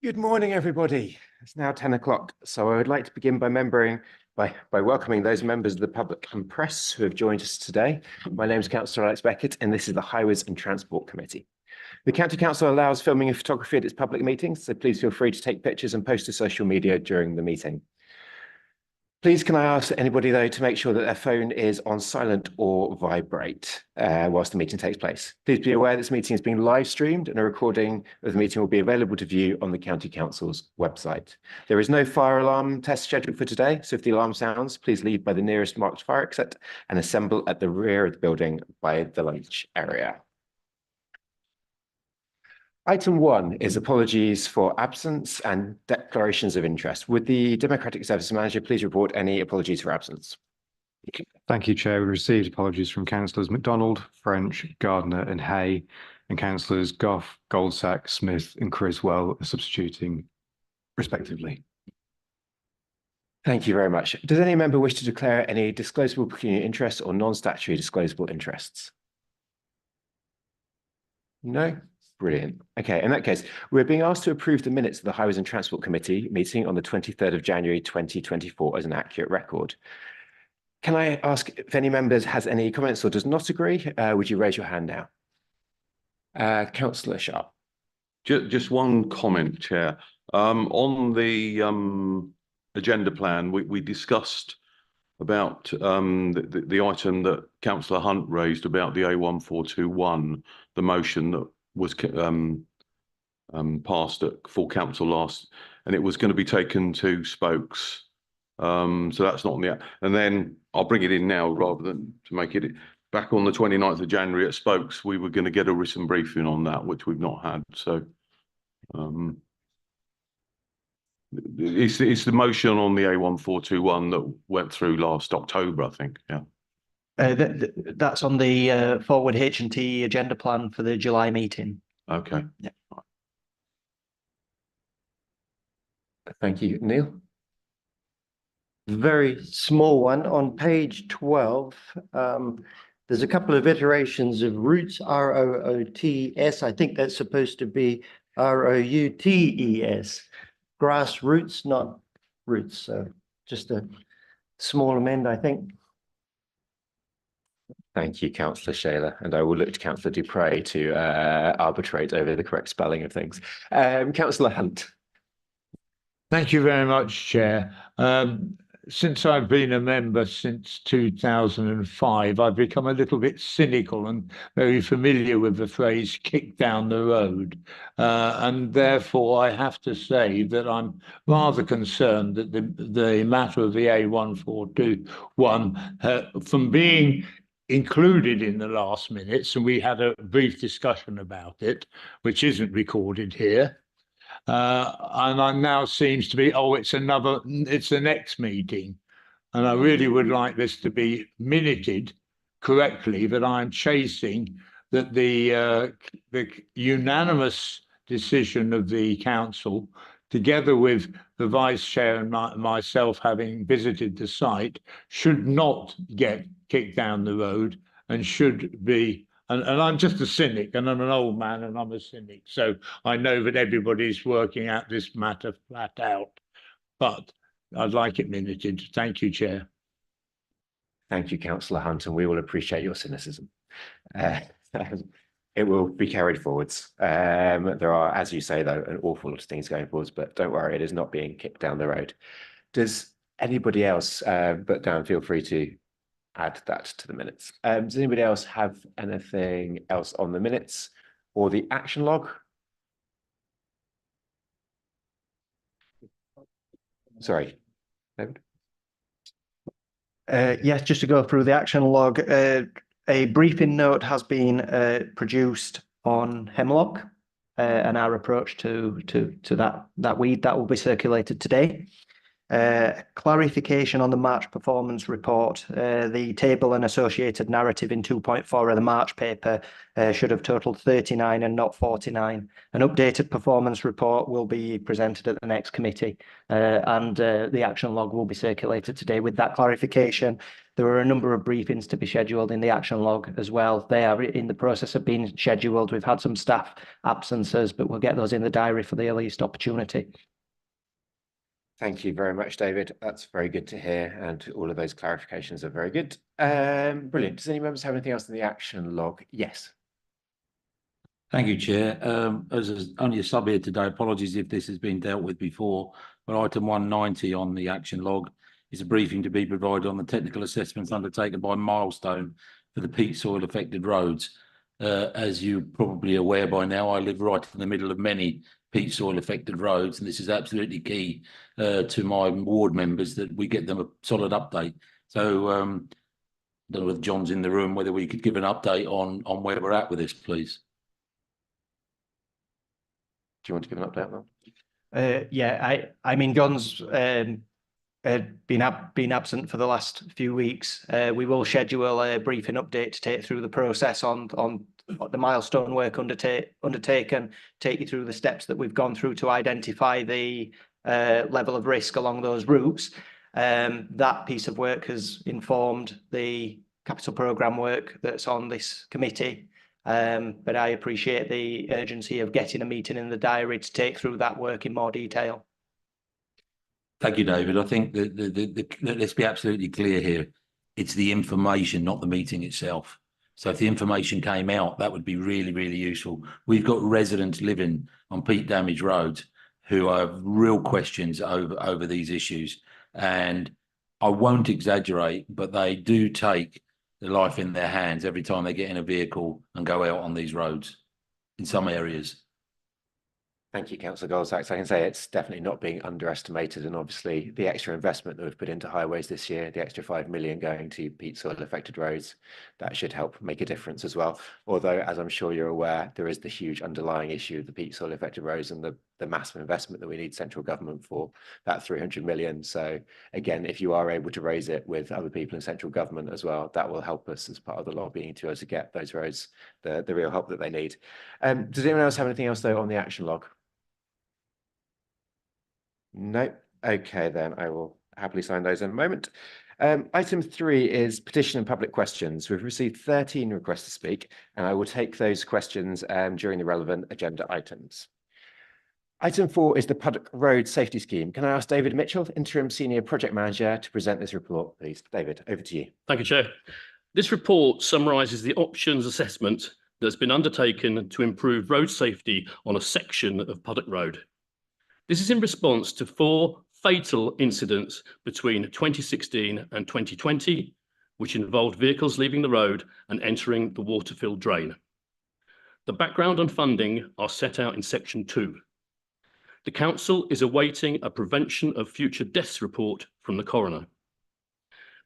Good morning, everybody. It's now 10 o'clock, so I would like to begin by welcoming those members of the public and press who have joined us today. My name is Councillor Alex Beckett, and this is the Highways and Transport Committee. The County Council allows filming and photography at its public meetings, so please feel free to take pictures and post to social media during the meeting. Please can I ask anybody, though, to make sure that their phone is on silent or vibrate whilst the meeting takes place. Please be aware this meeting is being live streamed and a recording of the meeting will be available to view on the County Council's website. There is no fire alarm test scheduled for today, so if the alarm sounds, please leave by the nearest marked fire exit and assemble at the rear of the building by the lunch area. Item 1 is apologies for absence and declarations of interest. Would the Democratic Services Manager please report any apologies for absence? Thank you, Chair. We received apologies from Councillors MacDonald, French, Gardner and Hay, and Councillors Gough, Goldsack, Smith and Criswell substituting respectively. Thank you very much. Does any member wish to declare any disclosable pecuniary interests or non-statutory disclosable interests? No? Brilliant. Okay, in that case, we're being asked to approve the minutes of the Highways and Transport Committee meeting on the 23rd of January 2024 as an accurate record. Can I ask if any members has any comments or does not agree? Would you raise your hand now? Councillor Sharp. Just one comment, Chair. On the agenda plan, we discussed about the item that Councillor Hunt raised about the A1421, the motion that was passed at full council last, and it was going to be taken to spokes. So that's not on the, and then I'll bring it in now rather than to make it back on the 29th of January at spokes. We were going to get a written briefing on that, which we've not had. So it's the motion on the A1421 that went through last October, I think. Yeah. That's on the forward H&T agenda plan for the July meeting. Okay. Yeah. Thank you. Neil? Very small one. On page 12, there's a couple of iterations of roots, R-O-O-T-S. I think that's supposed to be R-O-U-T-E-S. Grassroots, not roots. So just a small amend, I think. Thank you, Councillor Shaler, and I will look to Councillor Dupre to arbitrate over the correct spelling of things. Councillor Hunt. Thank you very much, Chair. Since I've been a member since 2005, I've become a little bit cynical and very familiar with the phrase kick down the road. And therefore, I have to say that I'm rather concerned that the matter of the A1421 from being included in the last minutes, and we had a brief discussion about it, which isn't recorded here. And I now seems to be, it's the next meeting. And I really would like this to be minuted correctly, that I'm chasing that the unanimous decision of the council, together with the vice chair and myself having visited the site, should not get kicked down the road and should be. And I'm just a cynic, and I'm an old man, and I'm a cynic. So I know that everybody's working out this matter flat out, but I'd like it minuted. Thank you, Chair. Thank you, Councillor Hunt, and we will appreciate your cynicism. It will be carried forwards. There are, as you say, though, an awful lot of things going forwards, but don't worry, it is not being kicked down the road. Does anybody else, but Dan, feel free to add that to the minutes. Does anybody else have anything else on the minutes or the action log? Sorry, David? Yes, just to go through the action log, a briefing note has been produced on hemlock and our approach to that weed that will be circulated today. Clarification on the March performance report. The table and associated narrative in 2.4 of the March paper should have totaled 39 and not 49. An updated performance report will be presented at the next committee, and the action log will be circulated today. With that clarification, there are a number of briefings to be scheduled in the action log as well. They are in the process of being scheduled. We've had some staff absences, but we'll get those in the diary for the earliest opportunity. Thank you very much, David. That's very good to hear, and all of those clarifications are very good. Brilliant. Does any members have anything else in the action log? Yes. Thank you, Chair. As only a sub here today, apologies if this has been dealt with before, but item 190 on the action log is a briefing to be provided on the technical assessments undertaken by Milestone for the peat soil affected roads. As you're probably aware by now, I live right in the middle of many peat soil affected roads, and this is absolutely key to my ward members that we get them a solid update. So I don't know if John's in the room, whether we could give an update on where we're at with this, please. Do you want to give an update on that? Yeah, I mean, John's been absent for the last few weeks. We will schedule a briefing update to take through the process on the milestone work undertaken, take you through the steps that we've gone through to identify the level of risk along those routes. That piece of work has informed the capital programme work that's on this committee. But I appreciate the urgency of getting a meeting in the diary to take through that work in more detail. Thank you, David. I think that let's be absolutely clear here. It's the information, not the meeting itself. So if the information came out, that would be really, really useful. We've got residents living on peat damaged roads who have real questions over these issues. And I won't exaggerate, but they do take their life in their hands every time they get in a vehicle and go out on these roads in some areas. Thank you, Councillor Goldsax. I can say it's definitely not being underestimated, and obviously the extra investment that we've put into highways this year, the extra 5 million going to peat soil affected roads, that should help make a difference as well. Although, as I'm sure you're aware, there is the huge underlying issue of the peat soil affected roads and the massive investment that we need central government for, that 300 million. So again, if you are able to raise it with other people in central government as well, that will help us as part of the lobbying to be able to get those roads the real help that they need. Does anyone else have anything else though on the action log? No. Okay, then I will happily sign those in a moment. Item 3 is petition and public questions. We've received 13 requests to speak, and I will take those questions during the relevant agenda items. Item 4 is the Pike Road Safety Scheme. Can I ask David Mitchell, Interim Senior Project Manager, to present this report, please? David, over to you. Thank you, Chair. This report summarises the options assessment that's been undertaken to improve road safety on a section of Pike Road. This is in response to 4 fatal incidents between 2016 and 2020, which involved vehicles leaving the road and entering the water-filled drain. The background and funding are set out in section 2. The council is awaiting a prevention of future deaths report from the coroner.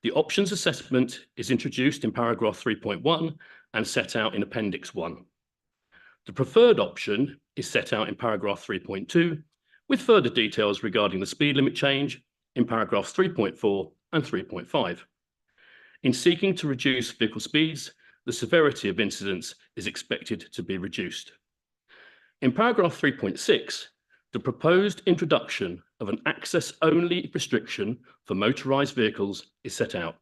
The options assessment is introduced in paragraph 3.1 and set out in appendix 1. The preferred option is set out in paragraph 3.2, with further details regarding the speed limit change in paragraphs 3.4 and 3.5. In seeking to reduce vehicle speeds, the severity of incidents is expected to be reduced. In paragraph 3.6, the proposed introduction of an access-only restriction for motorised vehicles is set out.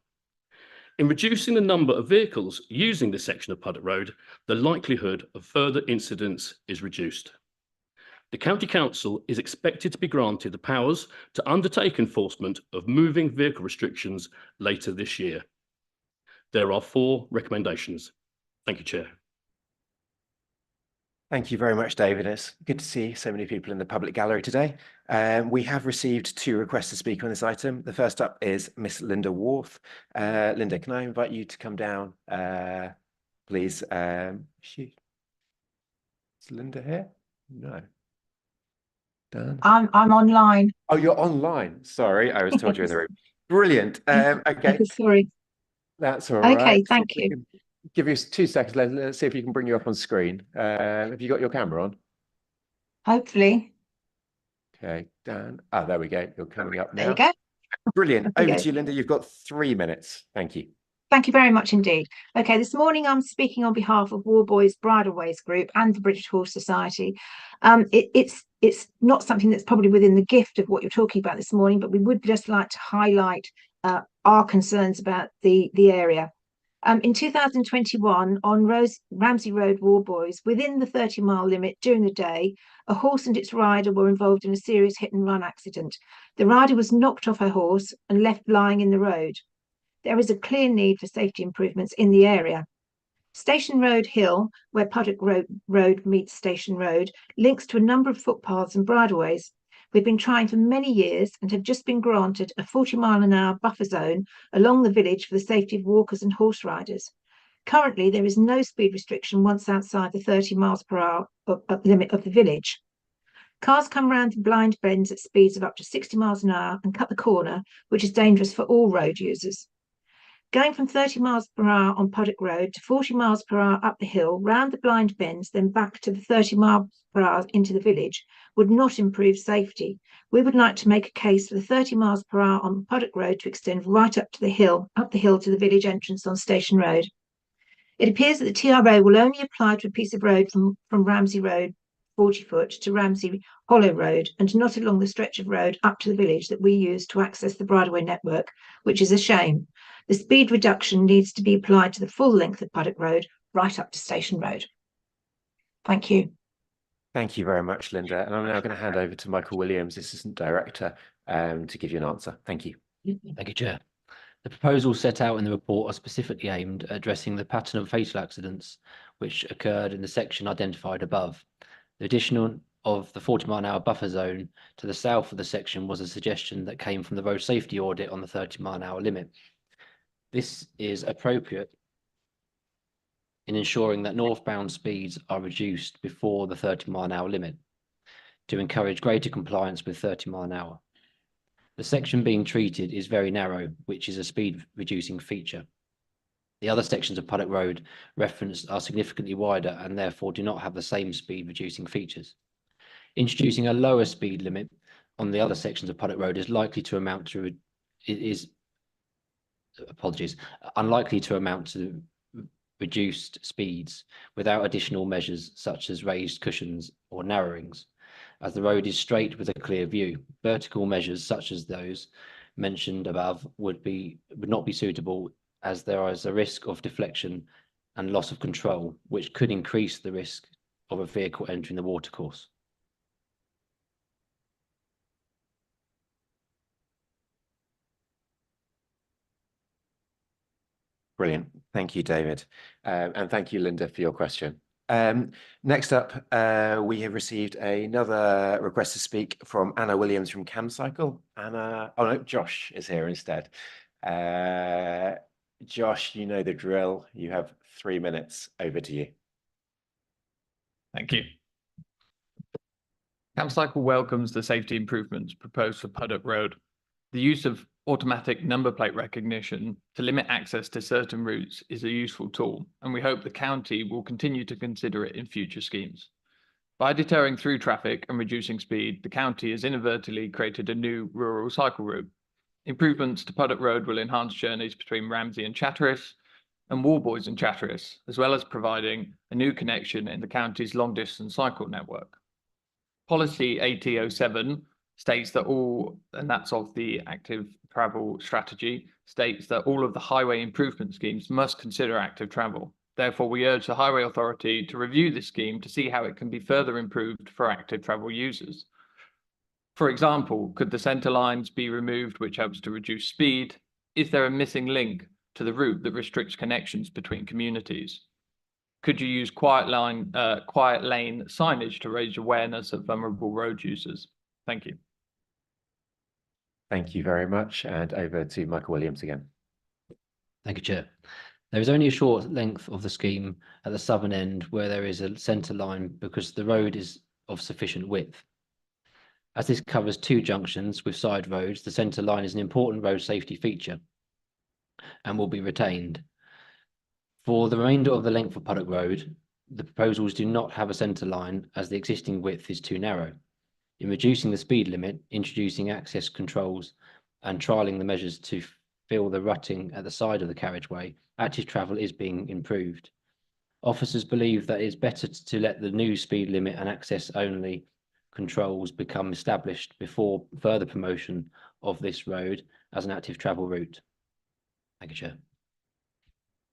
In reducing the number of vehicles using this section of Pike Road, the likelihood of further incidents is reduced. The County Council is expected to be granted the powers to undertake enforcement of moving vehicle restrictions later this year. There are 4 recommendations. Thank you, Chair. Thank you very much, David. It's good to see so many people in the public gallery today. We have received 2 requests to speak on this item. The first up is Miss Linda Worth. Linda, can I invite you to come down, please? Is Linda here? No. Dan? I'm online. Oh, you're online. Sorry, I was told you were in the room. Brilliant. Okay. Sorry. That's all right. Okay, thank you. Give you 2 seconds. Let's see if we can bring you up on screen. Have you got your camera on? Hopefully. Okay, Dan. Ah, there we go. You're coming up There now. you go. Brilliant. Off you Over go. to you, Linda. You've got 3 minutes. Thank you. Thank you very much indeed. Okay, this morning I'm speaking on behalf of Warboys Bridleways Group and the British Horse Society. It's not something that's probably within the gift of what you're talking about this morning, but we would just like to highlight our concerns about the area. In 2021, on Ramsey Road, Warboys, within the 30-mile limit during the day, a horse and its rider were involved in a serious hit-and-run accident. The rider was knocked off her horse and left lying in the road. There is a clear need for safety improvements in the area. Station Road Hill, where Puddock Road meets Station Road, links to a number of footpaths and bridleways. We've been trying for many years and have just been granted a 40-mile-an-hour buffer zone along the village for the safety of walkers and horse riders. Currently, there is no speed restriction once outside the 30 miles per hour limit of the village. Cars come round the blind bends at speeds of up to 60 miles an hour and cut the corner, which is dangerous for all road users. Going from 30 miles per hour on Puddock Road to 40 miles per hour up the hill, round the blind bends, then back to the 30 miles per hour into the village would not improve safety. We would like to make a case for the 30 miles per hour on Puddock Road to extend right up the hill to the village entrance on Station Road. It appears that the TRO will only apply to a piece of road from Ramsey Road, 40 foot, to Ramsey Hollow Road, and not along the stretch of road up to the village that we use to access the bridleway network, which is a shame. The speed reduction needs to be applied to the full length of Puddock Road, right up to Station Road. Thank you. Thank you very much, Linda. And I'm now going to hand over to Michael Williams, Assistant Director, to give you an answer. Thank you. Thank you, Chair. The proposals set out in the report are specifically aimed at addressing the pattern of fatal accidents which occurred in the section identified above. The addition of the 40-mile-an-hour buffer zone to the south of the section was a suggestion that came from the road safety audit on the 30-mile-an-hour limit. This is appropriate in ensuring that northbound speeds are reduced before the 30-mile-an-hour limit to encourage greater compliance with 30 mile an hour. The section being treated is very narrow, which is a speed reducing feature. The other sections of Puddock Road referenced are significantly wider and therefore do not have the same speed reducing features. Introducing a lower speed limit on the other sections of Puddock Road is likely to amount to unlikely to amount to reduced speeds without additional measures such as raised cushions or narrowings, as the road is straight with a clear view. Vertical measures such as those mentioned above would not be suitable, as there is a risk of deflection and loss of control, which could increase the risk of a vehicle entering the watercourse. Brilliant. Thank you, David. And thank you, Linda, for your question. Next up, we have received another request to speak from Anna Williams from CamCycle. Anna, oh no, Josh is here instead. Josh, you know the drill. You have 3 minutes. Over to you. Thank you. CamCycle welcomes the safety improvements proposed for Puddock Road. The use of automatic number plate recognition to limit access to certain routes is a useful tool, and we hope the county will continue to consider it in future schemes. By deterring through traffic and reducing speed, the county has inadvertently created a new rural cycle route. Improvements to Puddock Road will enhance journeys between Ramsey and Chatteris and Warboys and Chatteris, as well as providing a new connection in the county's long-distance cycle network. Policy 8007 states that and that's of the active travel strategy, states that all of the highway improvement schemes must consider active travel. Therefore, we urge the Highway Authority to review this scheme to see how it can be further improved for active travel users. For example, could the centre lines be removed, which helps to reduce speed? Is there a missing link to the route that restricts connections between communities? Could you use quiet lane signage to raise awareness of vulnerable road users? Thank you. Thank you very much. And over to Michael Williams again. Thank you, Chair. There is only a short length of the scheme at the southern end where there is a centre line because the road is of sufficient width. As this covers 2 junctions with side roads, the centre line is an important road safety feature and will be retained. For the remainder of the length of Puddock Road, the proposals do not have a centre line as the existing width is too narrow. In reducing the speed limit, introducing access controls and trialling the measures to fill the rutting at the side of the carriageway, active travel is being improved. Officers believe that it's better to let the new speed limit and access only controls become established before further promotion of this road as an active travel route. Thank you, Chair.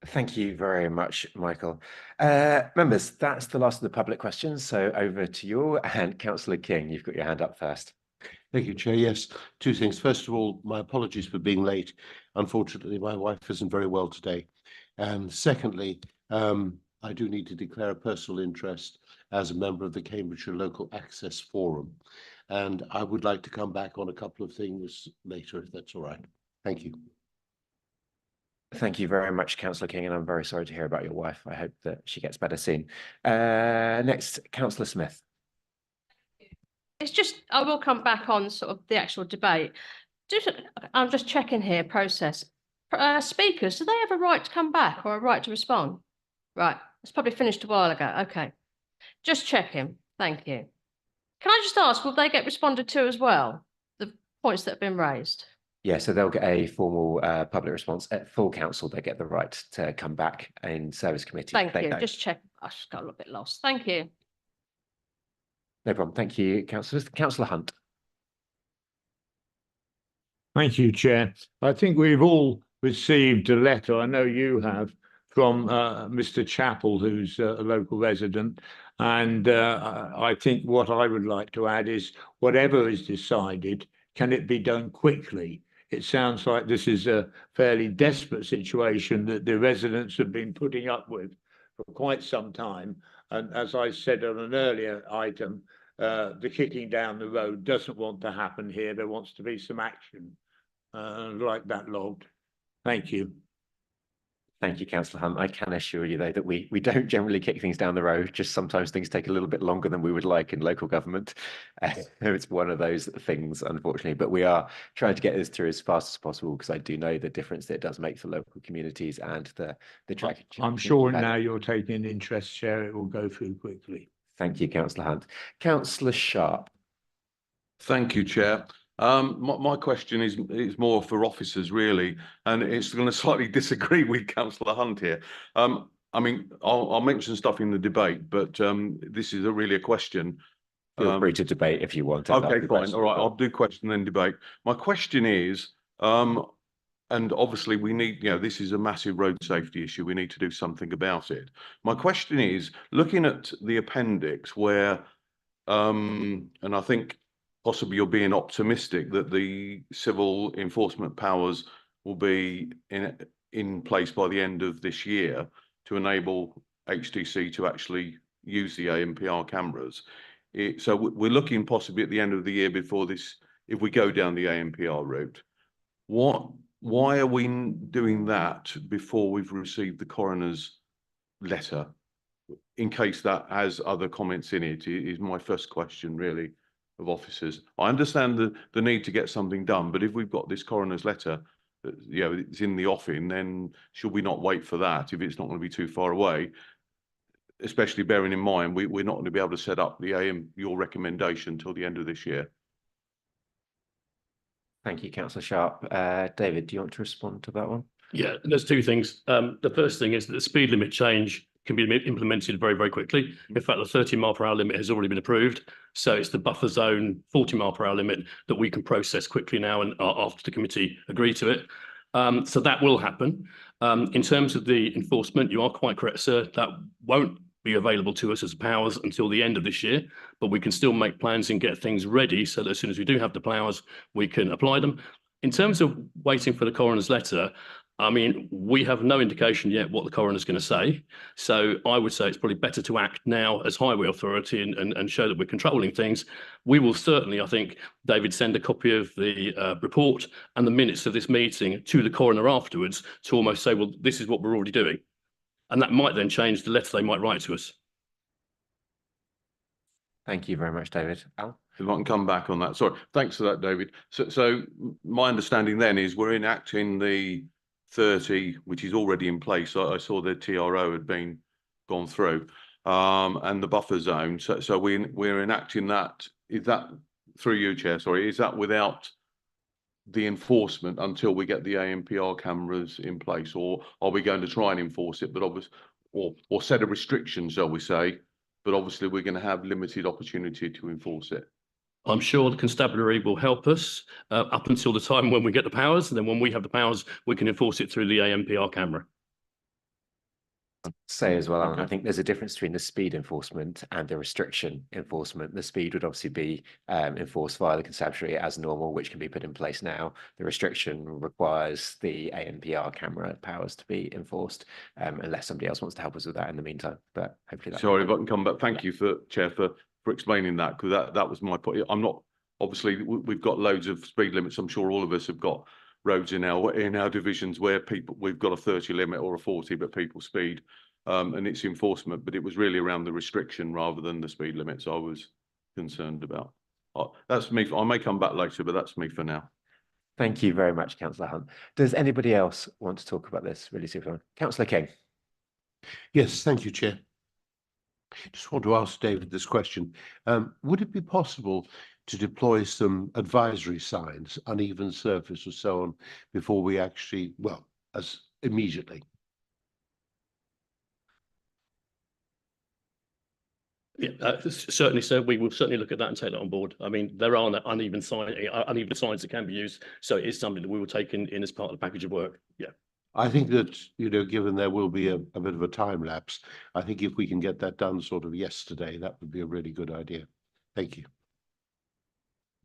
Thank you very much, Michael. Members, that's the last of the public questions. So over to you, and Councillor King, you've got your hand up first. Thank you, Chair. Yes, two things. First of all, my apologies for being late. Unfortunately, my wife isn't very well today. And secondly, I do need to declare a personal interest as a member of the Cambridgeshire Local Access Forum. And I would like to come back on a couple of things later, if that's all right. Thank you. Thank you very much, Councillor King, and I'm very sorry to hear about your wife. I hope that she gets better soon. Next, Councillor Smith. It's just, I will come back on sort of the actual debate. I'm just checking here, process. Speakers, do they have a right to come back or a right to respond? Right, it's probably finished a while ago. Okay, just checking. Thank you. Can I just ask, will they get responded to as well? The points that have been raised? Yeah, so they'll get a formal public response. At full council, they get the right to come back in service committee. Thank you. Just check. I just got a little bit lost. Thank you. No problem. Thank you, councillors. Councillor Hunt. Thank you, Chair. I think we've all received a letter, I know you have, from Mr. Chappell, who's a local resident. And I think what I would like to add is whatever is decided, can it be done quickly? It sounds like this is a fairly desperate situation that the residents have been putting up with for quite some time. And as I said on an earlier item, the kicking down the road doesn't want to happen here. There wants to be some action like that logged. Thank you. Thank you, Councillor Hunt. I can assure you, though, that we don't generally kick things down the road. Just sometimes things take a little bit longer than we would like in local government. It's one of those things, unfortunately. But we are trying to get this through as fast as possible because I do know the difference that it does make for local communities and the track. I'm sure now you're taking an interest, Chair. It will go through quickly. Thank you, Councillor Hunt. Councillor Sharp. Thank you, Chair. My question is more for officers, really, and it's going to slightly disagree with Councillor Hunt here. I mean, I'll mention stuff in the debate, but this is really a question. Feel free to debate if you want. Okay, fine. All right, I'll do question then debate. My question is, and obviously we need, this is a massive road safety issue. We need to do something about it. My question is, looking at the appendix where, and I think possibly you're being optimistic that the civil enforcement powers will be in place by the end of this year to enable HTC to actually use the ANPR cameras. So we're looking possibly at the end of the year before this, if we go down the ANPR route. Why are we doing that before we've received the coroner's letter? In case that has other comments in it, is my first question, really, of officers. I understand the need to get something done, but if we've got this coroner's letter, it's in the offing, then should we not wait for that if it's not going to be too far away? Especially bearing in mind we're not going to be able to set up your recommendation until the end of this year. Thank you, Councillor Sharp. David, do you want to respond to that one? Yeah, there's two things. The first thing is that the speed limit change can be implemented very, very quickly. In fact, the 30-mile-per-hour limit has already been approved. So it's the buffer zone 40-mile-per-hour limit that we can process quickly now and after the committee agree to it. So that will happen. In terms of the enforcement, you are quite correct, sir. That won't be available to us as powers until the end of this year, but we can still make plans and get things ready so that as soon as we do have the powers, we can apply them. In terms of waiting for the coroner's letter, I mean, we have no indication yet what the coroner's going to say. So I would say it's probably better to act now as highway authority and show that we're controlling things. We will certainly, I think, David, send a copy of the report and the minutes of this meeting to the coroner afterwards to almost say, well, this is what we're already doing. And that might then change the letter they might write to us. Thank you very much, David. Al? If I can come back on that. Sorry, thanks for that, David. So my understanding then is we're enacting the 30, which is already in place. I saw the TRO had been gone through, and the buffer zone. So we're enacting that. Is that through you, Chair, sorry, is that without the enforcement until we get the ANPR cameras in place, or are we going to try and enforce it, but obviously, or set a restriction, shall we say, but obviously we're going to have limited opportunity to enforce it? I'm sure the constabulary will help us up until the time when we get the powers, and then when we have the powers, we can enforce it through the ANPR camera. Say as well, Alan, I Okay. think there's a difference between the speed enforcement and the restriction enforcement. The speed would obviously be enforced via the constabulary as normal, which can be put in place now. The restriction requires the ANPR camera powers to be enforced, unless somebody else wants to help us with that in the meantime. But hopefully that. Sorry if I can come back. Thank you for Chair for explaining that, because that was my point. I'm not, obviously we've got loads of speed limits. I'm sure all of us have got roads in our divisions where we've got a 30 limit or a 40, but people speed, and it's enforcement. But it was really around the restriction rather than the speed limits I was concerned about. That's me. I may come back later, but that's me for now. Thank you very much, Councillor Hunt. Does anybody else want to talk about this really super? Councillor King. Yes, thank you, Chair. Just want to ask David this question. Would it be possible to deploy some advisory signs, uneven surface or so on, before we actually, well, as immediately? Yeah, certainly, sir. We will certainly look at that and take that on board. I mean, there are uneven signs that can be used, so it is something that we will take in as part of the package of work. Yeah. I think that, you know, given there will be a bit of a time lapse, I think if we can get that done sort of yesterday, that would be a really good idea. Thank you.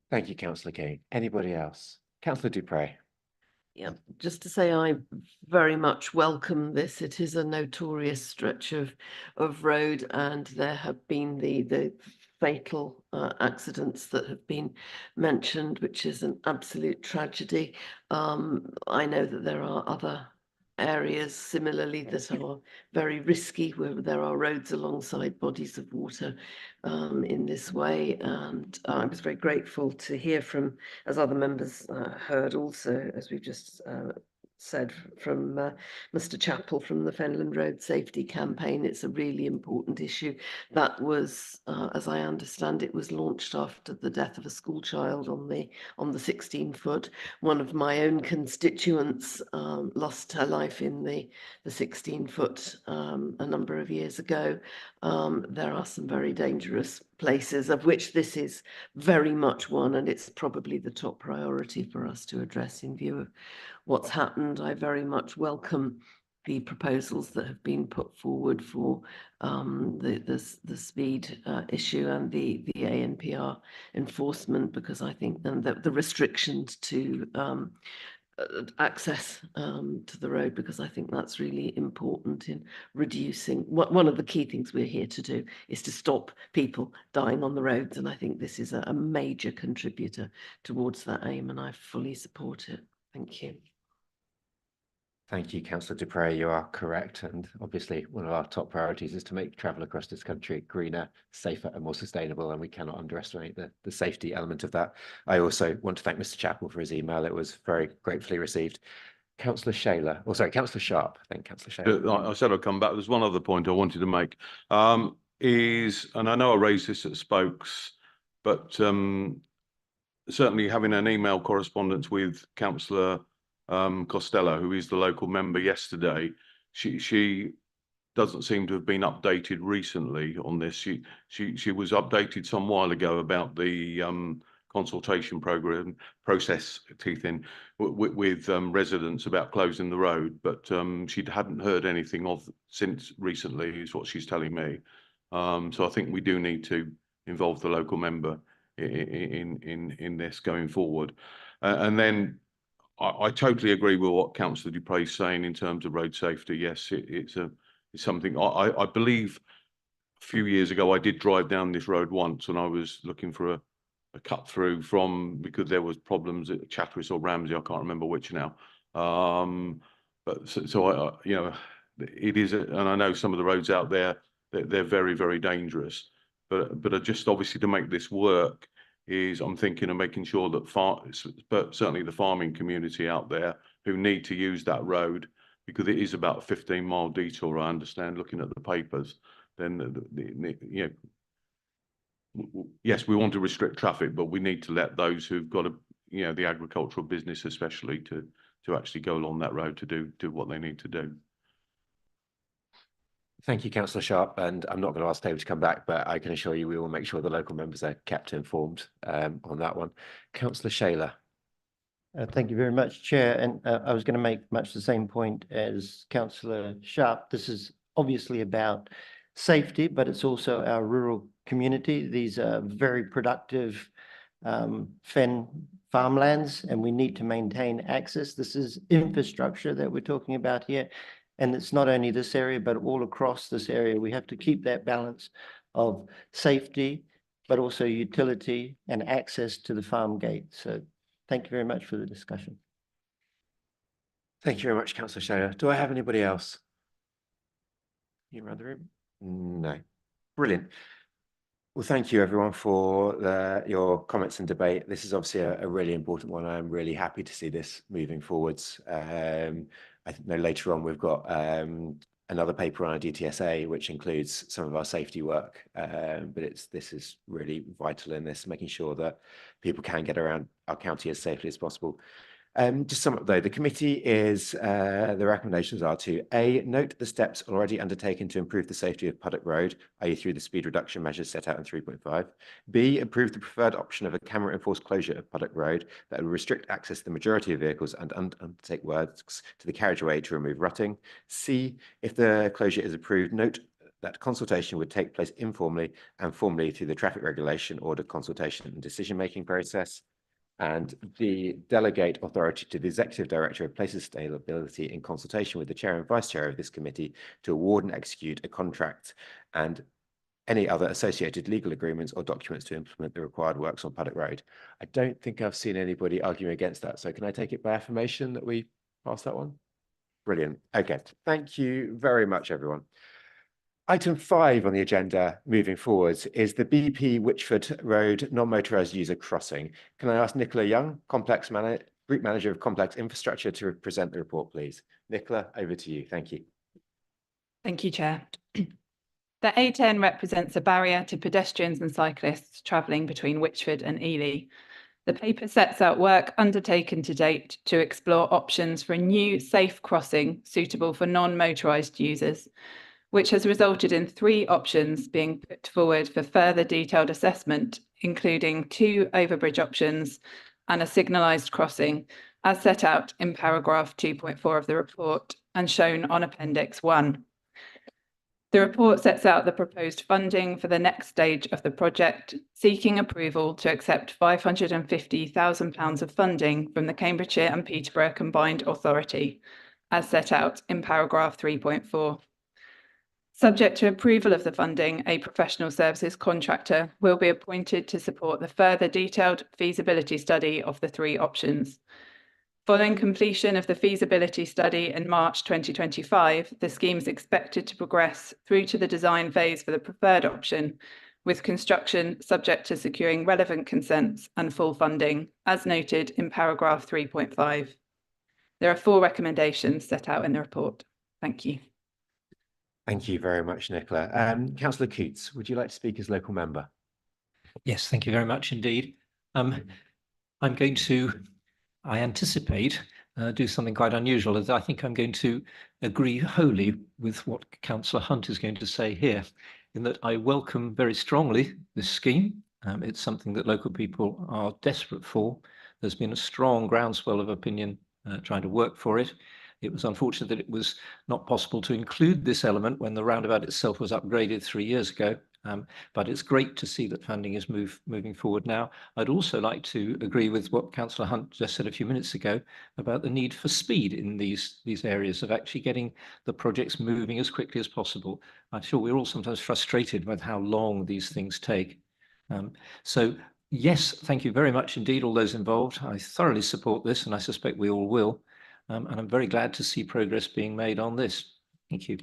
Thank you, Councillor King. Anybody else? Councillor Dupre. Yeah, just to say I very much welcome this. It is a notorious stretch of road, and there have been the fatal accidents that have been mentioned, which is an absolute tragedy. I know that there are other areas similarly that are very risky, where there are roads alongside bodies of water in this way. And I was very grateful to hear from, as other members heard also, as we've just said, from Mr. Chappell from the Fenland Road Safety Campaign. It's a really important issue. That was, as I understand it, was launched after the death of a school child on the 16-foot. One of my own constituents lost her life in the 16-foot a number of years ago. There are some very dangerous places, of which this is very much one, and it's probably the top priority for us to address in view of what's happened. I very much welcome the proposals that have been put forward for the speed issue and the ANPR enforcement, because I think then the restrictions to access to the road, because I think that's really important in reducing. One of the key things we're here to do is to stop people dying on the roads, and I think this is a major contributor towards that aim, and I fully support it. Thank you. Thank you, Councillor Dupre. You are correct. And obviously, one of our top priorities is to make travel across this country greener, safer and more sustainable. And we cannot underestimate the safety element of that. I also want to thank Mr. Chappell for his email. It was very gratefully received. Councillor Shaler, or sorry, Councillor Sharp. Thank Councillor Shaler. I said I'd come back. There's one other point I wanted to make, and I know I raised this at Spokes, but certainly having an email correspondence with Councillor Costello, who is the local member yesterday, she doesn't seem to have been updated recently on this. She was updated some while ago about the consultation process with residents about closing the road, but she hadn't heard anything of since recently, is what she's telling me. So I think we do need to involve the local member in this going forward, and then I totally agree with what Councillor Dupre is saying in terms of road safety. Yes, it's something I believe a few years ago I did drive down this road once, and I was looking for a cut through because there was problems at Chatteris or Ramsey. I can't remember which now. But so you know, it is, and I know some of the roads out there, they're very, very dangerous. But just obviously to make this work, I'm thinking of making sure that but certainly the farming community out there who need to use that road, because it is about a 15-mile detour, I understand, looking at the papers, then you know, yes, we want to restrict traffic, but we need to let those who've got a, you know, the agricultural business especially to actually go along that road to do what they need to do. Thank you, Councillor Sharp, and I'm not going to ask David to come back, but I can assure you we will make sure the local members are kept informed on that one. Councillor Shayler. Thank you very much, Chair. And I was going to make much the same point as Councillor Sharp. This is obviously about safety, but it's also our rural community. These are very productive fen farmlands, and we need to maintain access. This is infrastructure that we're talking about here. And it's not only this area, but all across this area. We have to keep that balance of safety, but also utility and access to the farm gate. So thank you very much for the discussion. Thank you very much, Councillor Shayler. Do I have anybody else? You around the room? No. Brilliant. Well, thank you everyone for your comments and debate. This is obviously a really important one. I'm really happy to see this moving forwards. I know later on we've got another paper on our DTSA, which includes some of our safety work, but this is really vital in this, making sure that people can get around our county as safely as possible. Just sum up though, the committee is, the recommendations are to A, note the steps already undertaken to improve the safety of Puddock Road, i.e. through the speed reduction measures set out in 3.5. B, approve the preferred option of a camera enforced closure of Puddock Road that will restrict access to the majority of vehicles and undertake works to the carriageway to remove rutting. C, if the closure is approved, note that consultation would take place informally and formally through the traffic regulation order consultation and decision-making process. And the delegate authority to the Executive Director of Places Sustainability in consultation with the Chair and Vice Chair of this committee to award and execute a contract and any other associated legal agreements or documents to implement the required works on Puddock Road. I don't think I've seen anybody arguing against that. So can I take it by affirmation that we pass that one? Brilliant. Okay. Thank you very much, everyone. Item 5 on the agenda moving forwards is the BP Witchford Road non-motorised user crossing. Can I ask Nicola Young, Group Manager of Complex Infrastructure, to present the report, please? Nicola, over to you. Thank you. Thank you, Chair. The A10 represents a barrier to pedestrians and cyclists travelling between Witchford and Ely. The paper sets out work undertaken to date to explore options for a new safe crossing suitable for non-motorised users, which has resulted in 3 options being put forward for further detailed assessment, including 2 overbridge options and a signalised crossing, as set out in paragraph 2.4 of the report and shown on Appendix 1. The report sets out the proposed funding for the next stage of the project, seeking approval to accept £550,000 of funding from the Cambridgeshire and Peterborough Combined Authority, as set out in paragraph 3.4. Subject to approval of the funding, a professional services contractor will be appointed to support the further detailed feasibility study of the 3 options. Following completion of the feasibility study in March 2025, the scheme is expected to progress through to the design phase for the preferred option, with construction subject to securing relevant consents and full funding, as noted in paragraph 3.5. There are 4 recommendations set out in the report. Thank you. Thank you very much, Nicola. Councillor Coutts, would you like to speak as local member? Yes, thank you very much indeed. I'm going to, I anticipate, do something quite unusual, as I think I'm going to agree wholly with what Councillor Hunt is going to say here, in that I welcome very strongly this scheme. It's something that local people are desperate for. There's been a strong groundswell of opinion trying to work for it. It was unfortunate that it was not possible to include this element when the roundabout itself was upgraded 3 years ago. But it's great to see that funding is moving forward now. I'd also like to agree with what Councillor Hunt just said a few minutes ago about the need for speed in these areas of actually getting the projects moving as quickly as possible. I'm sure we're all sometimes frustrated with how long these things take. So yes, thank you very much indeed, all those involved. I thoroughly support this, and I suspect we all will. And I'm very glad to see progress being made on this. Thank you.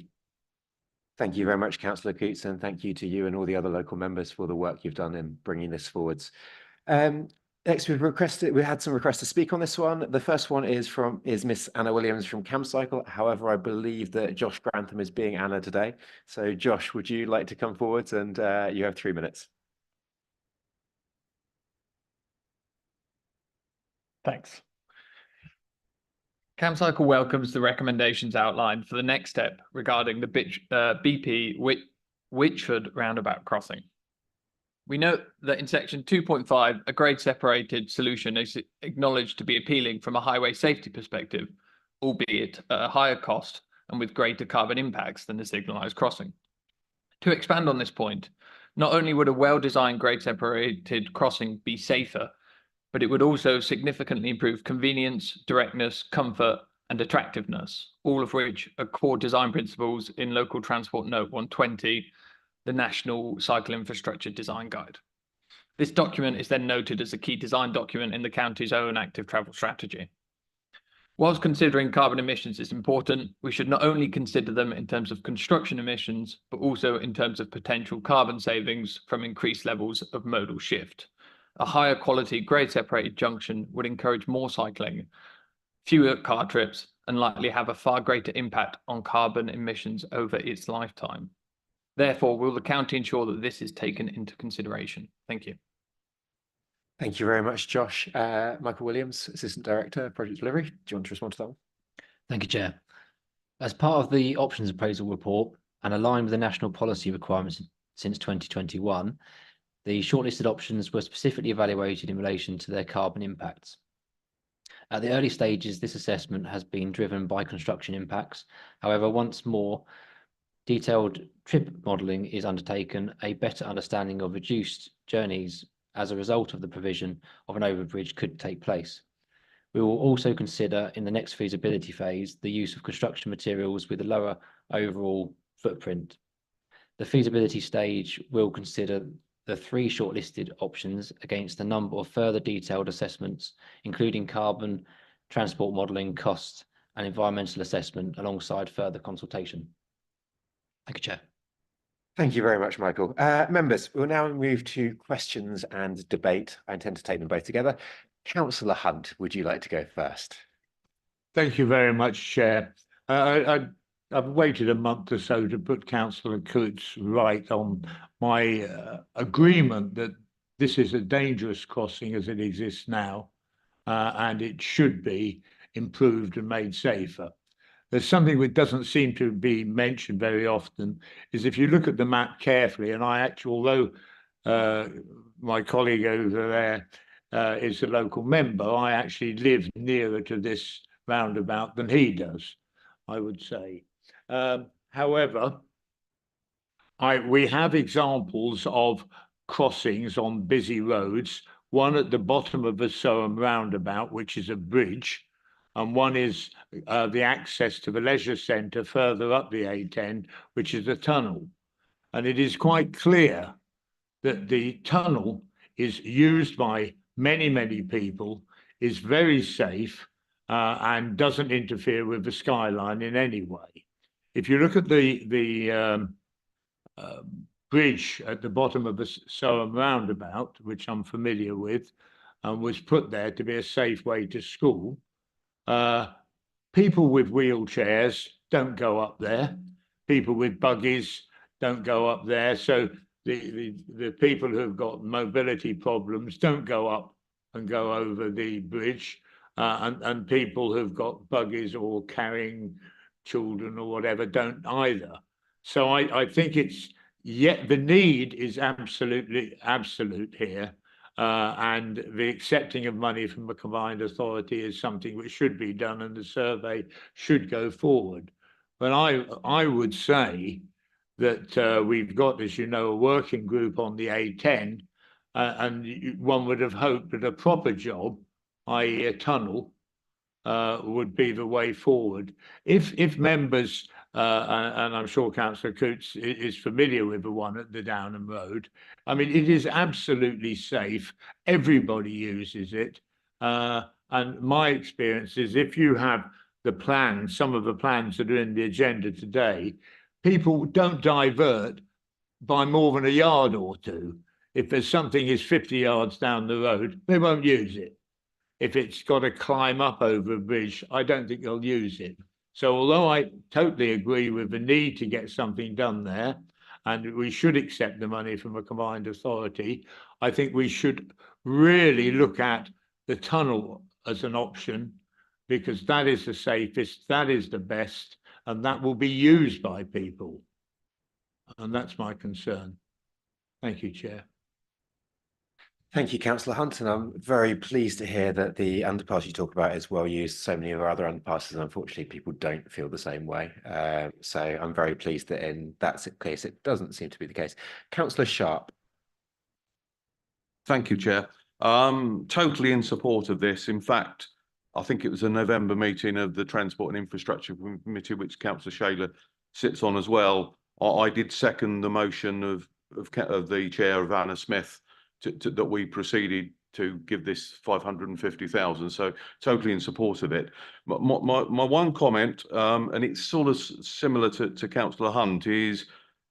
Thank you very much, Councillor Coutts, and thank you to you and all the other local members for the work you've done in bringing this forwards. Next, we had some requests to speak on this one. The first one is Miss Anna Williams from Campcycle. However, I believe that Josh Grantham is being Anna today. So Josh, would you like to come forwards? And you have 3 minutes. Thanks. CamCycle welcomes the recommendations outlined for the next step regarding the BP Witchford roundabout crossing. We note that in section 2.5, a grade separated solution is acknowledged to be appealing from a highway safety perspective, albeit at a higher cost and with greater carbon impacts than the signalised crossing. To expand on this point, not only would a well-designed grade separated crossing be safer, but it would also significantly improve convenience, directness, comfort, and attractiveness, all of which are core design principles in Local Transport Note 120, the National Cycle Infrastructure Design Guide. This document is then noted as a key design document in the county's own active travel strategy. Whilst considering carbon emissions is important, we should not only consider them in terms of construction emissions, but also in terms of potential carbon savings from increased levels of modal shift. A higher quality grade separated junction would encourage more cycling, fewer car trips, and likely have a far greater impact on carbon emissions over its lifetime. Therefore, will the county ensure that this is taken into consideration? Thank you. Thank you very much, Josh. Michael Williams, Assistant Director, Project Delivery. Do you want to respond to that one? Thank you, Chair. As part of the options appraisal report and aligned with the national policy requirements since 2021, the shortlisted options were specifically evaluated in relation to their carbon impacts. At the early stages, this assessment has been driven by construction impacts. However, once more detailed trip modelling is undertaken, a better understanding of reduced journeys as a result of the provision of an overbridge could take place. We will also consider in the next feasibility phase the use of construction materials with a lower overall footprint. The feasibility stage will consider the 3 shortlisted options against a number of further detailed assessments, including carbon, transport modelling, costs, and environmental assessment alongside further consultation. Thank you, Chair. Thank you very much, Michael. Members, we'll now move to questions and debate. I intend to take them both together. Councillor Hunt, would you like to go first? Thank you very much, Chair. I've waited a month or so to put Councillor Coots right on my agreement that this is a dangerous crossing as it exists now, and it should be improved and made safer. There's something that doesn't seem to be mentioned very often, is if you look at the map carefully, and I actually, although my colleague over there is a local member, I actually live nearer to this roundabout than he does, I would say. However, we have examples of crossings on busy roads, one at the bottom of the Soham roundabout, which is a bridge, and one is the access to the leisure centre further up the A10, which is a tunnel. And it is quite clear that the tunnel is used by many, many people, is very safe, and doesn't interfere with the skyline in any way. If you look at the bridge at the bottom of the Soham roundabout, which I'm familiar with, and was put there to be a safe way to school, people with wheelchairs don't go up there. People with buggies don't go up there. So the people who've got mobility problems don't go up and go over the bridge, and people who've got buggies or carrying children or whatever don't either. So I think it's the need is absolute here. And the accepting of money from a combined authority is something which should be done, and the survey should go forward. But I would say that we've got, as you know, a working group on the A10, and one would have hoped that a proper job, i.e. a tunnel, would be the way forward. If members, and I'm sure Councillor Coots is familiar with the one at the Downham Road, I mean, it is absolutely safe. Everybody uses it. And my experience is if you have the plans, some of the plans that are in the agenda today, people don't divert by more than a yard or two. If there's something is 50 yards down the road, they won't use it. If it's got to climb up over a bridge, I don't think they'll use it. So although I totally agree with the need to get something done there, and we should accept the money from a combined authority, I think we should really look at the tunnel as an option because that is the safest, that is the best, and that will be used by people. And that's my concern. Thank you, Chair. Thank you, Councillor Hunt, and I'm very pleased to hear that the underpass you talk about is well used. So many of our other underpasses, unfortunately, people don't feel the same way. So I'm very pleased that in that case, it doesn't seem to be the case. Councillor Sharp. Thank you, Chair. Totally in support of this. In fact, I think it was a November meeting of the Transport and Infrastructure Committee, which Councillor Shaler sits on as well. I did second the motion of the Chair of Anna Smith that we proceeded to give this 550,000. So totally in support of it. My one comment, and it's sort of similar to Councillor Hunt, is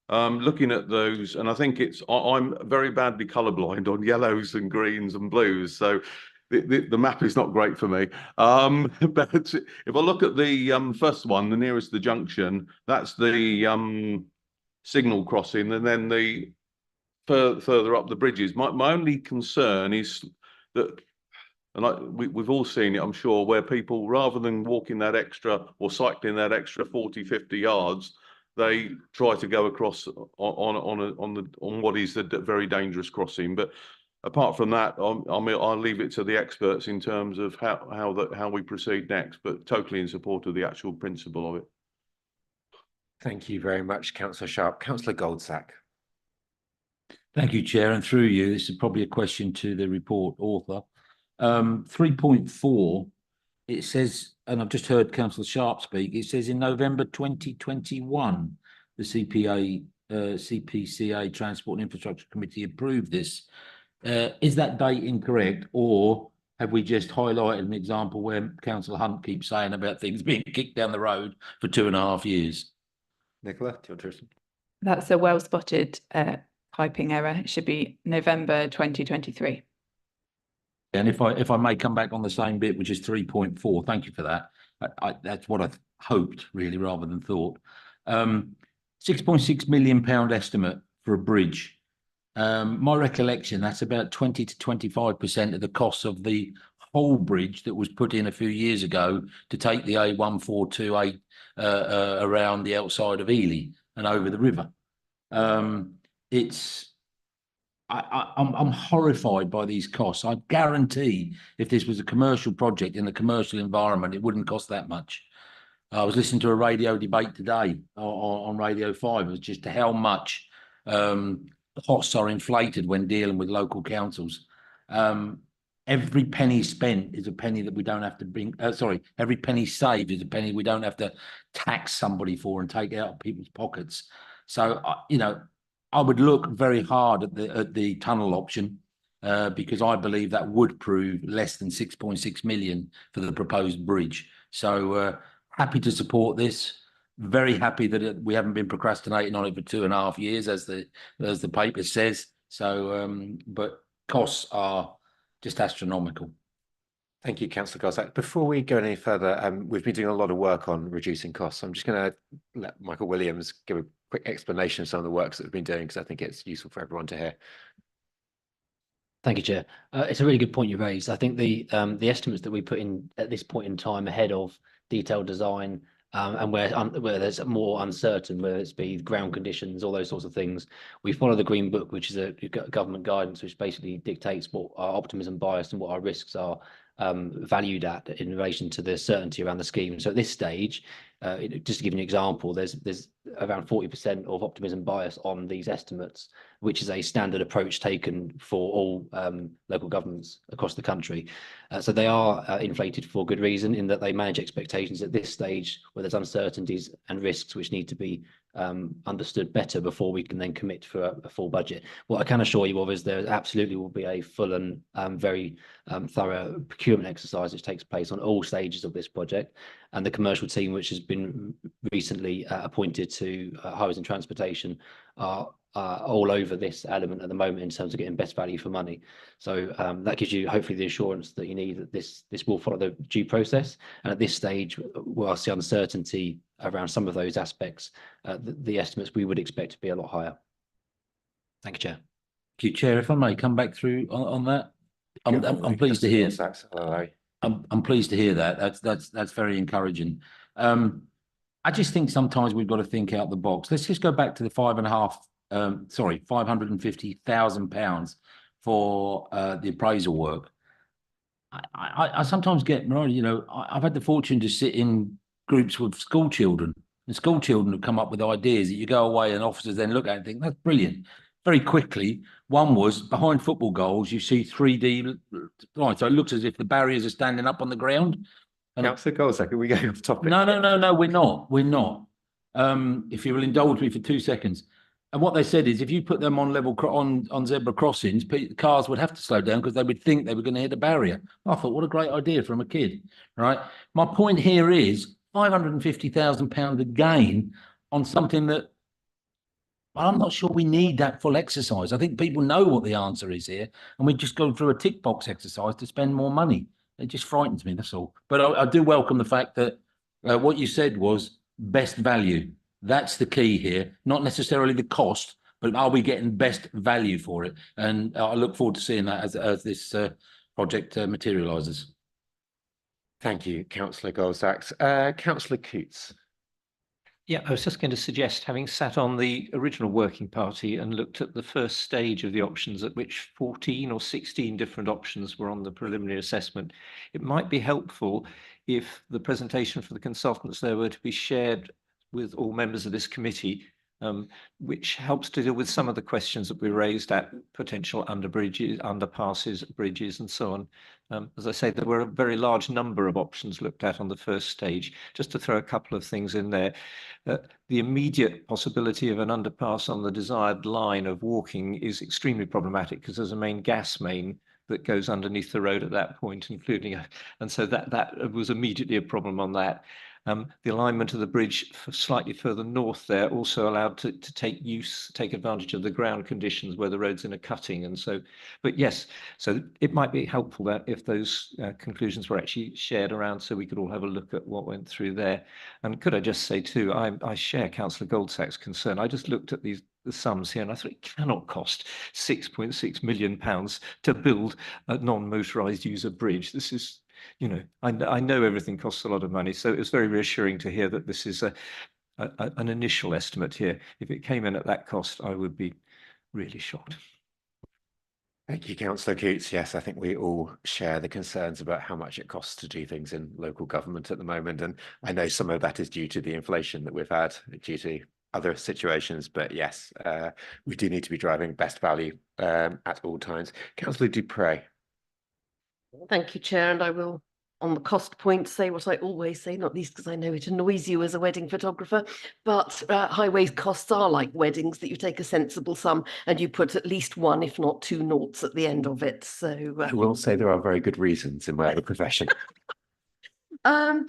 looking at those, and I think I'm very badly colourblind on yellows and greens and blues, so the map is not great for me. But if I look at the first one, the nearest the junction, that's the signal crossing, and then the further up the bridges. My only concern is that, and we've all seen it, I'm sure, where people, rather than walking that extra or cycling that extra 40, 50 yards, they try to go across on what is a very dangerous crossing. But apart from that, I'll leave it to the experts in terms of how we proceed next, but totally in support of the actual principle of it. Thank you very much, Councillor Sharp. Councillor Goldsack. Thank you, Chair. And through you, this is probably a question to the report author. 3.4, it says, and I've just heard Councillor Sharp speak, it says in November 2021, the CPCA Transport and Infrastructure Committee approved this. Is that date incorrect, or have we just highlighted an example where Councillor Hunt keeps saying about things being kicked down the road for 2.5 years? Nicola, do you want to? That's a well spotted typing error. It should be November 2023. And if I may come back on the same bit, which is 3.4, thank you for that. That's what I hoped, really, rather than thought. £6.6 million estimate for a bridge. My recollection, that's about 20 to 25% of the cost of the whole bridge that was put in a few years ago to take the A1428 around the outside of Ely and over the river. I'm horrified by these costs. I guarantee if this was a commercial project in a commercial environment, it wouldn't cost that much. I was listening to a radio debate today on Radio 5 as just to how much costs are inflated when dealing with local councils. Every penny spent is a penny that we don't have to bring. Every penny saved is a penny we don't have to tax somebody for and take out of people's pockets. So, I would look very hard at the tunnel option because I believe that would prove less than 6.6 million for the proposed bridge. So happy to support this. Very happy that we haven't been procrastinating on it for 2.5 years, as the paper says. So, but costs are just astronomical. Thank you, Councillor Goldsack. Before we go any further, we've been doing a lot of work on reducing costs. I'm just going to let Michael Williams give a quick explanation of some of the works that we've been doing, because I think it's useful for everyone to hear. Thank you, Chair. It's a really good point you raised. I think the estimates that we put in at this point in time ahead of detailed design and where there's more uncertain, whether it's be ground conditions, all those sorts of things, we follow the Green Book, which is a government guidance, which basically dictates what our optimism bias and what our risks are valued at in relation to the certainty around the scheme. So at this stage, just to give you an example, there's around 40% of optimism bias on these estimates, which is a standard approach taken for all local governments across the country. So they are inflated for good reason, in that they manage expectations at this stage where there's uncertainties and risks which need to be understood better before we can then commit for a full budget. What I can assure you of is there absolutely will be a full and very thorough procurement exercise which takes place on all stages of this project, and the commercial team, which has been recently appointed to Highways and Transportation, are all over this element at the moment in terms of getting best value for money. So that gives you hopefully the assurance that you need that this will follow the due process. And at this stage, whilst the uncertainty around some of those aspects, the estimates we would expect to be a lot higher. Thank you, Chair. Thank you, Chair. If I may come back through on that, I'm pleased to hear. I'm pleased to hear that. That's very encouraging. I just think sometimes we've got to think out the box. Let's just go back to the £550,000 for the appraisal work. I sometimes get, you know, I've had the fortune to sit in groups with school children, and school children have come up with ideas that you go away and officers then look at and think, that's brilliant. Very quickly, one was behind football goals, you see 3D, right, so it looks as if the barriers are standing up on the ground. Councillor Goldsack, are we going off topic? No, we're not. We're not. If you will indulge me for 2 seconds. And what they said is, if you put them on level on zebra crossings, cars would have to slow down because they would think they were going to hit a barrier. I thought, what a great idea from a kid, right? My point here is £550,000 again on something that I'm not sure we need that full exercise. I think people know what the answer is here, and we just go through a tick box exercise to spend more money. It just frightens me, that's all. But I do welcome the fact that what you said was best value. That's the key here, not necessarily the cost, but are we getting best value for it? And I look forward to seeing that as this project materialises. Thank you, Councillor Goldsack. Councillor Coots. Yeah, I was just going to suggest, having sat on the original working party and looked at the first stage of the options, at which 14 or 16 different options were on the preliminary assessment, it might be helpful if the presentation for the consultants there were to be shared with all members of this committee, which helps to deal with some of the questions that we raised at potential underbridges, underpasses, bridges, and so on. As I say, there were a very large number of options looked at on the first stage. Just to throw a couple of things in there, the immediate possibility of an underpass on the desired line of walking is extremely problematic because there's a main gas main that goes underneath the road at that point, including, and so that was immediately a problem on that. The alignment of the bridge slightly further north there also allowed to take advantage of the ground conditions where the road's in a cutting. And so, but yes, so it might be helpful that if those conclusions were actually shared around so we could all have a look at what went through there. And could I just say too, I share Councillor Goldsack's concern. I just looked at the sums here and I thought it cannot cost £6.6 million to build a non-motorised user bridge. This is, you know, I know everything costs a lot of money, so it's very reassuring to hear that this is an initial estimate here. If it came in at that cost, I would be really shocked. Thank you, Councillor Coots. Yes, I think we all share the concerns about how much it costs to do things in local government at the moment. And I know some of that is due to the inflation that we've had, due to other situations. But yes, we do need to be driving best value at all times. Councillor Dupre. Thank you, Chair, and I will, on the cost point, say what I always say, not least because I know it annoys you as a wedding photographer, but highway costs are like weddings, that you take a sensible sum and you put at least one, if not two noughts at the end of it. So I will say there are very good reasons in my profession. I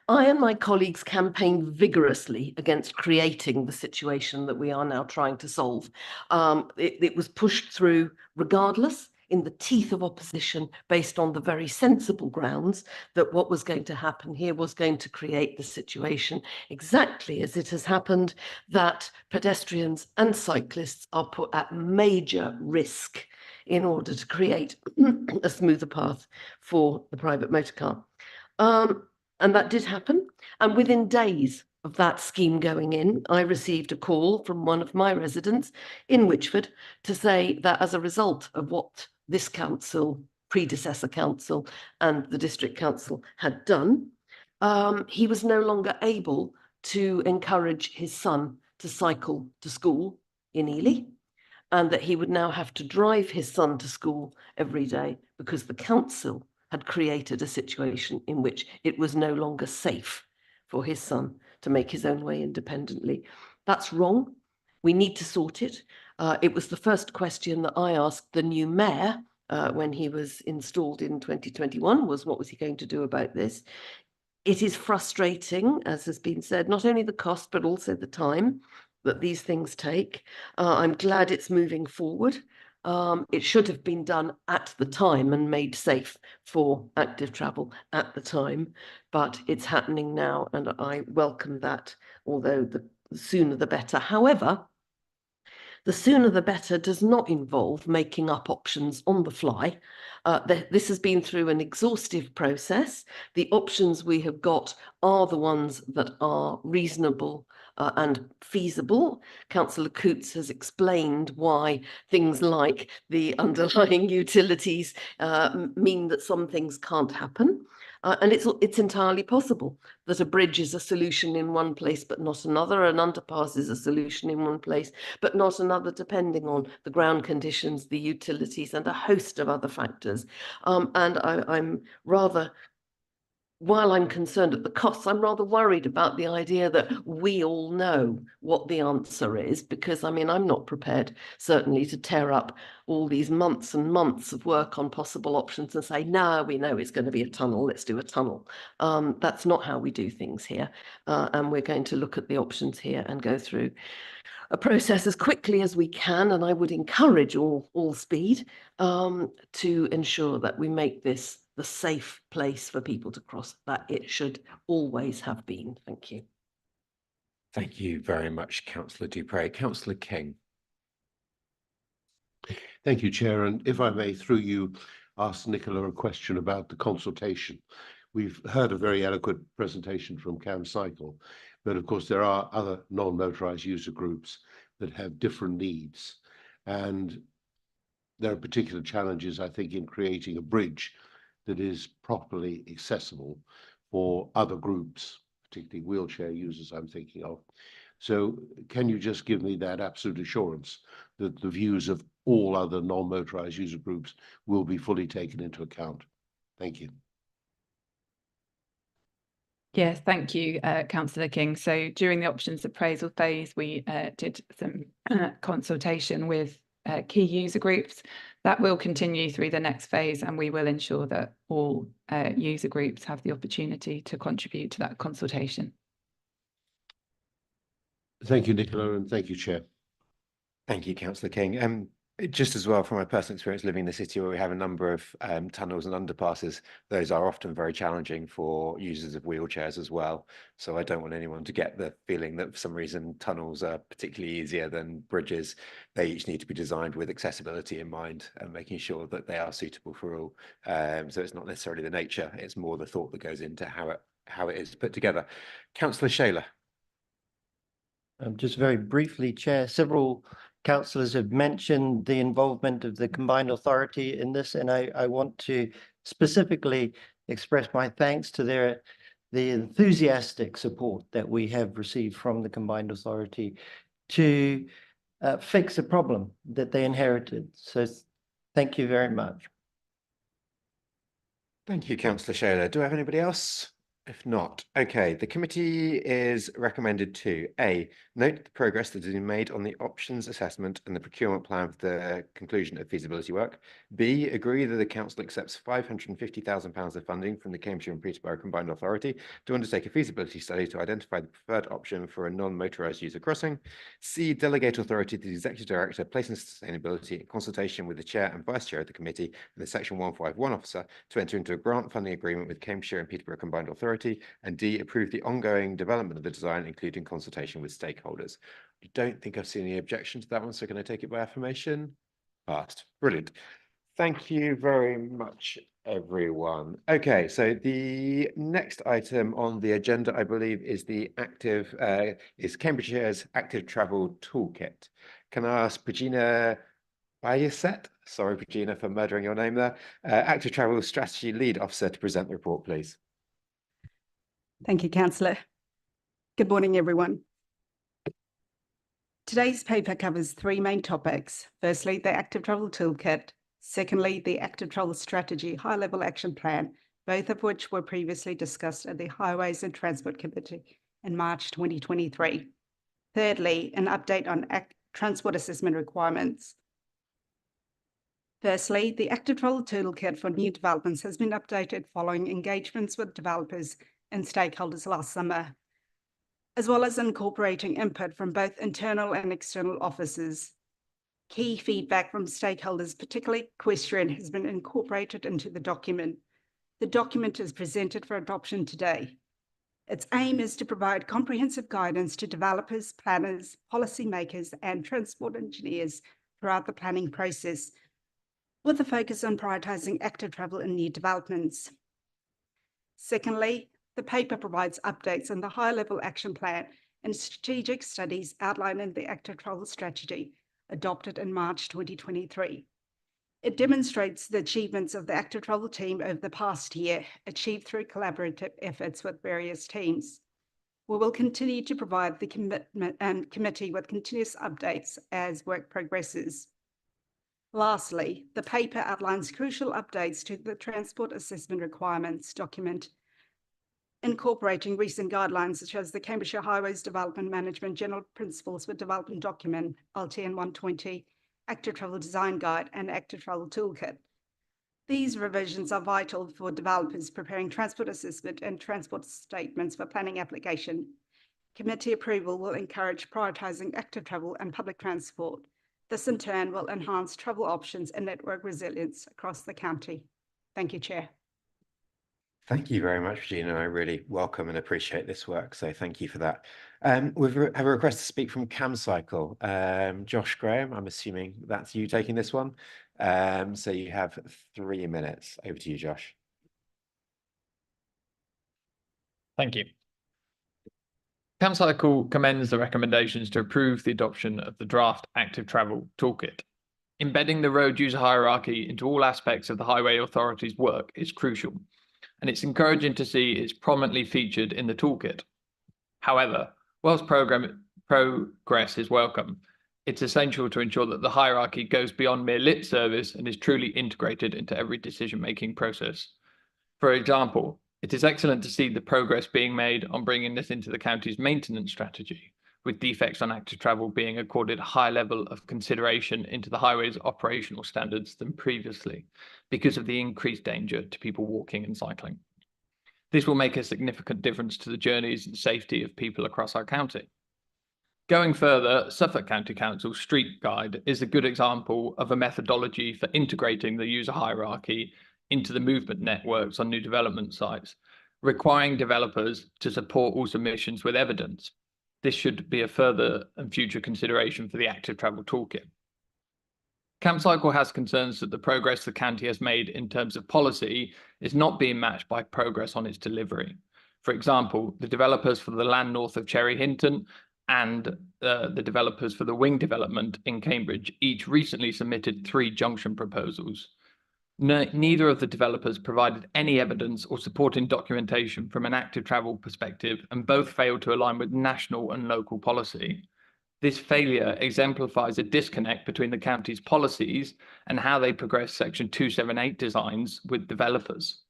and my colleagues campaigned vigorously against creating the situation that we are now trying to solve. It was pushed through regardless, in the teeth of opposition, based on the very sensible grounds that what was going to happen here was going to create the situation exactly as it has happened, that pedestrians and cyclists are put at major risk in order to create a smoother path for the private motor car. And that did happen. And within days of that scheme going in, I received a call from one of my residents in Witchford to say that as a result of what this council, predecessor council, and the district council had done, he was no longer able to encourage his son to cycle to school in Ely, and that he would now have to drive his son to school every day because the council had created a situation in which it was no longer safe for his son to make his own way independently. That's wrong. We need to sort it. It was the first question that I asked the new mayor when he was installed in 2021, was what was he going to do about this? It is frustrating, as has been said, not only the cost, but also the time that these things take. I'm glad it's moving forward. It should have been done at the time and made safe for active travel at the time, but it's happening now and I welcome that, although the sooner the better. However, The sooner the better does not involve making up options on the fly. This has been through an exhaustive process. The options we have got are the ones that are reasonable and feasible. Councillor Coots has explained why things like the underlying utilities mean that some things can't happen. And it's entirely possible that a bridge is a solution in one place but not another, an underpass is a solution in one place but not another, depending on the ground conditions, the utilities, and a host of other factors. And I'm rather, while I'm concerned at the costs, I'm rather worried about the idea that we all know what the answer is, because I mean, I'm not prepared certainly to tear up all these months and months of work on possible options and say, no, we know it's going to be a tunnel, let's do a tunnel. That's not how we do things here. And we're going to look at the options here and go through a process as quickly as we can, and I would encourage all speed to ensure that we make this the safe place for people to cross that it should always have been. Thank you. Thank you very much, Councillor Dupre. Councillor King. Thank you, Chair. And if I may, through you, ask Nicola a question about the consultation. We've heard a very eloquent presentation from Cam Cycle, but of course there are other non-motorised user groups that have different needs. And there are particular challenges, I think, in creating a bridge that is properly accessible for other groups, particularly wheelchair users I'm thinking of. So can you just give me that absolute assurance that the views of all other non-motorised user groups will be fully taken into account? Thank you. Yes, thank you, Councillor King. So during the options appraisal phase, we did some consultation with key user groups. That will continue through the next phase, and we will ensure that all user groups have the opportunity to contribute to that consultation. Thank you, Nicola, and thank you, Chair. Thank you, Councillor King. Just as well, from my personal experience living in the city where we have a number of tunnels and underpasses, those are often very challenging for users of wheelchairs as well. So I don't want anyone to get the feeling that for some reason tunnels are particularly easier than bridges. They each need to be designed with accessibility in mind and making sure that they are suitable for all. So it's not necessarily the nature, it's more the thought that goes into how it is put together. Councillor Shaler. Just very briefly, Chair, several councillors have mentioned the involvement of the combined authority in this, and I want to specifically express my thanks to the enthusiastic support that we have received from the combined authority to fix a problem that they inherited. So thank you very much. Thank you, Councillor Shaler. Do I have anybody else? If not, okay, the committee is recommended to A, note the progress that has been made on the options assessment and the procurement plan for the conclusion of feasibility work. B, agree that the council accepts £550,000 of funding from the Cambridgeshire and Peterborough Combined Authority to undertake a feasibility study to identify the preferred option for a non-motorised user crossing. C, delegate authority to the Executive Director, Place and Sustainability in consultation with the Chair and Vice Chair of the committee and the Section 151 officer to enter into a grant funding agreement with Cambridgeshire and Peterborough Combined Authority. And D, approve the ongoing development of the design, including consultation with stakeholders. I don't think I've seen any objection to that one, so can I take it by affirmation? Passed. Brilliant. Thank you very much, everyone. Okay, so the next item on the agenda, I believe, is the Cambridgeshire's Active Travel Toolkit. Can I ask Regina Bayeset, sorry, Regina, for murdering your name there, Active Travel Strategy Lead Officer, to present the report, please. Thank you, Councillor. Good morning, everyone. Today's paper covers three main topics. Firstly, the Active Travel Toolkit. Secondly, the Active Travel Strategy High-Level Action Plan, both of which were previously discussed at the Highways and Transport Committee in March 2023. Thirdly, an update on transport assessment requirements. Firstly, the Active Travel Toolkit for new developments has been updated following engagements with developers and stakeholders last summer, as well as incorporating input from both internal and external offices. Key feedback from stakeholders, particularly equestrian, has been incorporated into the document. The document is presented for adoption today. Its aim is to provide comprehensive guidance to developers, planners, policymakers, and transport engineers throughout the planning process, with a focus on prioritising active travel and new developments. Secondly, the paper provides updates on the high-level action plan and strategic studies outlined in the active travel strategy adopted in March 2023. It demonstrates the achievements of the active travel team over the past year, achieved through collaborative efforts with various teams. We will continue to provide the committee with continuous updates as work progresses. Lastly, the paper outlines crucial updates to the transport assessment requirements document, incorporating recent guidelines such as the Cambridgeshire Highways Development Management General Principles for Development Document, LTN 120, Active Travel Design Guide, and Active Travel Toolkit. These revisions are vital for developers preparing transport assessment and transport statements for planning application. Committee approval will encourage prioritising active travel and public transport. This in turn will enhance travel options and network resilience across the county. Thank you, Chair. Thank you very much, Regina. I really welcome and appreciate this work. So thank you for that. We have a request to speak from CamCycle. Josh Graham, I'm assuming that's you taking this one. So you have 3 minutes. Over to you, Josh. Thank you. CamCycle commends the recommendations to approve the adoption of the draft Active Travel Toolkit. Embedding the road user hierarchy into all aspects of the Highway Authority's work is crucial, and it's encouraging to see it's prominently featured in the toolkit. However, whilst progress is welcome, it's essential to ensure that the hierarchy goes beyond mere lip service and is truly integrated into every decision-making process. For example, it is excellent to see the progress being made on bringing this into the county's maintenance strategy, with defects on active travel being accorded a high level of consideration into the highway's operational standards than previously, because of the increased danger to people walking and cycling. This will make a significant difference to the journeys and safety of people across our county. Going further, Suffolk County Council's Street Guide is a good example of a methodology for integrating the user hierarchy into the movement networks on new development sites, requiring developers to support all submissions with evidence. This should be a further and future consideration for the Active Travel Toolkit. CamCycle has concerns that the progress the county has made in terms of policy is not being matched by progress on its delivery. For example, the developers for the land north of Cherry Hinton and the developers for the wing development in Cambridge each recently submitted 3 junction proposals. Neither of the developers provided any evidence or supporting documentation from an active travel perspective, and both failed to align with national and local policy. This failure exemplifies a disconnect between the county's policies and how they progress Section 278 designs with developers.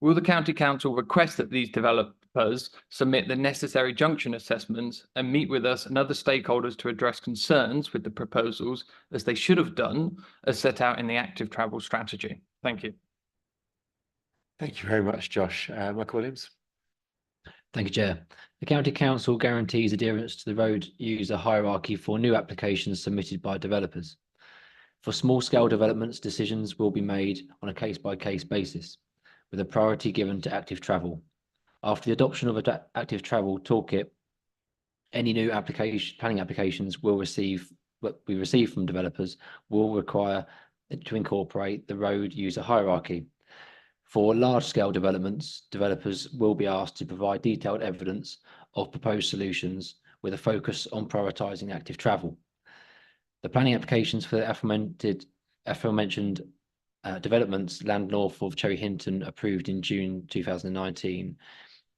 Will the County Council request that these developers submit the necessary junction assessments and meet with us and other stakeholders to address concerns with the proposals, as they should have done, as set out in the active travel strategy? Thank you. Thank you very much, Josh. Michael Williams. Thank you, Chair. The County Council guarantees adherence to the road user hierarchy for new applications submitted by developers. For small-scale developments, decisions will be made on a case-by-case basis, with a priority given to active travel. After the adoption of an active travel toolkit, any new planning applications will be received from developers will require to incorporate the road user hierarchy. For large-scale developments, developers will be asked to provide detailed evidence of proposed solutions with a focus on prioritising active travel. The planning applications for the aforementioned developments, land north of Cherry Hinton, approved in June 2019,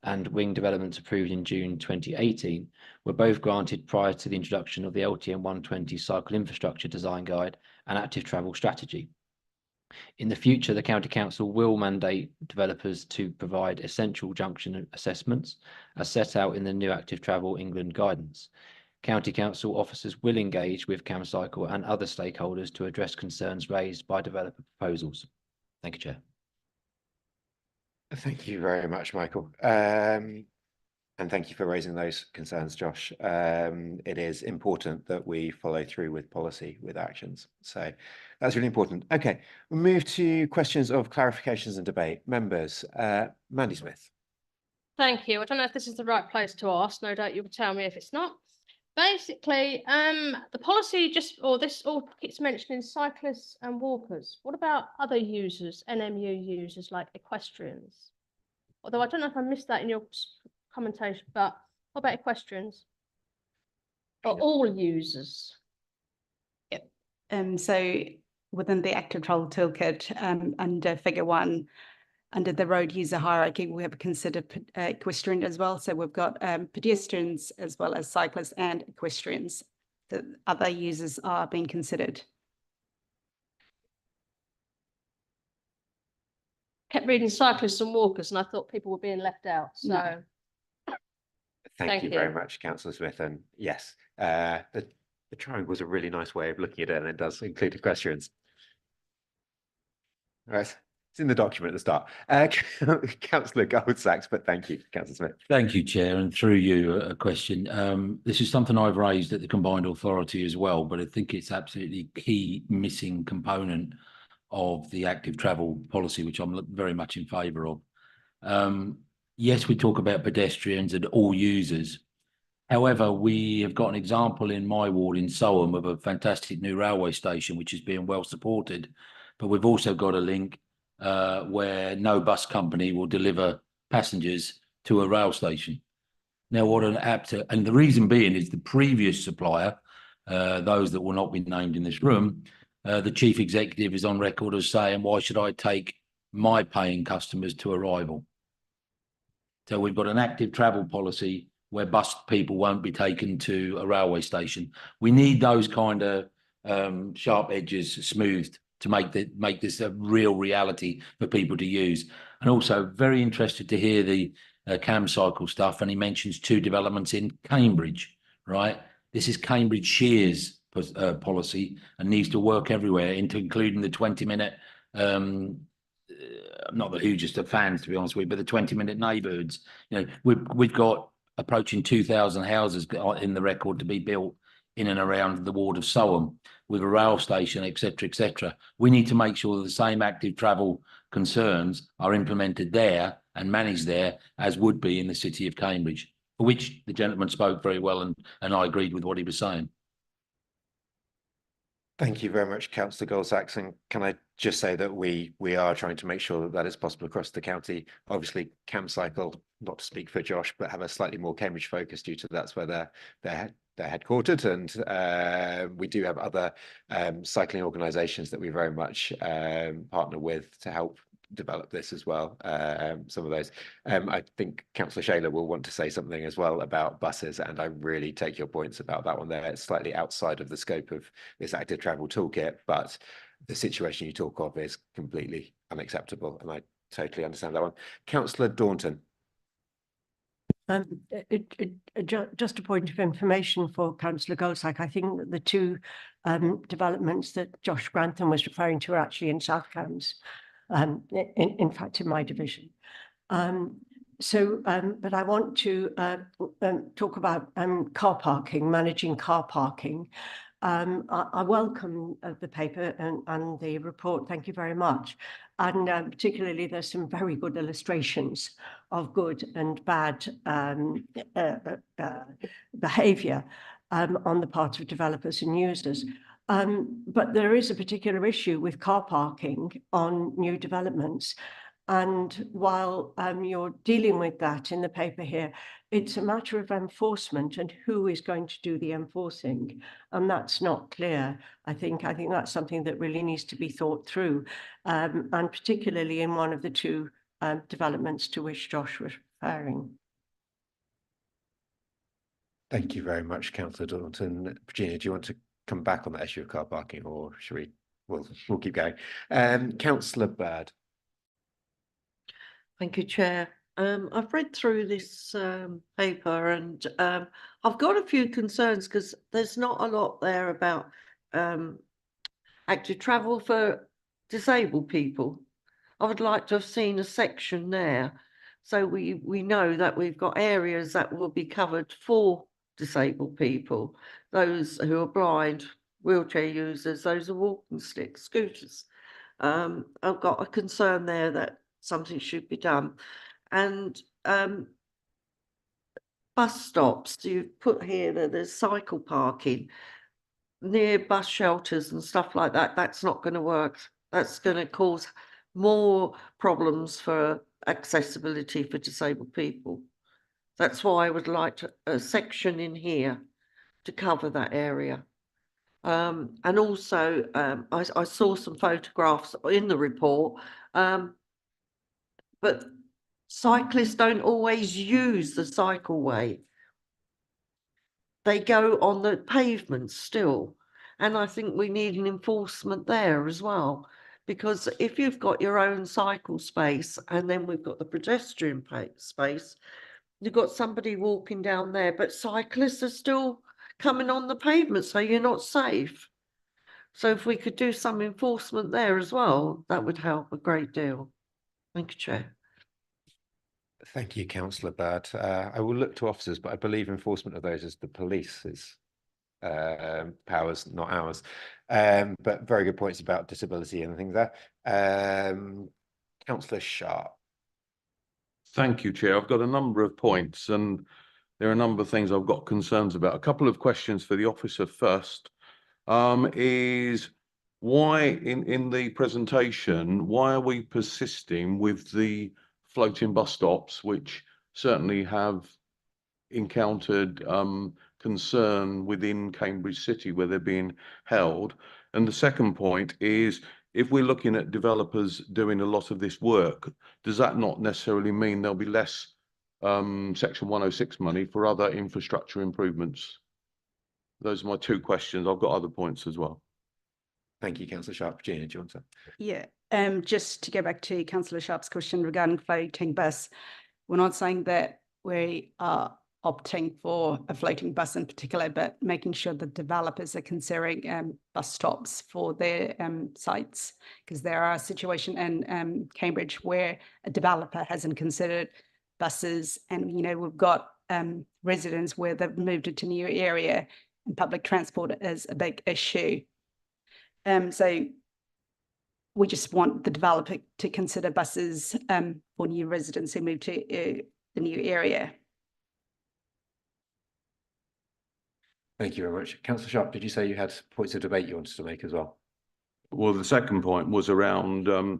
and wing developments approved in June 2018, were both granted prior to the introduction of the LTN 120 Cycle Infrastructure Design Guide and Active Travel Strategy. In the future, the County Council will mandate developers to provide essential junction assessments as set out in the new Active Travel England guidance. County Council officers will engage with CamCycle and other stakeholders to address concerns raised by developer proposals. Thank you, Chair. Thank you very much, Michael. And thank you for raising those concerns, Josh. It is important that we follow through with policy, with actions. So that's really important. Okay, we'll move to questions of clarifications and debate. Members, Mandy Smith. Thank you. I don't know if this is the right place to ask. No doubt you will tell me if it's not. Basically, the policy all keeps mentioning cyclists and walkers. What about other users, NMU users like equestrians? Although I don't know if I missed that in your commentation, but what about equestrians? Or all users? So within the active travel toolkit, under figure 1, under the road user hierarchy, we have considered equestrian as well. So we've got pedestrians as well as cyclists and equestrians. The other users are being considered. Kept reading cyclists and walkers, and I thought people were being left out. So No. Thank you very much, Councillor Smith. And yes, the triangle was a really nice way of looking at it, and it does include equestrians. All right. It's in the document at the start. Councillor Goldsacks, but thank you, Councillor Smith. Thank you, Chair, and through you, a question. This is something I've raised at the combined authority as well, but I think it's absolutely key missing component of the active travel policy, which I'm very much in favour of. Yes, we talk about pedestrians and all users. However, we have got an example in my ward in Soham of a fantastic new railway station, which is being well supported, but we've also got a link where no bus company will deliver passengers to a rail station. Now, what an apt, and the reason being is the previous supplier, those that will not be named in this room, the chief executive is on record as saying, why should I take my paying customers to a rival? So we've got an active travel policy where bus people won't be taken to a railway station. We need those kind of sharp edges smoothed to make this a real reality for people to use. And also very interested to hear the cam cycle stuff. And he mentions 2 developments in Cambridge, right? This is Cambridgeshire's policy and needs to work everywhere, including the 20-minute, not the hugest of fans, to be honest with you, but the 20-minute neighbourhoods. You know, we've got approaching 2,000 houses in the record to be built in and around the ward of Soham, with a rail station, etc., etc. We need to make sure that the same active travel concerns are implemented there and managed there as would be in the city of Cambridge, for which the gentleman spoke very well, and I agreed with what he was saying. Thank you very much, Councillor Goldsacks. And can I just say that we are trying to make sure that that is possible across the county. Obviously, CamCycle, not to speak for Josh, but have a slightly more Cambridge focus due to that's where they're headquartered, and we do have other cycling organisations that we very much partner with to help develop this as well. Some of those, I think Councillor Shayler will want to say something as well about buses, and I really take your points about that one there. It's slightly outside of the scope of this active travel toolkit, but the situation you talk of is completely unacceptable, and I totally understand that one. Councillor Daunton. Just a point of information for Councillor Goldsack. I think that the 2 developments that Josh Grantham was referring to are actually in South Cambs, in fact, in my division. But I want to talk about car parking, managing car parking. I welcome the paper and the report. Thank you very much. And particularly, there's some very good illustrations of good and bad behaviour on the part of developers and users. But there is a particular issue with car parking on new developments. And while you're dealing with that in the paper here, it's a matter of enforcement and who is going to do the enforcing. And that's not clear. I think that's something that really needs to be thought through, and particularly in one of the 2 developments to which Josh was referring. Thank you very much, Councillor Daunton. Virginia, do you want to come back on that issue of car parking, or should we? We'll keep going. Councillor Bird. Thank you, Chair. I've read through this paper, and I've got a few concerns because there's not a lot there about active travel for disabled people. I would like to have seen a section there, so we know that we've got areas that will be covered for disabled people, those who are blind, wheelchair users, those who are walking sticks, scooters. I've got a concern there that something should be done. And bus stops, you've put here that there's cycle parking near bus shelters and stuff like that. That's not going to work. That's going to cause more problems for accessibility for disabled people. That's why I would like a section in here to cover that area. And also, I saw some photographs in the report, but cyclists don't always use the cycleway. They go on the pavement still. And I think we need an enforcement there as well. Because if you've got your own cycle space and then we've got the pedestrian space, you've got somebody walking down there, but cyclists are still coming on the pavement, so you're not safe. So if we could do some enforcement there as well, that would help a great deal. Thank you, Chair. Thank you, Councillor Bird. I will look to officers, but I believe enforcement of those is the police's powers, not ours. But very good points about disability and things there. Councillor Sharp. Thank you, Chair. I've got a number of points and there are a number of things I've got concerns about. A couple of questions for the officer first. Is why in the presentation, why are we persisting with the floating bus stops, which certainly have encountered concern within Cambridge City where they're being held? And the second point is, if we're looking at developers doing a lot of this work, does that not necessarily mean there'll be less Section 106 money for other infrastructure improvements? Those are my two questions. I've got other points as well. Thank you, Councillor Sharp. Gina, do you want to? Yeah, just to go back to Councillor Sharp's question regarding floating bus, we're not saying that we are opting for a floating bus in particular, but making sure that developers are considering bus stops for their sites, because there are a situation in Cambridge where a developer hasn't considered buses, and we've got residents where they've moved into a new area and public transport is a big issue. So we just want the developer to consider buses for new residents who move to the new area. Thank you very much. Councillor Sharp, did you say you had points of debate you wanted to make as well? Well, the second point was around, I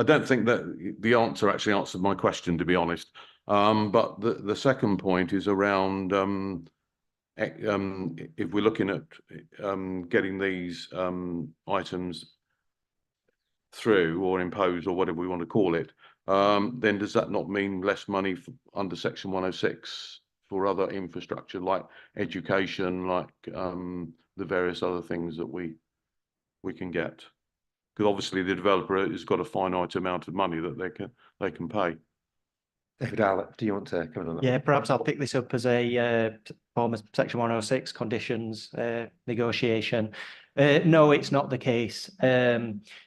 don't think that the answer actually answered my question, to be honest. But the second point is around if we're looking at getting these items through or imposed or whatever we want to call it, then does that not mean less money under Section 106 for other infrastructure like education, like the various other things that we can get? Because obviously the developer has got a finite amount of money that they can pay. David Allett, do you want to come in on that? Yeah, perhaps I'll pick this up as a form of Section 106 conditions negotiation. No, it's not the case.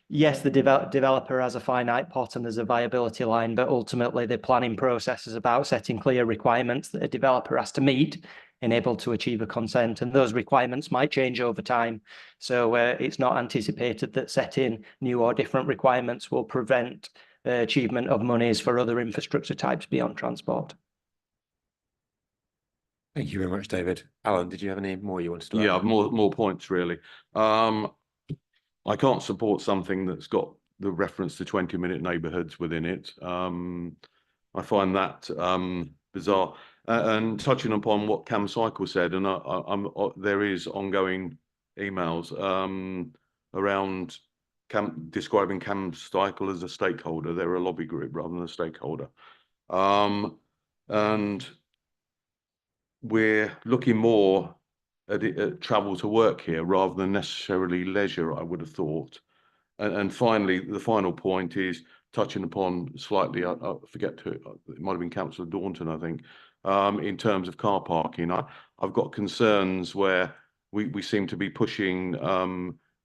Yes, the developer has a finite pot and there's a viability line, but ultimately the planning process is about setting clear requirements that a developer has to meet and able to achieve a consent, and those requirements might change over time. So it's not anticipated that setting new or different requirements will prevent achievement of monies for other infrastructure types beyond transport. Thank you very much, David. Alan, did you have any more you wanted to add? Yeah, more points really. I can't support something that's got the reference to 20-minute neighbourhoods within it. I find that bizarre. And touching upon what Cam Cycle said, and there is ongoing emails around describing Cam Cycle as a stakeholder. They're a lobby group rather than a stakeholder. And we're looking more at travel to work here rather than necessarily leisure, I would have thought. And finally, the final point is touching upon slightly, I forget who, it might have been Councillor Daunton, I think, in terms of car parking. I've got concerns where we seem to be pushing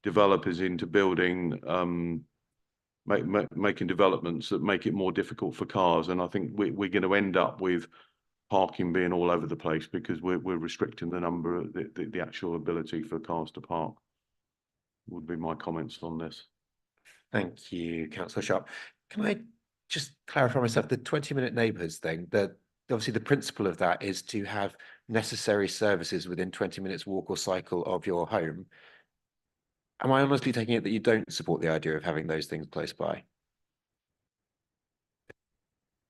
developers into building, making developments that make it more difficult for cars. And I think we're going to end up with parking being all over the place because we're restricting the number, the actual ability for cars to park. Would be my comments on this. Thank you, Councillor Sharp. Can I just clarify myself, the 20-minute neighbourhoods thing, that obviously the principle of that is to have necessary services within 20 minutes walk or cycle of your home. Am I honestly taking it that you don't support the idea of having those things close by?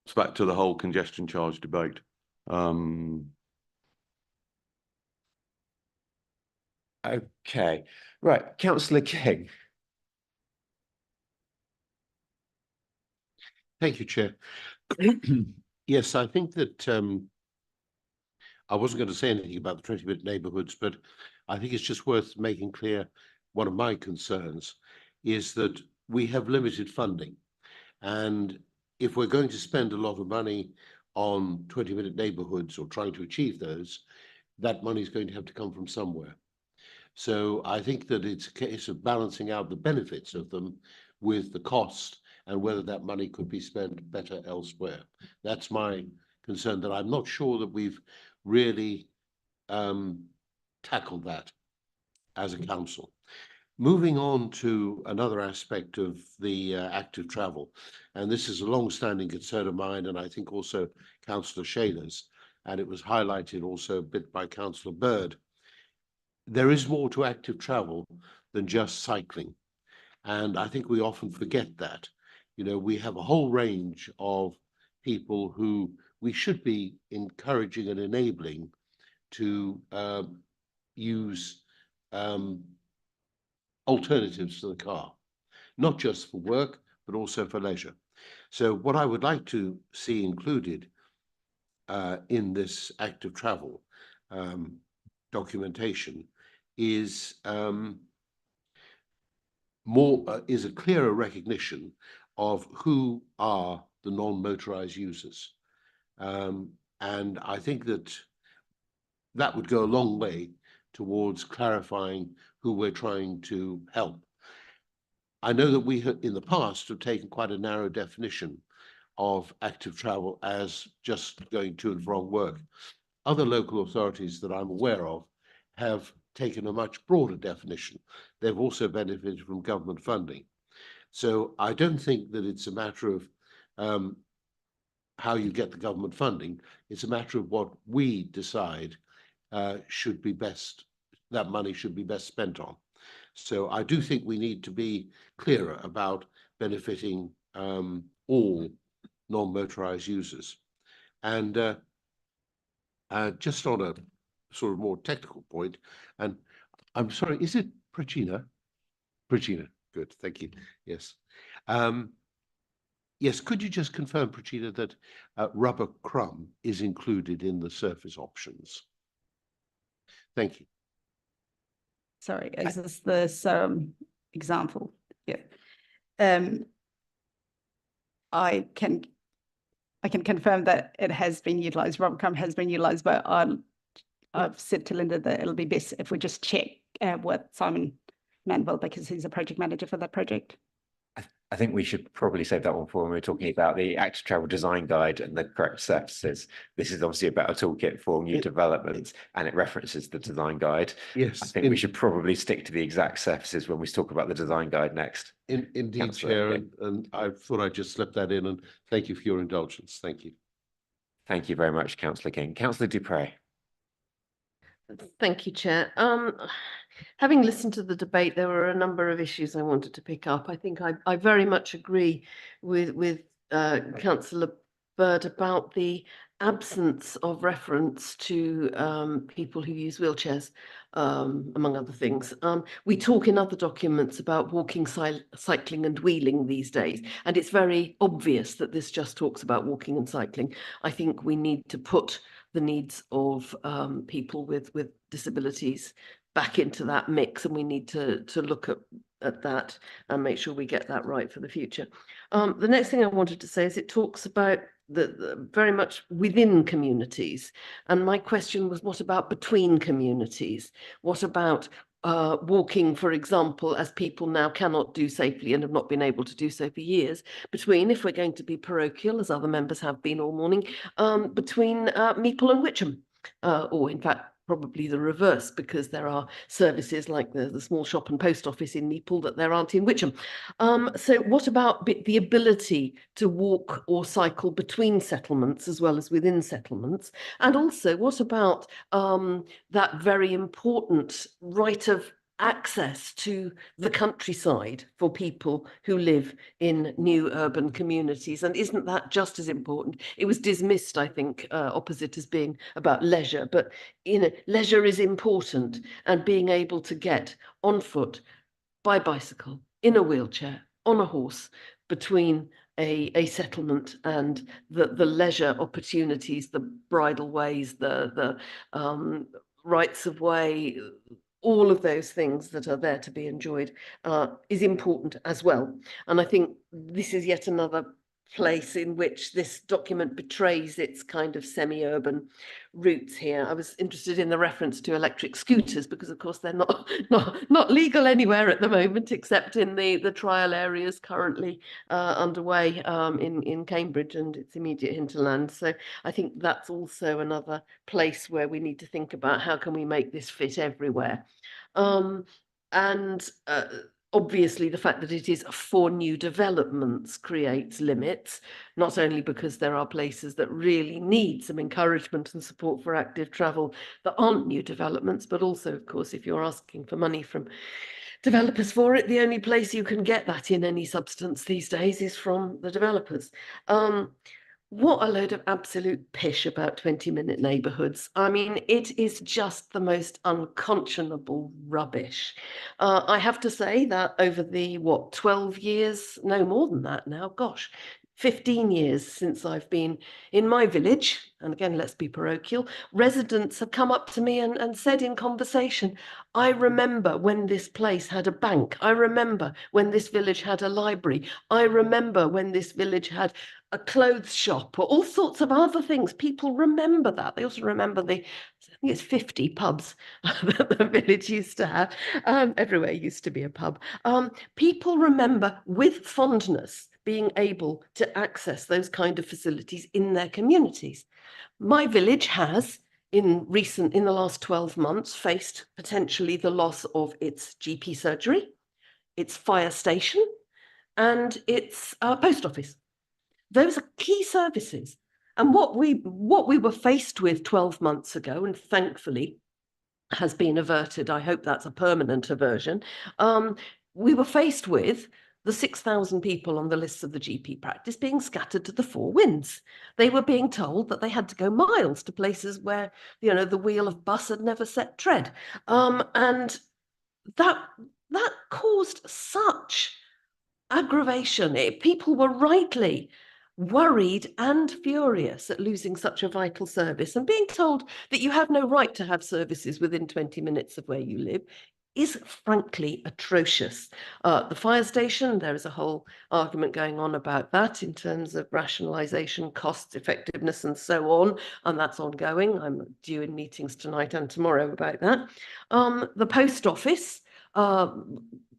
It's back to the whole congestion charge debate. Okay, right, Councillor King. Thank you, Chair. Yes, I think that I wasn't going to say anything about the 20-minute neighbourhoods, but I think it's just worth making clear one of my concerns is that we have limited funding. And if we're going to spend a lot of money on 20-minute neighbourhoods or trying to achieve those, that money is going to have to come from somewhere. So I think that it's a case of balancing out the benefits of them with the cost and whether that money could be spent better elsewhere. That's my concern, that I'm not sure that we've really tackled that as a council. Moving on to another aspect of the active travel, and this is a long-standing concern of mine, and I think also Councillor Shayler's, and it was highlighted also a bit by Councillor Bird. There is more to active travel than just cycling, and I think we often forget that. You know, we have a whole range of people who we should be encouraging and enabling to use alternatives to the car, not just for work, but also for leisure. So what I would like to see included in this active travel documentation is is a clearer recognition of who are the non-motorized users. And I think that that would go a long way towards clarifying who we're trying to help. I know that we in the past have taken quite a narrow definition of active travel as just going to and from work. Other local authorities that I'm aware of have taken a much broader definition. They've also benefited from government funding. So I don't think that it's a matter of how you get the government funding. It's a matter of what we decide should be best, that money should be best spent on. So I do think we need to be clearer about benefiting all non-motorized users. And just on a sort of more technical point, and I'm sorry, is it Prachina? Prachina, good, thank you. Yes. Yes, could you just confirm, Prachina, that rubber crumb is included in the surface options? Thank you. Sorry, is this example? Yeah. I can confirm that it has been utilised. Rubber crumb has been utilised, but I've said to Linda that it'll be best if we just check with Simon Manville, because he's a project manager for that project. I think we should probably save that one for when we're talking about the active travel design guide and the correct surfaces. This is obviously about a toolkit for new developments, and it references the design guide. Yes, I think we should probably stick to the exact surfaces when we talk about the design guide next. Indeed, Councillor Chair, King. and I thought I'd just slip that in, and thank you for your indulgence. Thank you. Thank you very much, Councillor King. Councillor Dupre. Thank you, Chair. Having listened to the debate, there were a number of issues I wanted to pick up. I think I very much agree with Councillor Bird about the absence of reference to people who use wheelchairs, among other things. We talk in other documents about walking, cycling and wheeling these days, and it's very obvious that this just talks about walking and cycling. I think we need to put the needs of people with disabilities back into that mix, and we need to look at that and make sure we get that right for the future. The next thing I wanted to say is it talks about the very much within communities, and my question was, what about between communities? What about walking, for example, as people now cannot do safely and have not been able to do so for years, between, if we're going to be parochial, as other members have been all morning, between Meeple and Witcham, or in fact probably the reverse, because there are services like the small shop and post office in Neaple that there aren't in Witcham. So what about the ability to walk or cycle between settlements as well as within settlements? And also, what about that very important right of access to the countryside for people who live in new urban communities? And isn't that just as important? It was dismissed, I think, opposite as being about leisure, but leisure is important, and being able to get on foot, by bicycle, in a wheelchair, on a horse, between a settlement and the leisure opportunities, the bridle ways, the rights of way, all of those things that are there to be enjoyed is important as well. And I think this is yet another place in which this document betrays its kind of semi-urban roots here. I was interested in the reference to electric scooters, because of course they're not legal anywhere at the moment, except in the trial areas currently underway in Cambridge and its immediate hinterland. So I think that's also another place where we need to think about how can we make this fit everywhere. Obviously, the fact that it is for new developments creates limits, not only because there are places that really need some encouragement and support for active travel that aren't new developments, but also, of course, if you're asking for money from developers for it, the only place you can get that in any substance these days is from the developers. What a load of absolute pish about 20-minute neighbourhoods. I mean, it is just the most unconscionable rubbish. I have to say that over the, 12 years, no more than that now, gosh, 15 years since I've been in my village, and again, let's be parochial, residents have come up to me and said in conversation, I remember when this place had a bank. I remember when this village had a library. I remember when this village had a clothes shop, or all sorts of other things. People remember that. They also remember I think it's 50 pubs that the village used to have. Everywhere used to be a pub. People remember with fondness being able to access those kind of facilities in their communities. My village has, in the last 12 months, faced potentially the loss of its GP surgery, its fire station, and its post office. Those are key services. And what we were faced with 12 months ago, and thankfully has been averted, I hope that's a permanent aversion, we were faced with the 6,000 people on the lists of the GP practice being scattered to the four winds. They were being told that they had to go miles to places where, the wheel of bus had never set tread. And that caused such aggravation. People were rightly worried and furious at losing such a vital service, and being told that you have no right to have services within 20 minutes of where you live is frankly atrocious. The fire station, there is a whole argument going on about that in terms of rationalisation, cost effectiveness and so on, and that's ongoing. I'm due in meetings tonight and tomorrow about that. The post office,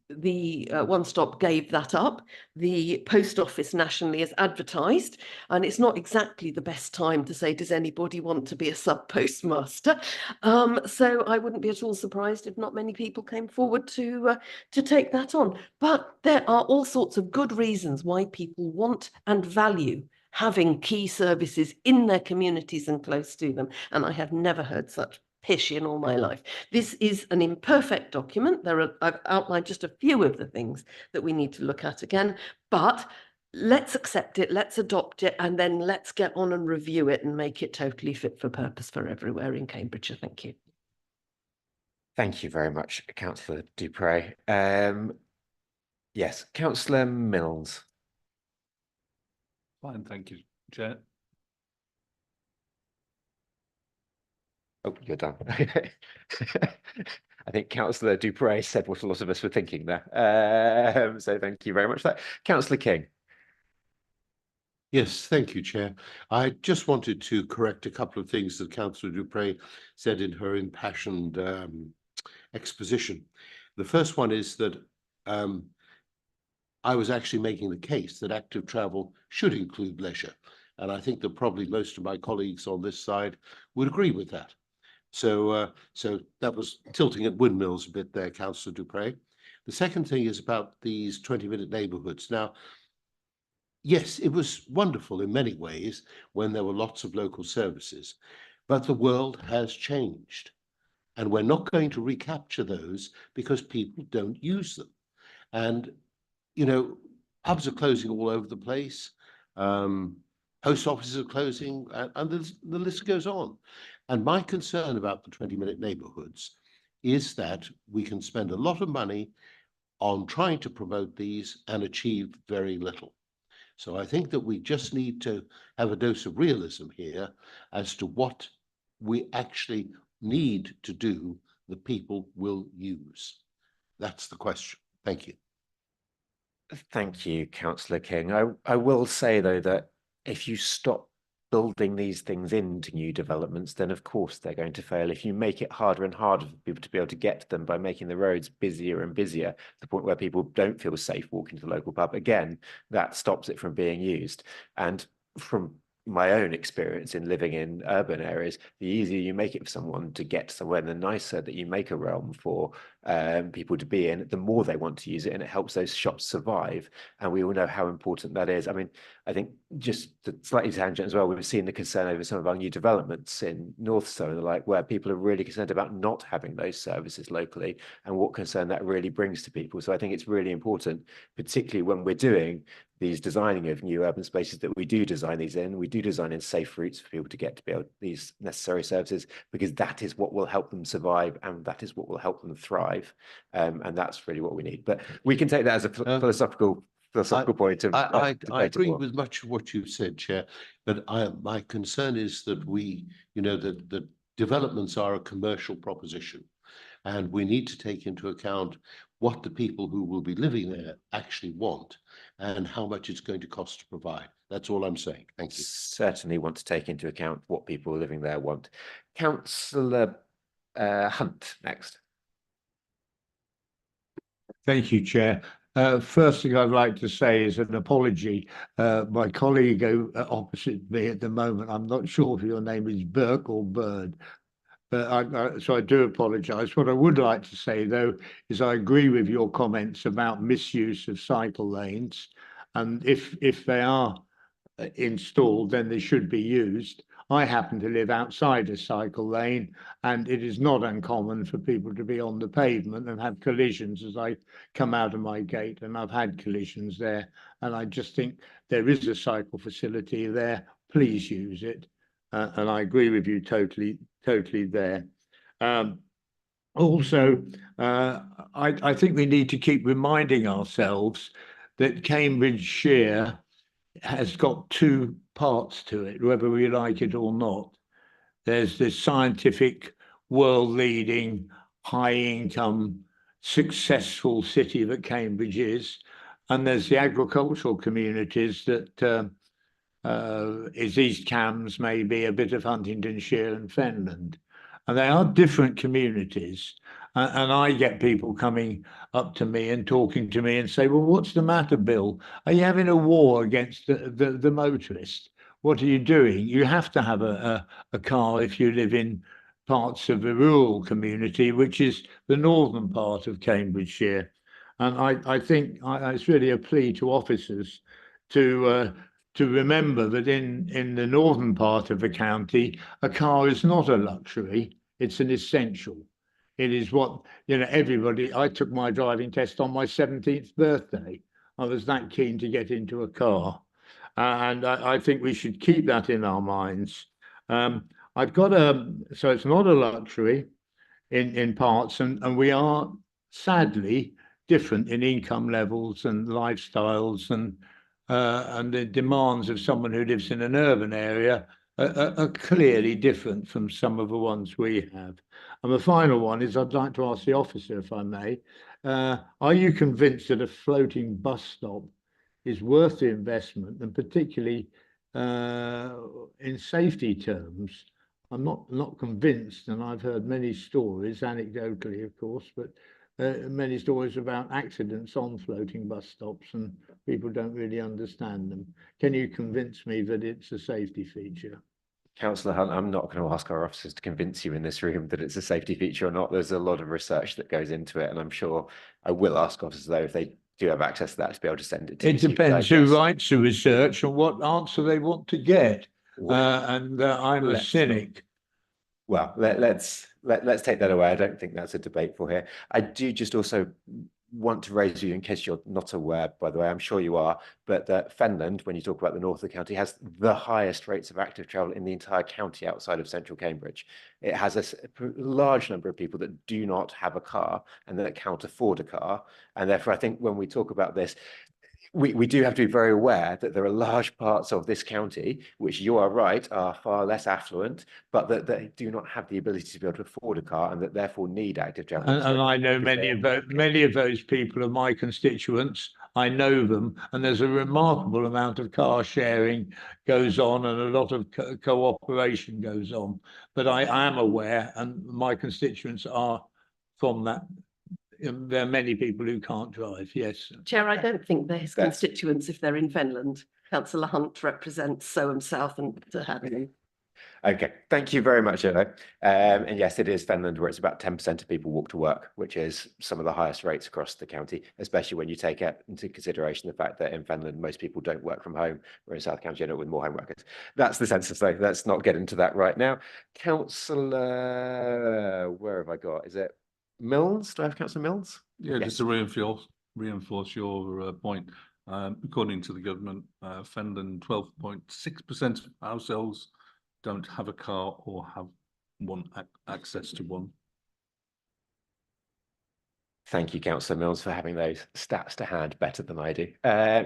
the One Stop gave that up. The post office nationally is advertised, and it's not exactly the best time to say, does anybody want to be a sub postmaster? So I wouldn't be at all surprised if not many people came forward to take that on. But there are all sorts of good reasons why people want and value having key services in their communities and close to them. And I have never heard such pish in all my life. This is an imperfect document. I've outlined just a few of the things that we need to look at again, but let's accept it, let's adopt it, and then let's get on and review it and make it totally fit for purpose for everywhere in Cambridgeshire. Thank you. Thank you very much, Councillor Dupre. Yes, Councillor Mills. Fine, thank you, Chair. Oh, you're done. I think Councillor Dupre said what a lot of us were thinking there. So thank you very much for that. Councillor King. Yes, thank you, Chair. I just wanted to correct a couple of things that Councillor Dupre said in her impassioned exposition. The first one is that I was actually making the case that active travel should include leisure. And I think that probably most of my colleagues on this side would agree with that. So that was tilting at windmills a bit there, Councillor Dupre. The second thing is about these 20-minute neighbourhoods. Now, yes, it was wonderful in many ways when there were lots of local services, but the world has changed. And we're not going to recapture those because people don't use them. And, you know, pubs are closing all over the place. Post offices are closing, and the list goes on. And my concern about the 20-minute neighbourhoods is that we can spend a lot of money on trying to promote these and achieve very little. So I think that we just need to have a dose of realism here as to what we actually need to do that people will use. That's the question. Thank you. Thank you, Councillor King. I will say, though, that if you stop building these things into new developments, then of course they're going to fail. If you make it harder and harder for people to be able to get to them by making the roads busier and busier, to the point where people don't feel safe walking to the local pub, again, that stops it from being used. And from my own experience in living in urban areas, the easier you make it for someone to get somewhere, the nicer that you make a realm for people to be in, the more they want to use it, and it helps those shops survive. And we all know how important that is. I mean, I think just slightly tangent as well, we've seen the concern over some of our new developments in Northstowe and the like, where people are really concerned about not having those services locally and what concern that really brings to people. So I think it's really important, particularly when we're doing these designing of new urban spaces, that we do design these in. We do design in safe routes for people to get to be able these necessary services, because that is what will help them survive and that is what will help them thrive. And that's really what we need. But we can take that as a philosophical point of I agree with much of what you've said, Chair, but my concern is that the developments are a commercial proposition, and we need to take into account what the people who will be living there actually want and how much it's going to cost to provide. That's all I'm saying. Thank you. Certainly want to take into account what people living there want. Councillor Hunt next. Thank you, Chair. First thing I'd like to say is an apology. My colleague opposite me at the moment, I'm not sure if your name is Burke or Bird, but so I do apologise. What I would like to say, though, is I agree with your comments about misuse of cycle lanes, and if they are installed, then they should be used. I happen to live outside a cycle lane, and it is not uncommon for people to be on the pavement and have collisions as I come out of my gate, and I've had collisions there. And I just think there is a cycle facility there. Please use it. And I agree with you totally there. Also, I think we need to keep reminding ourselves that Cambridgeshire has got two parts to it, whether we like it or not. There's this scientific, world-leading, high-income, successful city that Cambridge is, and there's the agricultural communities that is East Cambs, maybe a bit of Huntingdonshire and Fenland. And they are different communities. And I get people coming up to me and talking to me and say, well, what's the matter, Bill? Are you having a war against the motorist? What are you doing? You have to have a car if you live in parts of the rural community, which is the northern part of Cambridgeshire. And I think it's really a plea to officers to remember that in the northern part of the county, a car is not a luxury, it's an essential. It is what, everybody, I took my driving test on my 17th birthday. I was that keen to get into a car. And I think we should keep that in our minds. I've got so it's not a luxury in parts, and we are sadly different in income levels and lifestyles, and the demands of someone who lives in an urban area are clearly different from some of the ones we have. And the final one is, I'd like to ask the officer, if I may, are you convinced that a floating bus stop is worth the investment, and particularly in safety terms? I'm not convinced, and I've heard many stories, anecdotally, of course, but many stories about accidents on floating bus stops, and people don't really understand them. Can you convince me that it's a safety feature? Councillor Hunt, I'm not going to ask our officers to convince you in this room that it's a safety feature or not. There's a lot of research that goes into it, and I'm sure I will ask officers though if they do have access to that to be able to send it to you. It so you can depends who digest. writes the research and what answer they want to get. I'm a Let's cynic. Well, let's take that away. I don't think that's a debate for here. I do just also want to raise you, in case you're not aware, by the way, I'm sure you are, but that Fenland, when you talk about the north of the county, has the highest rates of active travel in the entire county outside of central Cambridge. It has a large number of people that do not have a car and that can't afford a car. And therefore, I think when we talk about this, we do have to be very aware that there are large parts of this county, which you are right, are far less affluent, but that they do not have the ability to be able to afford a car and that therefore need active travel. And I know many of those people are my constituents. I know them, and there's a remarkable amount of car sharing goes on and a lot of cooperation goes on. But I am aware, and my constituents are from that. There are many people who can't drive, yes. Chair, I don't think they're his constituents if they're in Fenland. Councillor Hunt represents Soham South and Hadley. Okay, thank you very much, Ilo. And yes, it is Fenland where it's about 10% of people walk to work, which is some of the highest rates across the county, especially when you take into consideration the fact that in Fenland, most people don't work from home, whereas South County end up with more home workers. That's the census though. Let's not get into that right now. Councillor, where have I got? Is it Mills? Do I have Councillor Mills? Yeah, Yes. just to reinforce your point. According to the government, Fenland, 12.6% of households don't have a car or have access to one. Thank you, Councillor Mills, for having those stats to hand better than I do.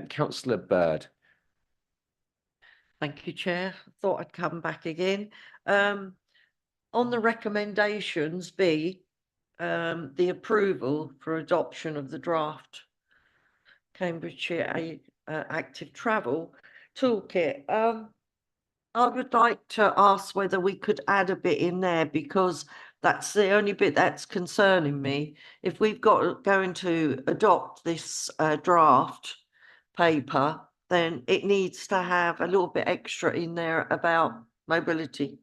Councillor Bird. Thank you, Chair. Thought I'd come back again. On the recommendations, B, the approval for adoption of the draft Cambridgeshire active travel toolkit. I would like to ask whether we could add a bit in there, because that's the only bit that's concerning me. If we've going to adopt this draft paper, then it needs to have a little bit extra in there about mobility.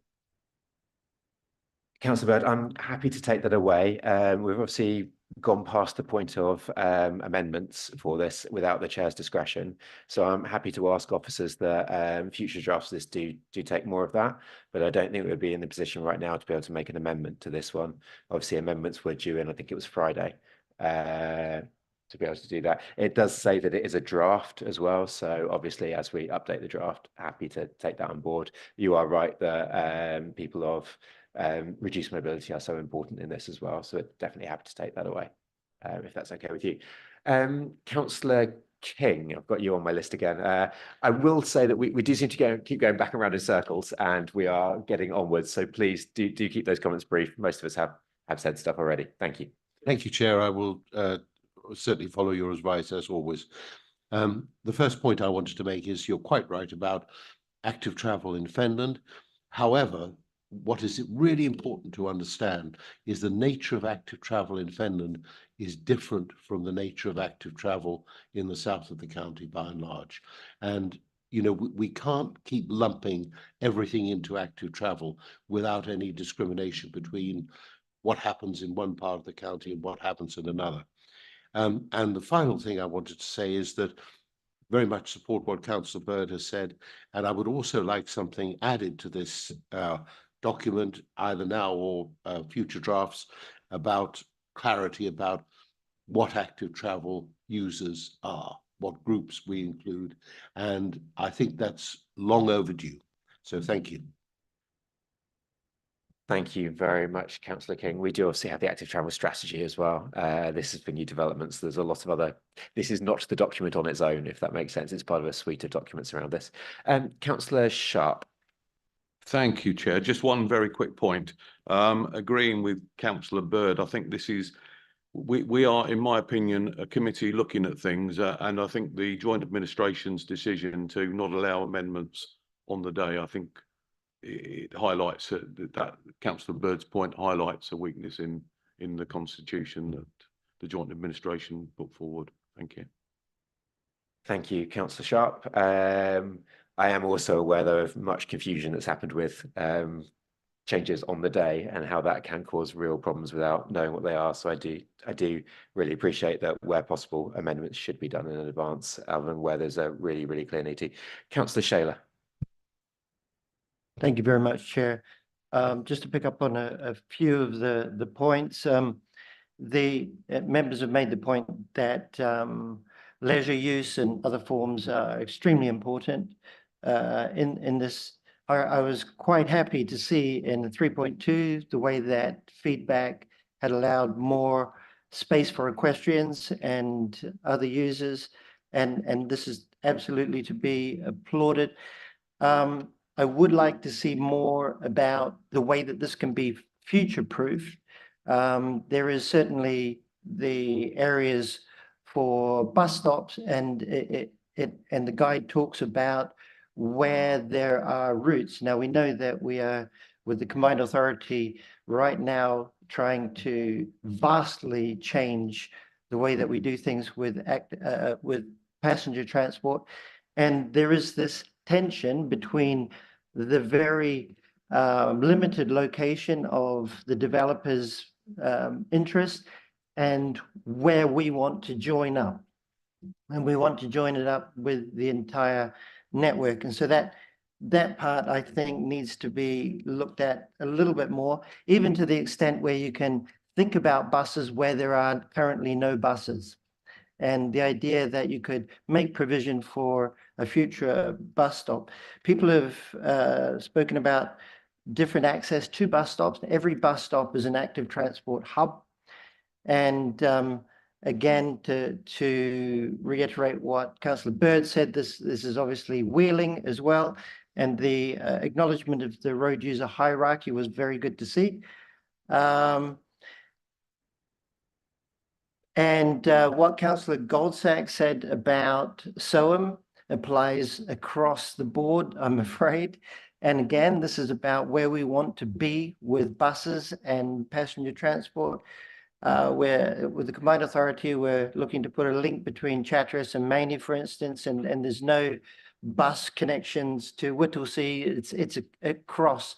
Councillor Bird, I'm happy to take that away. We've obviously gone past the point of amendments for this without the chair's discretion. So I'm happy to ask officers that future drafts of this do take more of that, but I don't think we'd be in the position right now to be able to make an amendment to this one. Obviously, amendments were due in, I think it was Friday, to be able to do that. It does say that it is a draft as well. So obviously, as we update the draft, happy to take that on board. You are right that people of reduced mobility are so important in this as well. So definitely happy to take that away, if that's okay with you. Councillor King, I've got you on my list again. I will say that we do seem to keep going back around in circles and we are getting onwards. So please do keep those comments brief. Most of us have said stuff already. Thank you. Thank you, Chair. I will certainly follow your advice as always. The first point I wanted to make is you're quite right about active travel in Fenland. However, what is really important to understand is the nature of active travel in Fenland is different from the nature of active travel in the south of the county by and large. And, you know, we can't keep lumping everything into active travel without any discrimination between what happens in one part of the county and what happens in another. And the final thing I wanted to say is that very much support what Councillor Bird has said, and I would also like something added to this document, either now or future drafts, about clarity about what active travel users are, what groups we include, and I think that's long overdue. So thank you. Thank you very much, Councillor King. We do obviously have the active travel strategy as well. This is for new developments. There's a lot of other, this is not the document on its own, if that makes sense. It's part of a suite of documents around this. Councillor Sharp. Thank you, Chair. Just one very quick point. Agreeing with Councillor Bird, I think this is, we are, in my opinion, a committee looking at things, and I think the Joint Administration's decision to not allow amendments on the day, I think it highlights that Councillor Bird's point highlights a weakness in the Constitution that the Joint Administration put forward. Thank you. Thank you, Councillor Sharp. I am also aware though of much confusion that's happened with changes on the day and how that can cause real problems without knowing what they are. So I do really appreciate that where possible, amendments should be done in advance, other than where there's a really clear need to. Councillor Shayler. Thank you very much, Chair. Just to pick up on a few of the points, the members have made the point that leisure use and other forms are extremely important in this. I was quite happy to see in 3.2 the way that feedback had allowed more space for equestrians and other users, and this is absolutely to be applauded. I would like to see more about the way that this can be future-proof. There is certainly the areas for bus stops, and the guide talks about where there are routes. Now, we know that we are, with the combined authority right now, trying to vastly change the way that we do things with passenger transport. And there is this tension between the very limited location of the developer's interest and where we want to join up. And we want to join it up with the entire network. And so that part, I think, needs to be looked at a little bit more, even to the extent where you can think about buses where there are currently no buses. And the idea that you could make provision for a future bus stop. People have spoken about different access to bus stops. Every bus stop is an active transport hub. And again, to reiterate what Councillor Bird said, this is obviously wheeling as well. And the acknowledgement of the road user hierarchy was very good to see. And what Councillor Goldsack said about SOAM applies across the board, I'm afraid. And again, this is about where we want to be with buses and passenger transport. Where with the combined authority, we're looking to put a link between Chatteris and Maney, for instance, and there's no bus connections to Whittlesea. It's across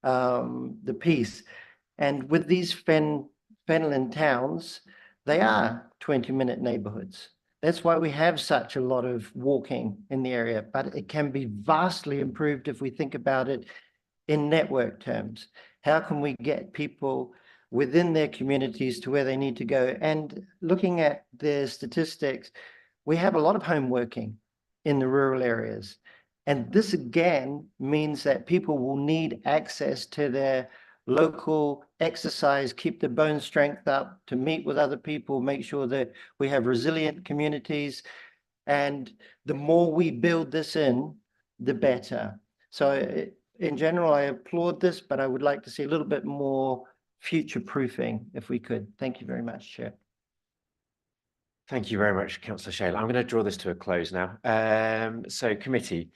the piece. And with these Fenland towns, they are 20-minute neighborhoods. That's why we have such a lot of walking in the area, but it can be vastly improved if we think about it in network terms. How can we get people within their communities to where they need to go? And looking at the statistics, we have a lot of home working in the rural areas. And this again means that people will need access to their local exercise, keep their bone strength up, to meet with other people, make sure that we have resilient communities. And the more we build this in, the better. So in general, I applaud this, but I would like to see a little bit more future proofing if we could. Thank you very much, Chair. Thank you very much, Councillor Shayler. I'm going to draw this to a close now. So committee.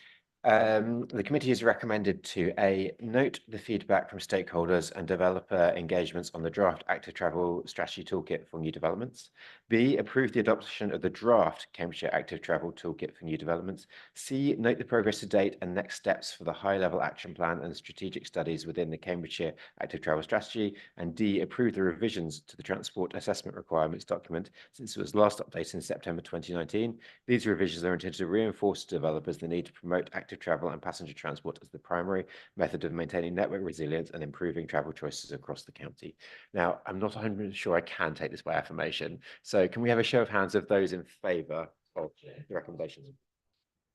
The committee has recommended to note the feedback from stakeholders and developer engagements on the draft active travel strategy toolkit for new developments. B, approve the adoption of the draft Cambridgeshire active travel toolkit for new developments. C, note the progress to date and next steps for the high-level action plan and strategic studies within the Cambridgeshire active travel strategy. And D, approve the revisions to the transport assessment requirements document since it was last updated in September 2019. These revisions are intended to reinforce to developers the need to promote active travel and passenger transport as the primary method of maintaining network resilience and improving travel choices across the county. Now, I'm not 100% sure I can take this by affirmation. So can we have a show of hands of those in favour of the recommendations?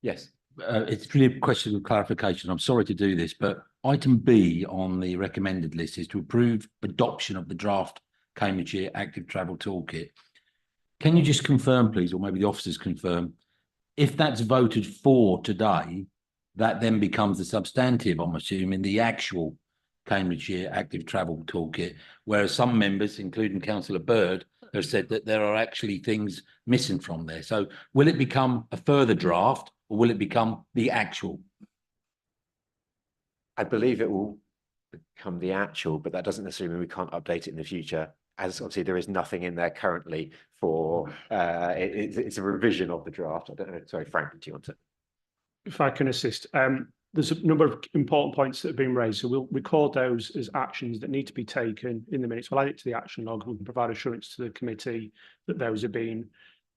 Yes. It's really a question of clarification. I'm sorry to do this, but item B on the recommended list is to approve adoption of the draft Cambridgeshire active travel toolkit. Can you just confirm, please, or maybe the officers confirm, if that's voted for today, that then becomes the substantive, I'm assuming, the actual Cambridgeshire active travel toolkit, whereas some members, including Councillor Bird, have said that there are actually things missing from there. So will it become a further draft or will it become the actual? I believe it will become the actual, but that doesn't necessarily mean we can't update it in the future. As obviously there is nothing in there currently for, it's a revision of the draft. I don't know, sorry, Frank, do you want to? if I can assist, there's a number of important points that have been raised. So we'll record those as actions that need to be taken in the minutes. We'll add it to the action log. We can provide assurance to the committee that those are being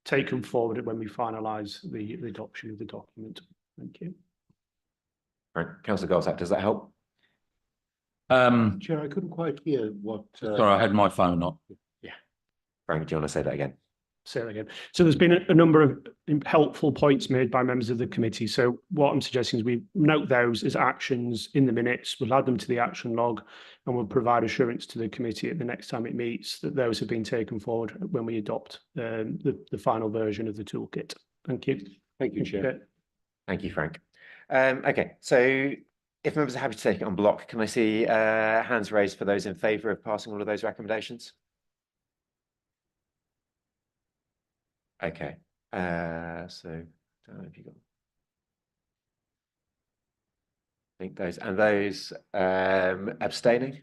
taken forward when we finalise the adoption of the document. Thank you. Right, Councillor Goldsack, does that help? Chair, I couldn't quite hear what. Sorry, I had my phone up. Frank, do you want to say that again? Say that again. So there's been a number of helpful points made by members of the committee. So what I'm suggesting is we note those as actions in the minutes. We'll add them to the action log, and we'll provide assurance to the committee at the next time it meets that those have been taken forward when we adopt the final version of the toolkit. Thank you. Thank you, Chair. Thank you, Frank. Okay, so if members are happy to take it on block, can I see hands raised for those in favour of passing all of those recommendations? Okay, so don't know if you got. I think those abstaining.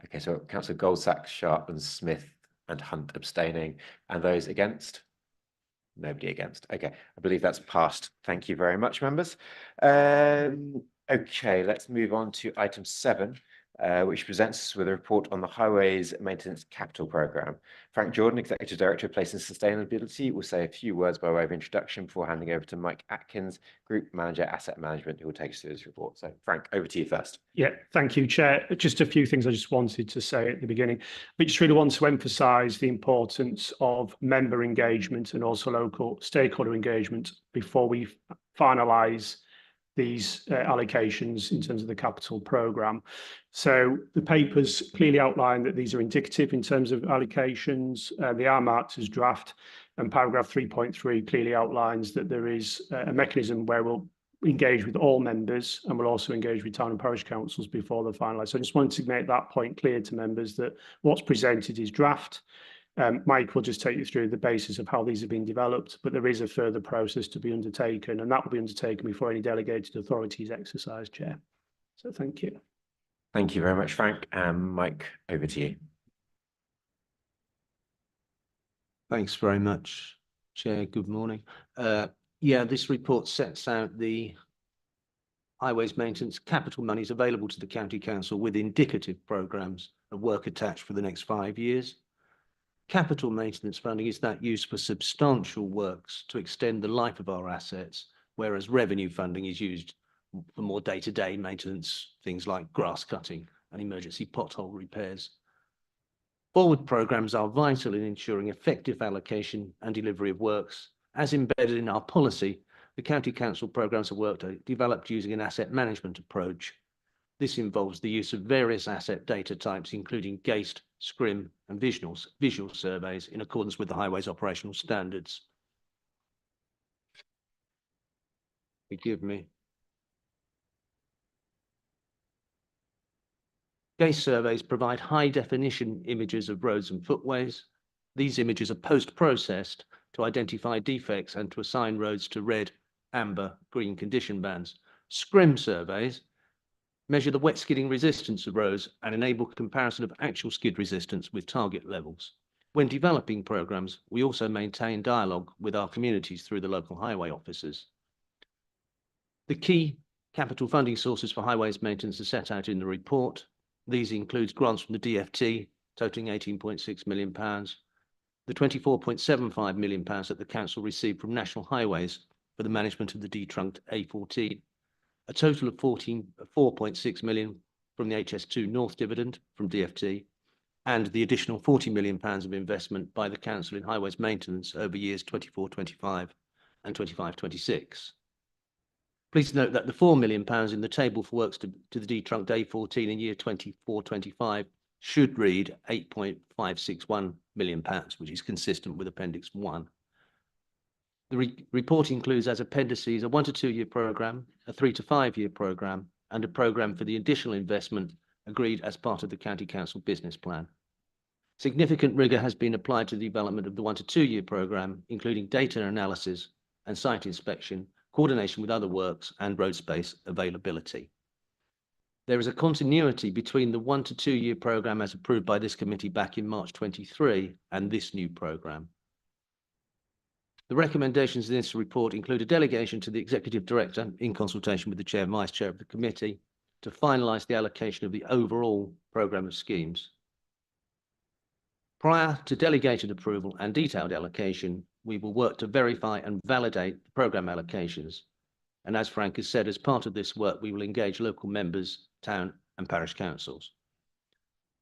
Okay, so Councillor Goldsack, Sharp, and Smith and Hunt abstaining, and those against. Nobody against. Okay, I believe that's passed. Thank you very much, members. Okay, let's move on to item 7, which presents us with a report on the Highways Maintenance Capital Programme. Frank Jordan, Executive Director of Place and Sustainability, will say a few words by way of introduction before handing over to Mike Atkins, Group Manager, Asset Management, who will take us through this report. So, Frank, over to you first. Yeah, thank you, Chair. Just a few things I just wanted to say at the beginning. We just really want to emphasise the importance of member engagement and also local stakeholder engagement before we finalise these allocations in terms of the capital programme. So the papers clearly outline that these are indicative in terms of allocations. They are marked as draft, and paragraph 3.3 clearly outlines that there is a mechanism where we'll engage with all members, and we'll also engage with town and parish councils before they're finalised. So I just wanted to make that point clear to members that what's presented is draft. Mike will just take you through the basis of how these have been developed, but there is a further process to be undertaken, and that will be undertaken before any delegated authorities exercise, Chair. So thank you. Thank you very much, Frank. Mike, over to you. Thanks very much, Chair. Good morning. Yeah, this report sets out the highways maintenance capital monies available to the County Council with indicative programmes of work attached for the next 5 years. Capital maintenance funding is that used for substantial works to extend the life of our assets, whereas revenue funding is used for more day-to-day maintenance, things like grass cutting and emergency pothole repairs. Forward programmes are vital in ensuring effective allocation and delivery of works. As embedded in our policy, the County Council programmes of work are developed using an asset management approach. This involves the use of various asset data types, including GAST, SCRIM, and visual surveys in accordance with the Highways Operational Standards. Forgive me. GAST surveys provide high-definition images of roads and footways. These images are post-processed to identify defects and to assign roads to red, amber, green condition bands. SCRIM surveys measure the wet skidding resistance of roads and enable comparison of actual skid resistance with target levels. When developing programmes, we also maintain dialogue with our communities through the local highway officers. The key capital funding sources for highways maintenance are set out in the report. These include grants from the DFT, totaling £18.6 million, the £24.75 million that the Council received from National Highways for the management of the detrunked A14, a total of 4.6 million from the HS2 North dividend from DFT, and the additional £40 million of investment by the Council in highways maintenance over years 24-25 and 25-26. Please note that the £4 million in the table for works to the detrunked A14 in year 24-25 should read £8.561 million, which is consistent with Appendix 1. The report includes as appendices a 1 to 2 year programme, a 3 to 5 year programme, and a programme for the additional investment agreed as part of the County Council business plan. Significant rigour has been applied to the development of the 1 to 2 year programme, including data analysis and site inspection, coordination with other works, and road space availability. There is a continuity between the 1 to 2 year programme as approved by this committee back in March 23 and this new programme. The recommendations in this report include a delegation to the Executive Director in consultation with the Chair and Vice Chair of the committee to finalise the allocation of the overall programme of schemes. Prior to delegated approval and detailed allocation, we will work to verify and validate the programme allocations. And as Frank has said, as part of this work, we will engage local members, town and parish councils.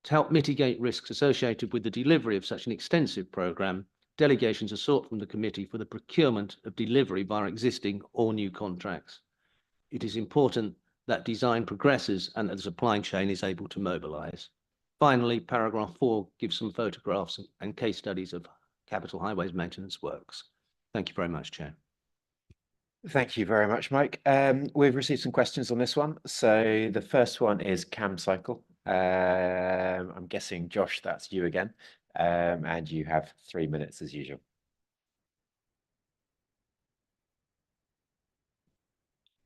To help mitigate risks associated with the delivery of such an extensive programme, delegations are sought from the committee for the procurement of delivery via existing or new contracts. It is important that design progresses and that the supply chain is able to mobilise. Finally, paragraph 4 gives some photographs and case studies of capital highways maintenance works. Thank you very much, Chair. Thank you very much, Mike. We've received some questions on this one. So the first one is CamCycle. I'm guessing, Josh, that's you again. And you have 3 minutes as usual.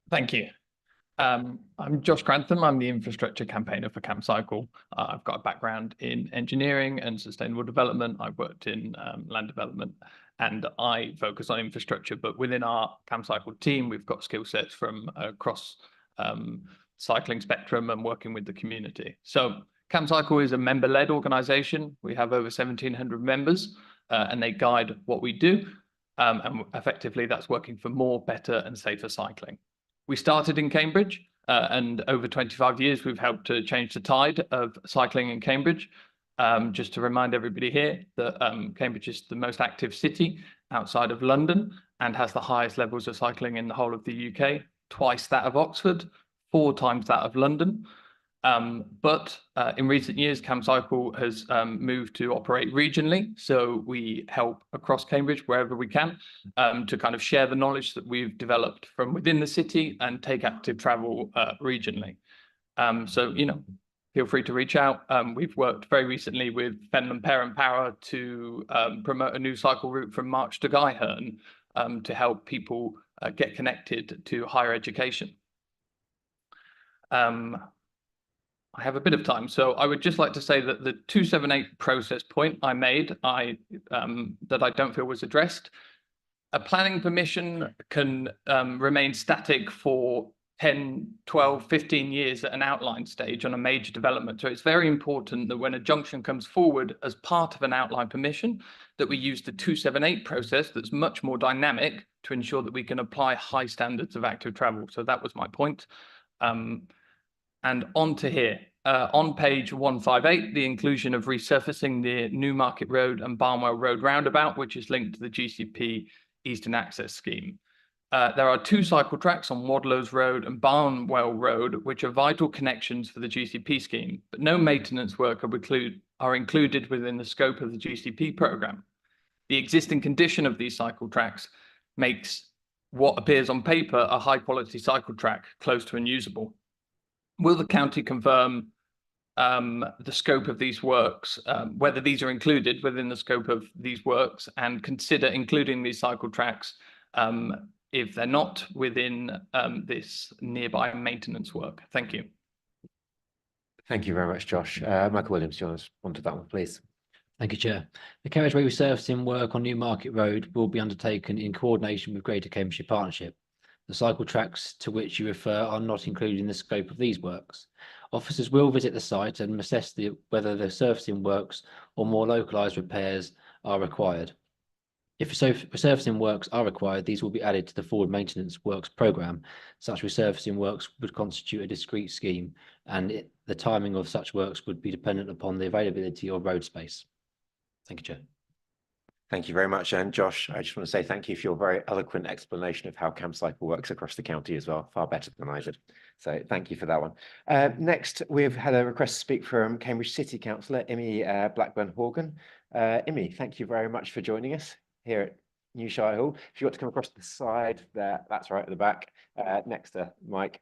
Thank you. I'm Josh Grantham. I'm the infrastructure campaigner for CamCycle. I've got a background in engineering and sustainable development. I've worked in land development, and I focus on infrastructure. But within our CamCycle team, we've got skill sets from across cycling spectrum and working with the community. So CamCycle is a member-led organisation. We have over 1,700 members, and they guide what we do. And effectively, that's working for more, better, and safer cycling. We started in Cambridge, and over 25 years, we've helped to change the tide of cycling in Cambridge. Just to remind everybody here that Cambridge is the most active city outside of London and has the highest levels of cycling in the whole of the UK, twice that of Oxford, 4 times that of London. But in recent years, CamCycle has moved to operate regionally. So we help across Cambridge wherever we can to kind of share the knowledge that we've developed from within the city and take active travel regionally. So, you know, feel free to reach out. We've worked very recently with Fenland Parent Power to promote a new cycle route from March to Guyherne to help people get connected to higher education. I have a bit of time, so I would just like to say that the 278 process point I made, that I don't feel was addressed. A planning permission can remain static for 10, 12, 15 years at an outline stage on a major development. So it's very important that when a junction comes forward as part of an outline permission, that we use the 278 process that's much more dynamic to ensure that we can apply high standards of active travel. So that was my point. And on to here, on page 158, the inclusion of resurfacing the Newmarket Road and Barnwell Road roundabout, which is linked to the GCP Eastern Access Scheme. There are 2 cycle tracks on Wadlows Road and Barnwell Road, which are vital connections for the GCP scheme, but no maintenance work are included within the scope of the GCP programme. The existing condition of these cycle tracks makes what appears on paper a high-quality cycle track close to unusable. Will the county confirm the scope of these works, whether these are included within the scope of these works, and consider including these cycle tracks if they're not within this nearby maintenance work? Thank you. Thank you very much, Josh. Michael Williams, do you want to respond to that one, please? Thank you, Chair. The carriageway resurfacing work on Newmarket Road will be undertaken in coordination with Greater Cambridgeshire Partnership. The cycle tracks to which you refer are not included in the scope of these works. Officers will visit the site and assess whether the surfacing works or more localised repairs are required. If resurfacing works are required, these will be added to the forward maintenance works programme. Such resurfacing works would constitute a discrete scheme, and the timing of such works would be dependent upon the availability of road space. Thank you, Chair. Thank you very much. And Josh, I just want to say thank you for your very eloquent explanation of how CamCycle works across the county as well, far better than I did. So thank you for that one. Next, we've had a request to speak from Cambridge City Councillor Imi Blackburn-Horgan. Imi, thank you very much for joining us here at New Shire Hall. If you want to come across the side there, that's right at the back, next to Mike,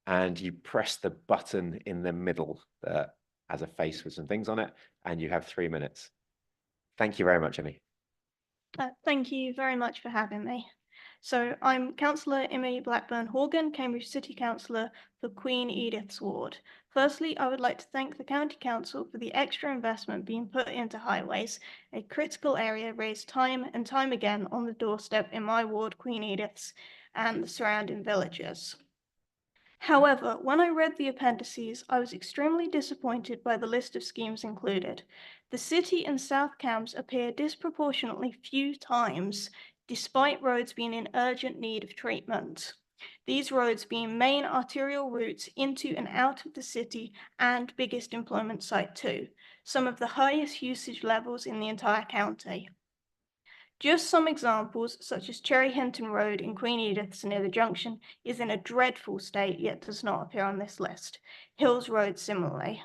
and you press the button in the middle that has a face with some things on it, and you have 3 minutes. Thank you very much, Imi. Thank you very much for having me. So I'm Councillor Emmy Blackburn-Horgan, Cambridge City Councillor for Queen Edith's ward. Firstly, I would like to thank the County Council for the extra investment being put into highways, a critical area raised time and time again on the doorstep in my ward, Queen Edith's, and the surrounding villages. However, when I read the appendices, I was extremely disappointed by the list of schemes included. The City and South Cambs appear disproportionately few times, despite roads being in urgent need of treatment. These roads being main arterial routes into and out of the city and biggest employment site too, some of the highest usage levels in the entire county. Just some examples, such as Cherry Hinton Road in Queen Edith's near the junction, is in a dreadful state yet does not appear on this list. Hills Road similarly.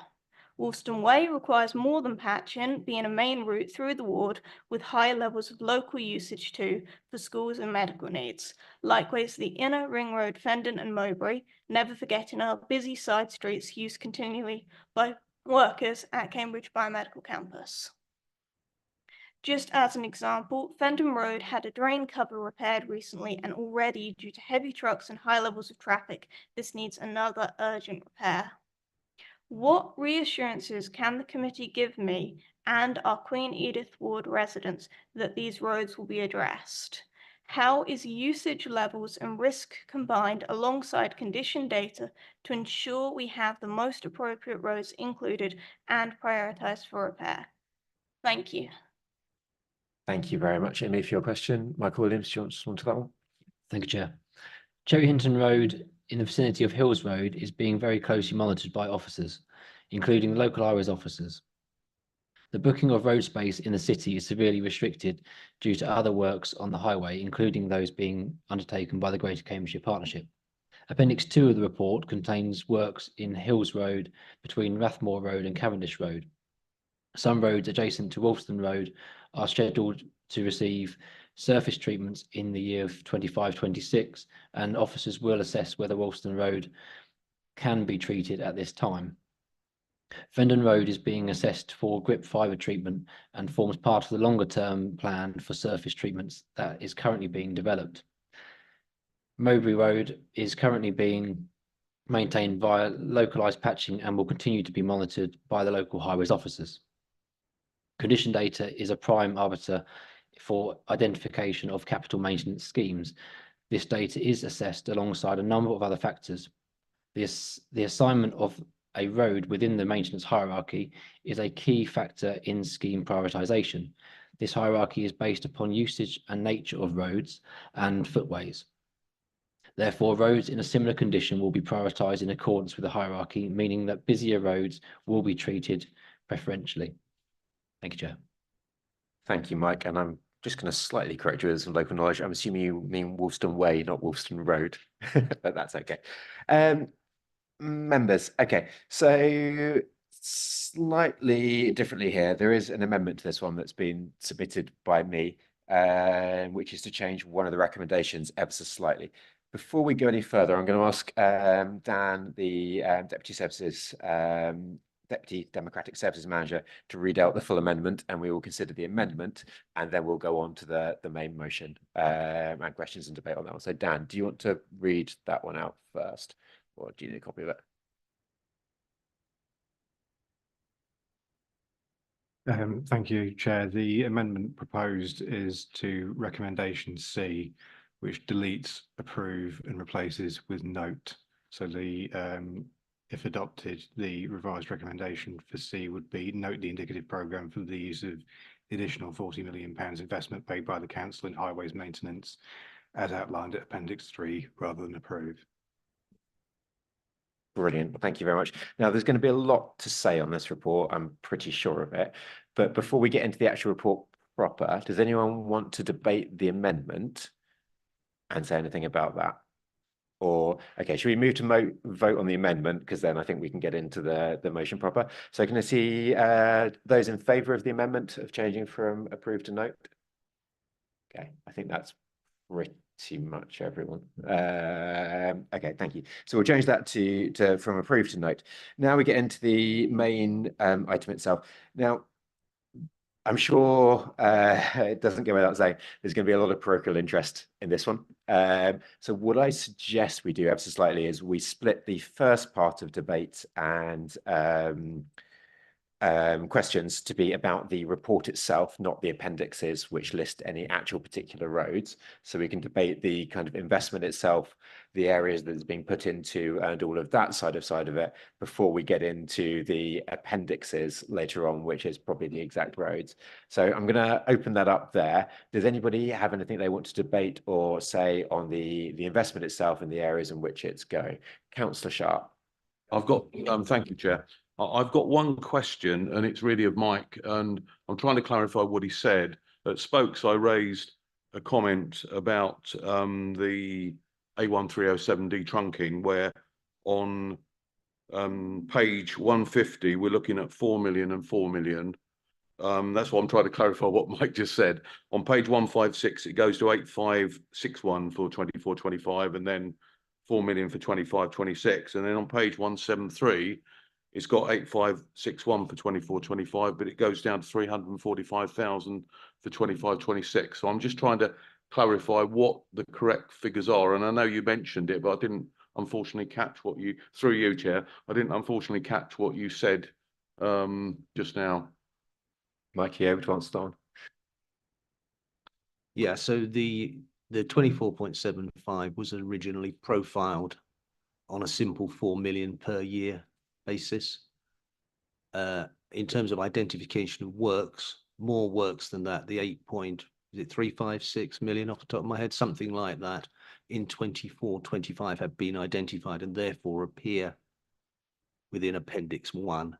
Wolston Way requires more than patching, being a main route through the ward with high levels of local usage too for schools and medical needs. Likewise, the inner ring road, Fendon and Mowbray, never forgetting our busy side streets used continually by workers at Cambridge Biomedical Campus. Just as an example, Fendon Road had a drain cover repaired recently, and already due to heavy trucks and high levels of traffic, this needs another urgent repair. What reassurances can the committee give me and our Queen Edith Ward residents that these roads will be addressed? How is usage levels and risk combined alongside condition data to ensure we have the most appropriate roads included and prioritised for repair? Thank you. Thank you very much, Amy, for your question. Michael Williams, do you want to respond to that one? Thank you, Chair. Cherry Hinton Road in the vicinity of Hills Road is being very closely monitored by officers, including local highways officers. The booking of road space in the city is severely restricted due to other works on the highway, including those being undertaken by the Greater Cambridgeshire Partnership. Appendix 2 of the report contains works in Hills Road between Rathmore Road and Cavendish Road. Some roads adjacent to Wolston Road are scheduled to receive surface treatments in the year of 25-26, and officers will assess whether Wolston Road can be treated at this time. Fendon Road is being assessed for grip fibre treatment and forms part of the longer term plan for surface treatments that is currently being developed. Mowbray Road is currently being maintained via localised patching and will continue to be monitored by the local highways officers. Condition data is a prime arbiter for identification of capital maintenance schemes. This data is assessed alongside a number of other factors. The assignment of a road within the maintenance hierarchy is a key factor in scheme prioritisation. This hierarchy is based upon usage and nature of roads and footways. Therefore, roads in a similar condition will be prioritised in accordance with the hierarchy, meaning that busier roads will be treated preferentially. Thank you, Chair. Thank you, Mike. And I'm just going to slightly correct you with some local knowledge. I'm assuming you mean Wolston Way, not Wolston Road, but that's okay. Members, okay, so slightly differently here. There is an amendment to this one that's been submitted by me, which is to change one of the recommendations ever so slightly. Before we go any further, I'm going to ask Dan, the Deputy Democratic Services Manager, to read out the full amendment, and we will consider the amendment, and then we'll go on to the main motion and questions and debate on that one. So Dan, do you want to read that one out first, or do you need a copy of it? Thank you, Chair. The amendment proposed is to recommendation C, which deletes approve and replaces with note. So if adopted, the revised recommendation for C would be note the indicative programme for the use of the additional £40 million investment made by the Council in highways maintenance as outlined at Appendix 3 rather than approve. Brilliant. Thank you very much. Now, there's going to be a lot to say on this report. I'm pretty sure of it. But before we get into the actual report proper, does anyone want to debate the amendment and say anything about that? Or, okay, should we move to vote on the amendment? Because then I think we can get into the motion proper. So can I see those in favour of the amendment of changing from approved to note? Okay, I think that's pretty much everyone. Okay, thank you. So we'll change that to from approved to note. Now we get into the main item itself. Now, I'm sure it doesn't go without saying there's going to be a lot of parochial interest in this one. So what I suggest we do ever so slightly is we split the first part of debate and questions to be about the report itself, not the appendixes, which list any actual particular roads. So we can debate the kind of investment itself, the areas that it's being put into, and all of that side of it before we get into the appendixes later on, which is probably the exact roads. So I'm going to open that up there. Does anybody have anything they want to debate or say on the investment itself and the areas in which it's going? Councillor Sharp. I've got, thank you, Chair. I've got one question, and it's really of Mike, and I'm trying to clarify what he said. At Spokes, I raised a comment about the A1307D trunking, where on page 150, we're looking at 4 million and 4 million. That's why I'm trying to clarify what Mike just said. On page 156, it goes to 8561 for 24-25, and then 4 million for 25-26. And then on page 173, it's got 8561 for 24-25, but it goes down to 345,000 for 25-26. So I'm just trying to clarify what the correct figures are. And I know you mentioned it, but I didn't unfortunately catch what you, through you, Chair, I didn't unfortunately catch what you said just now. Mike, you able to answer that one? Yeah, so the 24.75 was originally profiled on a simple 4 million per year basis. In terms of identification of works, more works than that, the 356 million off the top of my head, something like that, in 24-25 have been identified and therefore appear within Appendix 1.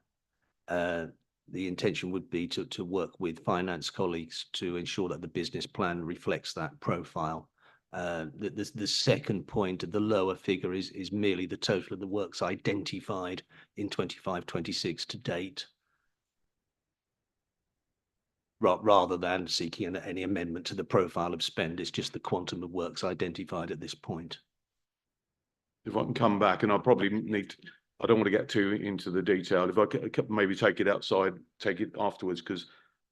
The intention would be to work with finance colleagues to ensure that the business plan reflects that profile. The second point, the lower figure is merely the total of the works identified in 25-26 to date, rather than seeking any amendment to the profile of spend. It's just the quantum of works identified at this point. If I can come back, and I probably need, I don't want to get too into the detail. If I could maybe take it outside, take it afterwards, because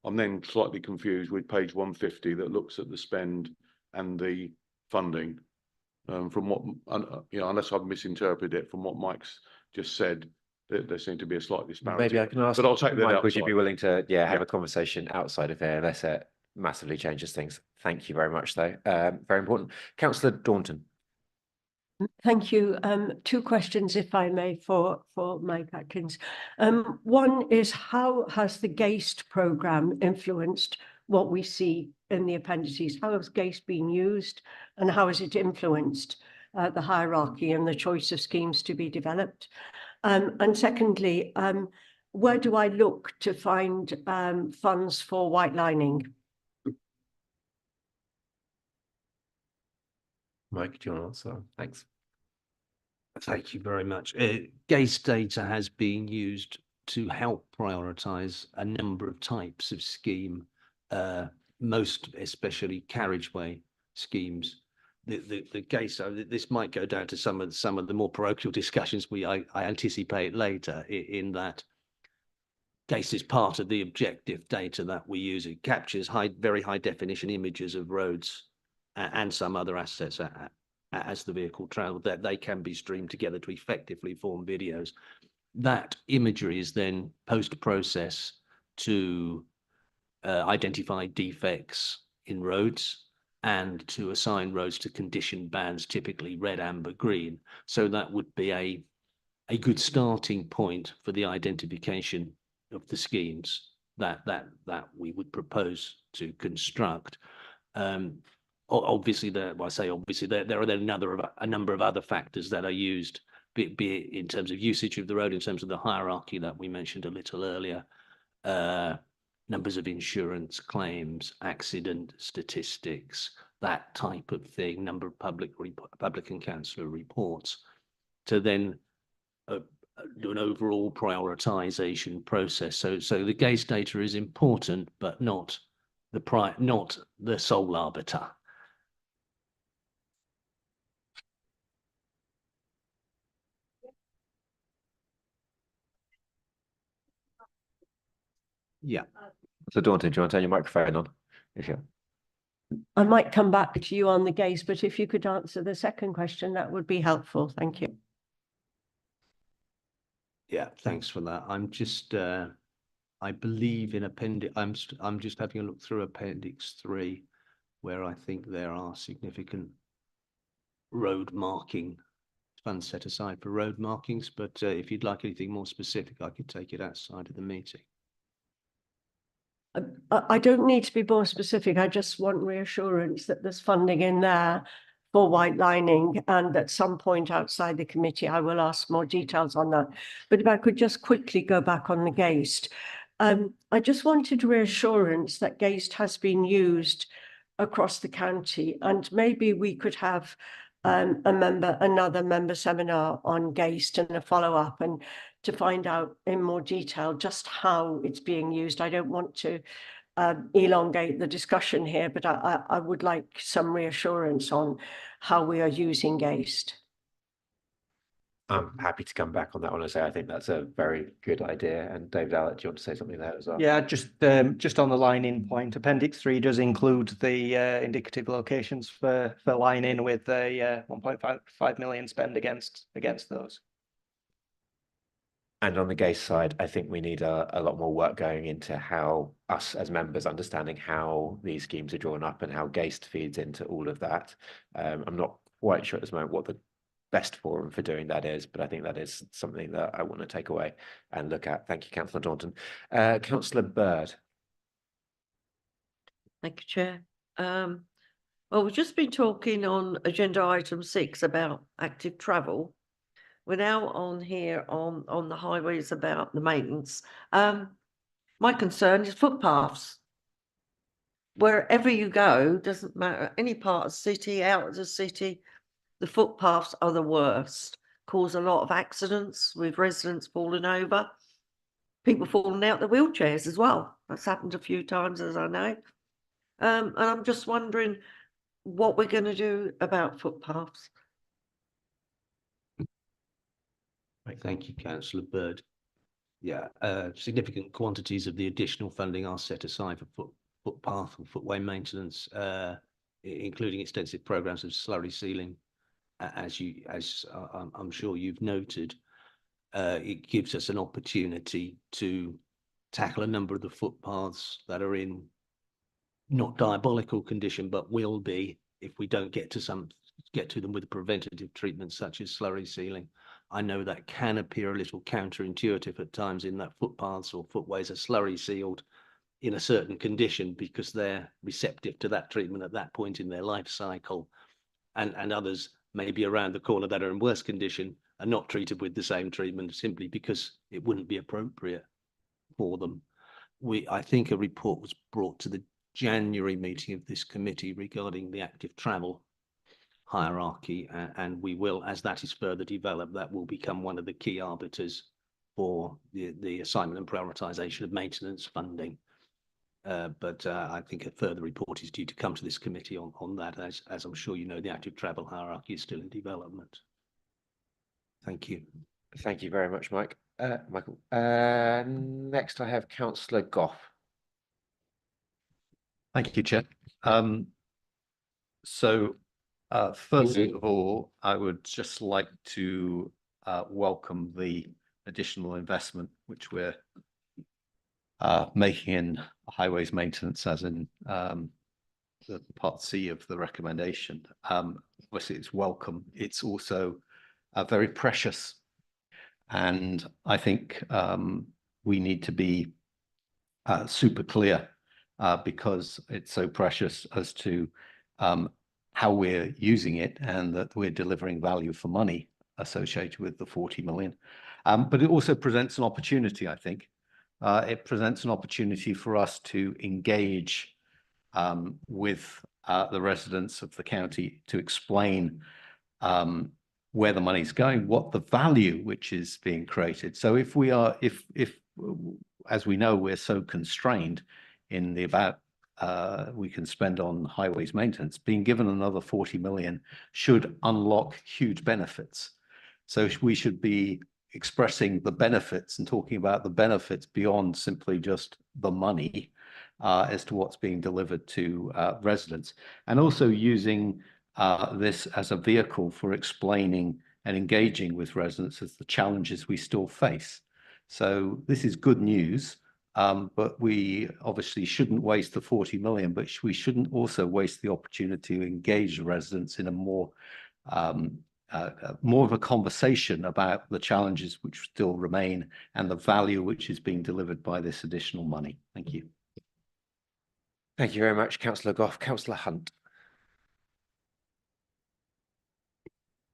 I'm then slightly confused with page 150 that looks at the spend and the funding. From what, you know, unless I've misinterpreted it from what Mike's just said, there seemed to be a slight disparity. Maybe I can ask, but I'll take that Mike, outside. would you be willing to, have a conversation outside of here, unless it massively changes things? Thank you very much, though. Very important. Councillor Daunton. Thank you. Two questions, if I may, for Mike Atkins. One is, how has the GAST programme influenced what we see in the appendices? How has GAST been used, and how has it influenced the hierarchy and the choice of schemes to be developed? And secondly, where do I look to find funds for white lining? Mike, do you want to answer? Thanks. Thank you very much. GAST data has been used to help prioritise a number of types of scheme, most especially carriageway schemes. The GAST, this might go down to some of the more parochial discussions I anticipate later, in that GAST is part of the objective data that we use. It captures very high definition images of roads and some other assets as the vehicle travels, that they can be streamed together to effectively form videos. That imagery is then post-process to identify defects in roads and to assign roads to condition bands, typically red, amber, green. So that would be a good starting point for the identification of the schemes that we would propose to construct. Obviously, there are then a number of other factors that are used, be it in terms of usage of the road, in terms of the hierarchy that we mentioned a little earlier, numbers of insurance claims, accident statistics, that type of thing, number of public and councillor reports, to then do an overall prioritisation process. So the GAST data is important, but not the sole arbiter. Yeah. So Daunton, do you want to turn your microphone on? If you're... I might come back to you on the gaze, but if you could answer the second question, that would be helpful. Thank you. Yeah, thanks for that. I'm just, I believe in appendix, I'm just having a look through appendix 3, where I think there are significant road marking funds set aside for road markings. But if you'd like anything more specific, I could take it outside of the meeting. I don't need to be more specific. I just want reassurance that there's funding in there for white lining, and at some point outside the committee, I will ask more details on that. But if I could just quickly go back on the GAST, I just wanted reassurance that GAST has been used across the county, and maybe we could have another member seminar on GAST and a follow-up, and to find out in more detail just how it's being used. I don't want to elongate the discussion here, but I would like some reassurance on how we are using GAST. I'm happy to come back on that one and say I think that's a very good idea. And David Allett, do you want to say something there as well? Yeah, just on the line-in point, Appendix 3 does include the indicative locations for line-in with a 1.5 million spend against those. And on the GASE side, I think we need a lot more work going into how us as members understanding how these schemes are drawn up and how GAST feeds into all of that. I'm not quite sure at this moment what the best forum for doing that is, but I think that is something that I want to take away and look at. Thank you, Councillor Daunton. Councillor Bird. Thank you, Chair. Well, we've just been talking on agenda item 6 about active travel. We're now on here on the highways about the maintenance. My concern is footpaths. Wherever you go, doesn't matter, any part of the city, out of the city, the footpaths are the worst. Cause a lot of accidents with residents falling over, people falling out their wheelchairs as well. That's happened a few times, as I know. And I'm just wondering what we're going to do about footpaths. Thank you, Councillor Bird. Yeah, significant quantities of the additional funding are set aside for footpath and footway maintenance, including extensive programs of slurry sealing. As I'm sure you've noted, it gives us an opportunity to tackle a number of the footpaths that are in not diabolical condition, but will be if we don't get to them with preventative treatments such as slurry sealing. I know that can appear a little counterintuitive at times, in that footpaths or footways are slurry sealed in a certain condition because they're receptive to that treatment at that point in their life cycle, and others maybe around the corner that are in worse condition are not treated with the same treatment simply because it wouldn't be appropriate for them. I think a report was brought to the January meeting of this committee regarding the active travel hierarchy, and we will, as that is further developed, that will become one of the key arbiters for the assignment and prioritisation of maintenance funding. But I think a further report is due to come to this committee on that, as I'm sure you know, the active travel hierarchy is still in development. Thank you. Thank you very much, Mike. Michael. Next, I have Councillor Gough. Thank you, Chair. First of all, I would just like to welcome the additional investment which we're making in highways maintenance, as in the part C of the recommendation. Obviously, it's welcome. It's also very precious, and I think we need to be super clear because it's so precious as to how we're using it, and that we're delivering value for money associated with the 40 million. But it also presents an opportunity, I think. It presents an opportunity for us to engage with the residents of the county to explain where the money's going, what the value which is being created. So if we are, if as we know, we're so constrained in the we can spend on highways maintenance, being given another 40 million should unlock huge benefits. So we should be expressing the benefits and talking about the benefits beyond simply just the money, as to what's being delivered to residents, and also using this as a vehicle for explaining and engaging with residents as the challenges we still face. So this is good news, but we obviously shouldn't waste the 40 million, but we shouldn't also waste the opportunity to engage the residents in a more of a conversation about the challenges which still remain and the value which is being delivered by this additional money. Thank you. Thank you very much, Councillor Gough. Councillor Hunt.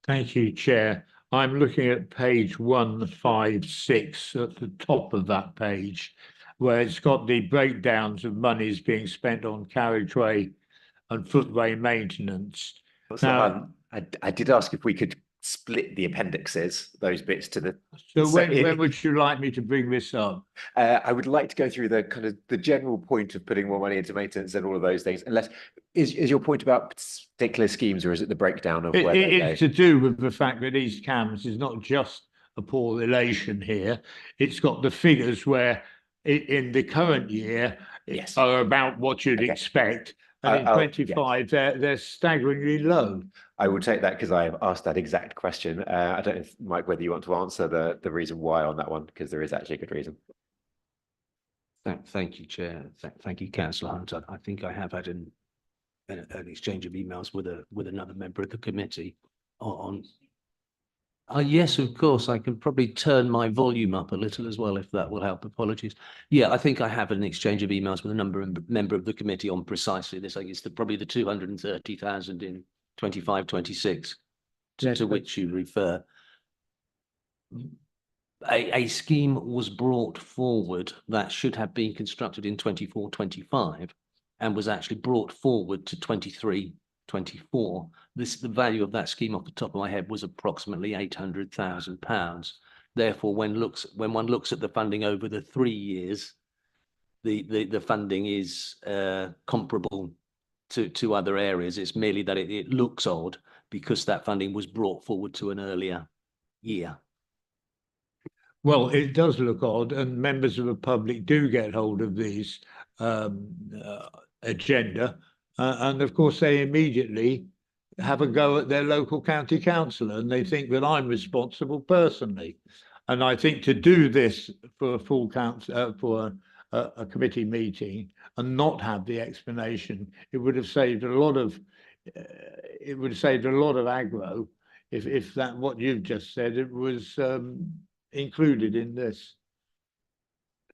Thank you, Chair. I'm looking at page 156 at the top of that page, where it's got the breakdowns of monies being spent on carriageway and footway maintenance. Now, I did ask if we could split the appendixes, those bits to the. So when would you like me to bring this up? I would like to go through the kind of the general point of putting more money into maintenance and all of those things. Unless is your point about particular schemes, or is it the breakdown of where they go? It's to do with the fact that East Cambs is not just a poor relation here. It's got the figures where in the current year are about what you'd expect. And in 25, they're staggeringly low. I will take that because I have asked that exact question. I don't know, if, Mike, whether you want to answer the reason why on that one, because there is actually a good reason. Thank you, Chair. Thank you, Councillor Hunt. I think I have had an exchange of emails with another member of the committee on. Yes, of course. I can probably turn my volume up a little as well, if that will help. Apologies. Yeah, I think I have an exchange of emails with a member of the committee on precisely this. I guess probably the 230,000 in 25-26 to which you refer. A scheme was brought forward that should have been constructed in 24-25 and was actually brought forward to 23-24. The value of that scheme off the top of my head was approximately £800,000. Therefore, when one looks at the funding over the 3 years, the funding is comparable to other areas. It's merely that it looks odd because that funding was brought forward to an earlier year. Well, it does look odd, and members of the public do get hold of these agenda, and of course they immediately have a go at their local county councillor, and they think that I'm responsible personally. And I think to do this for a full council, for a committee meeting and not have the explanation, it would have saved a lot of aggro if that what you've just said it was included in this.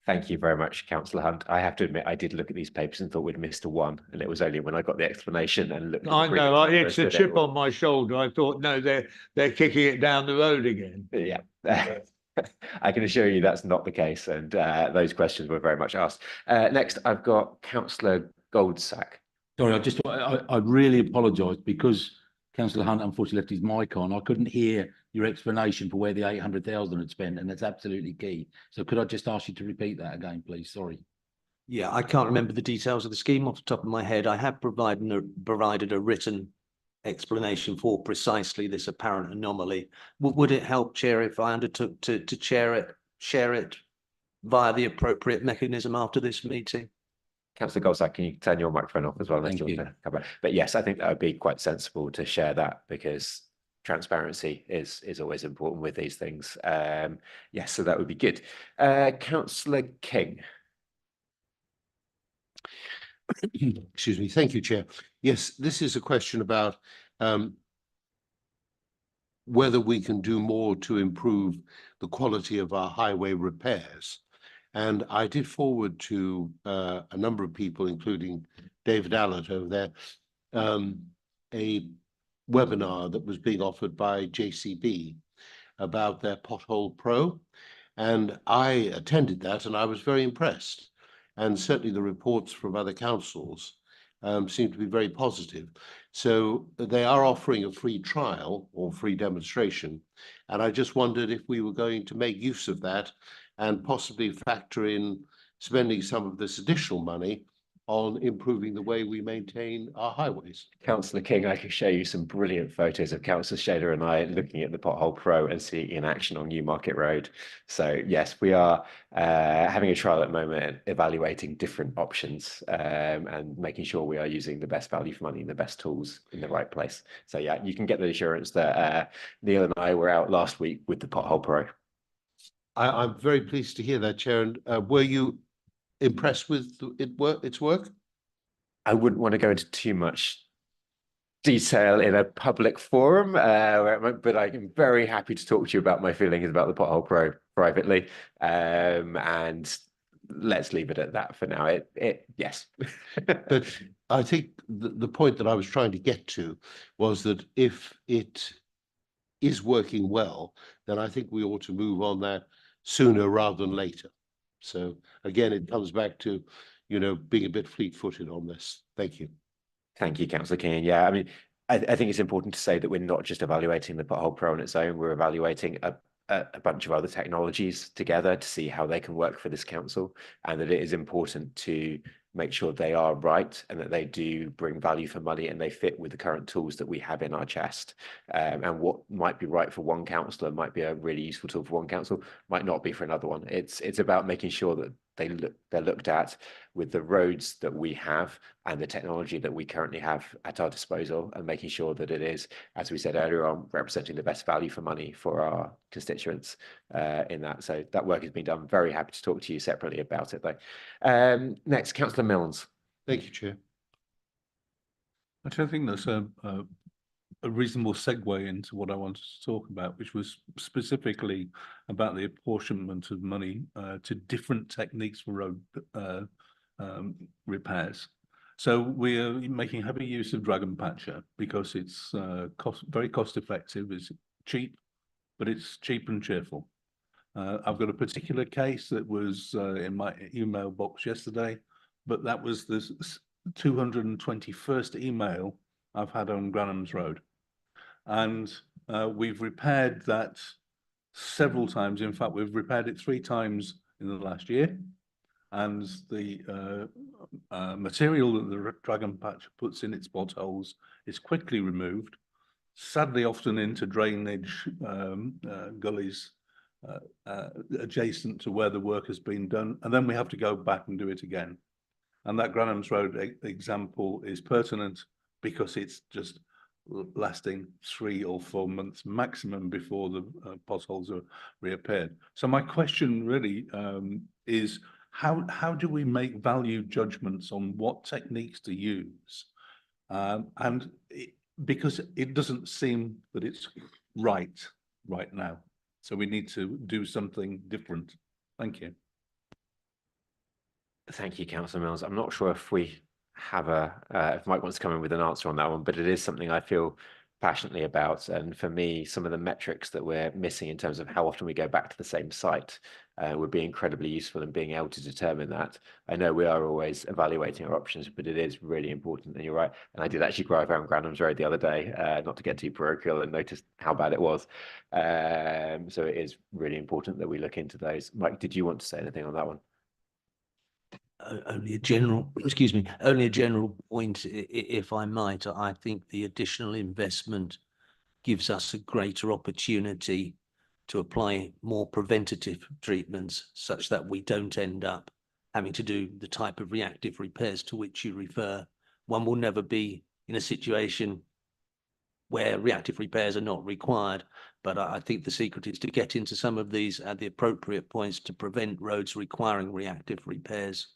Thank you very much, Councillor Hunt. I have to admit, I did look at these papers and thought we'd missed a one, and it was only when I got the explanation and looked. I know, it's a chip on my shoulder. I thought, no, they're kicking it down the road again. Yeah. I can assure you that's not the case, and those questions were very much asked. Next, I've got Councillor Goldsack. Sorry, I really apologise because Councillor Hunt unfortunately left his mic on. I couldn't hear your explanation for where the 800,000 had spent, and that's absolutely key. So could I just ask you to repeat that again, please? Sorry. Yeah, I can't remember the details of the scheme off the top of my head. I have provided a written explanation for precisely this apparent anomaly. Would it help, Chair, if I undertook to share it via the appropriate mechanism after this meeting? Councillor Goldsack, can you turn your microphone off as well? Thank you. But yes, I think that would be quite sensible to share that because transparency is always important with these things. Yes, so that would be good. Councillor King. Excuse me. Thank you, Chair. Yes, this is a question about whether we can do more to improve the quality of our highway repairs. And I did forward to a number of people, including David Allett over there, a webinar that was being offered by JCB about their Pothole Pro. And I attended that and I was very impressed. And certainly the reports from other councils seem to be very positive. So they are offering a free trial or free demonstration. And I just wondered if we were going to make use of that and possibly factor in spending some of this additional money on improving the way we maintain our highways. Councillor King, I can show you some brilliant photos of Councillor Shaler and I looking at the Pothole Pro and seeing it in action on Newmarket Road. So yes, we are having a trial at the moment, evaluating different options and making sure we are using the best value for money and the best tools in the right place. So yeah, you can get the assurance that Neil and I were out last week with the Pothole Pro. I'm very pleased to hear that, Chair. And were you impressed with its work? I wouldn't want to go into too much detail in a public forum, but I'm very happy to talk to you about my feelings about the Pothole Pro privately. And let's leave it at that for now. Yes. But I think the point that I was trying to get to was that if it is working well, then I think we ought to move on that sooner rather than later. So again, it comes back to, being a bit fleet-footed on this. Thank you. Thank you, Councillor King. Yeah, I mean, I think it's important to say that we're not just evaluating the Pothole Pro on its own, we're evaluating a bunch of other technologies together to see how they can work for this council, and that it is important to make sure they are right and that they do bring value for money and they fit with the current tools that we have in our chest. And what might be right for one councillor might be a really useful tool for one council, might not be for another one. It's about making sure that they're looked at with the roads that we have and the technology that we currently have at our disposal, and making sure that it is, as we said earlier on, representing the best value for money for our constituents in that. So that work has been done. Very happy to talk to you separately about it though. Next, Councillor Milnes. Thank you, Chair. Actually, I think that's a reasonable segue into what I wanted to talk about, which was specifically about the apportionment of money to different techniques for road repairs. So we are making heavy use of Dragon Patcher because it's very cost effective, it's cheap, but it's cheap and cheerful. I've got a particular case that was in my email box yesterday, but that was the 221st email I've had on Granham's Road. And we've repaired that several times. In fact, we've repaired it 3 times in the last year. And the material that the Dragon Patch puts in its potholes is quickly removed, sadly often into drainage gullies adjacent to where the work has been done. And then we have to go back and do it again. And that Granham's Road example is pertinent because it's just lasting 3 or 4 months maximum before the potholes are reappeared. So my question really is, how do we make value judgments on what techniques to use? Because it doesn't seem that it's right now. So we need to do something different. Thank you. Thank you, Councillor Milnes. I'm not sure if we have if Mike wants to come in with an answer on that one, but it is something I feel passionately about. And for me, some of the metrics that we're missing in terms of how often we go back to the same site would be incredibly useful in being able to determine that. I know we are always evaluating our options, but it is really important, and you're right. And I did actually drive around Granham's Road the other day, not to get too parochial, and noticed how bad it was. So it is really important that we look into those. Mike, did you want to say anything on that one? Only a general, excuse me, only a general point, if I might. I think the additional investment gives us a greater opportunity to apply more preventative treatments such that we don't end up having to do the type of reactive repairs to which you refer. One will never be in a situation where reactive repairs are not required, but I think the secret is to get into some of these at the appropriate points to prevent roads requiring reactive repairs.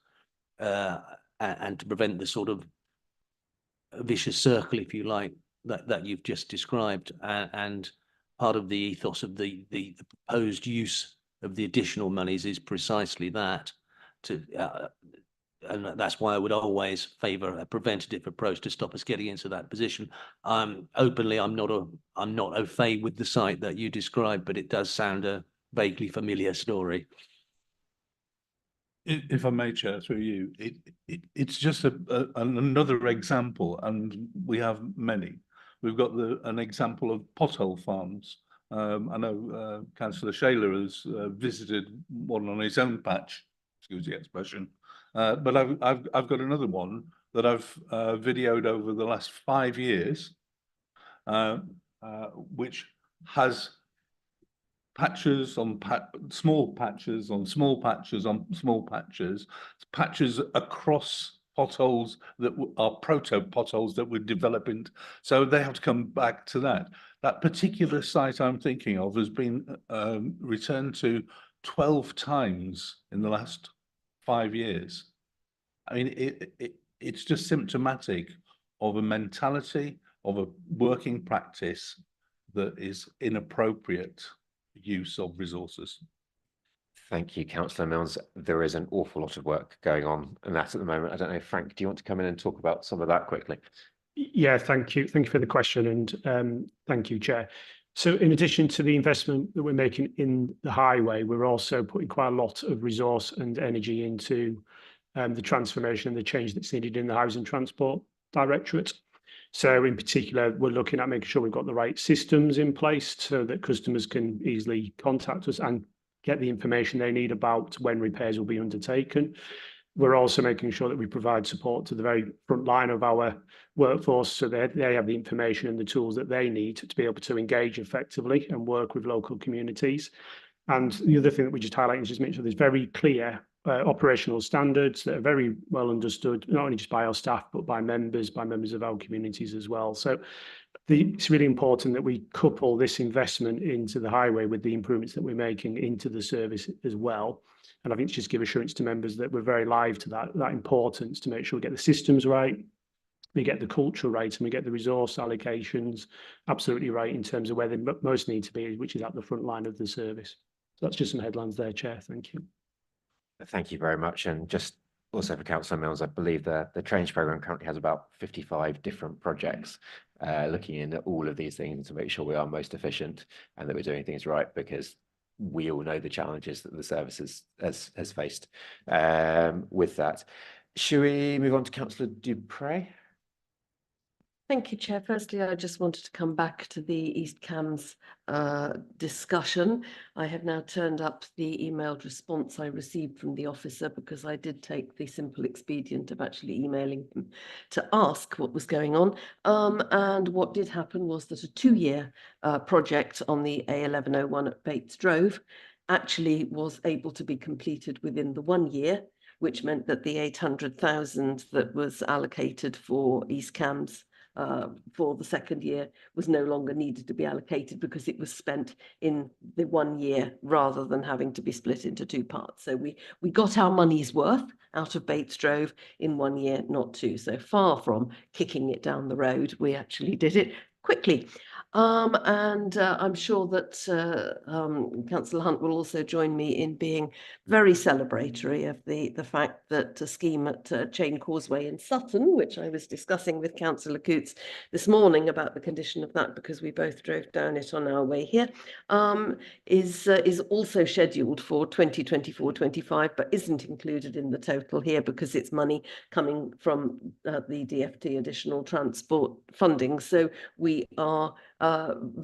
And to prevent the sort of vicious circle, if you like, that you've just described. And part of the ethos of the proposed use of the additional monies is precisely that. And that's why I would always favour a preventative approach to stop us getting into that position. Openly, I'm not au fait with the site that you described, but it does sound a vaguely familiar story. If I may, Chair, through you, it's just another example, and we have many. We've got an example of pothole farms. I know Councillor Shaler has visited one on his own patch, excuse the expression, But I've got another one that I've videoed over the last 5 years, which has patches on small patches on small patches on small patches, patches across potholes that are proto potholes that we're developing. So they have to come back to that. That particular site I'm thinking of has been returned to 12 times in the last 5 years. I mean, it's just symptomatic of a mentality, of a working practice that is inappropriate use of resources. Thank you, Councillor Milnes. There is an awful lot of work going on in that at the moment. I don't know, Frank, do you want to come in and talk about some of that quickly? Yeah, thank you. Thank you for the question, and thank you, Chair. So in addition to the investment that we're making in the highway, we're also putting quite a lot of resource and energy into the transformation and the change that's needed in the Housing Transport Directorate. So in particular, we're looking at making sure we've got the right systems in place so that customers can easily contact us and get the information they need about when repairs will be undertaken. We're also making sure that we provide support to the very front line of our workforce so that they have the information and the tools that they need to be able to engage effectively and work with local communities. And the other thing that we just highlight is just make sure there's very clear operational standards that are very well understood, not only just by our staff, but by members of our communities as well. So it's really important that we couple this investment into the highway with the improvements that we're making into the service as well. And I think to just give assurance to members that we're very live to that importance to make sure we get the systems right, we get the culture right, and we get the resource allocations absolutely right in terms of where they most need to be, which is at the front line of the service. So that's just some headlines there, Chair. Thank you. Thank you very much. And just also for Councillor Milnes, I believe the Change Programme currently has about 55 different projects looking into all of these things to make sure we are most efficient and that we're doing things right, because we all know the challenges that the service has faced with that. Should we move on to Councillor Dupre? Thank you, Chair. Firstly, I just wanted to come back to the East Cams discussion. I have now turned up the emailed response I received from the officer because I did take the simple expedient of actually emailing him to ask what was going on. And what did happen was that a 2-year project on the A1101 at Bates Drove actually was able to be completed within the 1 year, which meant that the 800,000 that was allocated for East Cams for the second year was no longer needed to be allocated because it was spent in the 1 year rather than having to be split into 2 parts. So we got our money's worth out of Bates Drove in 1 year, not 2. So far from kicking it down the road, we actually did it quickly. And I'm sure that Councillor Hunt will also join me in being very celebratory of the fact that a scheme at Chain Causeway in Sutton, which I was discussing with Councillor Coots this morning about the condition of that because we both drove down it on our way here, is also scheduled for 2024-25, but isn't included in the total here because it's money coming from the DFT additional transport funding. So we are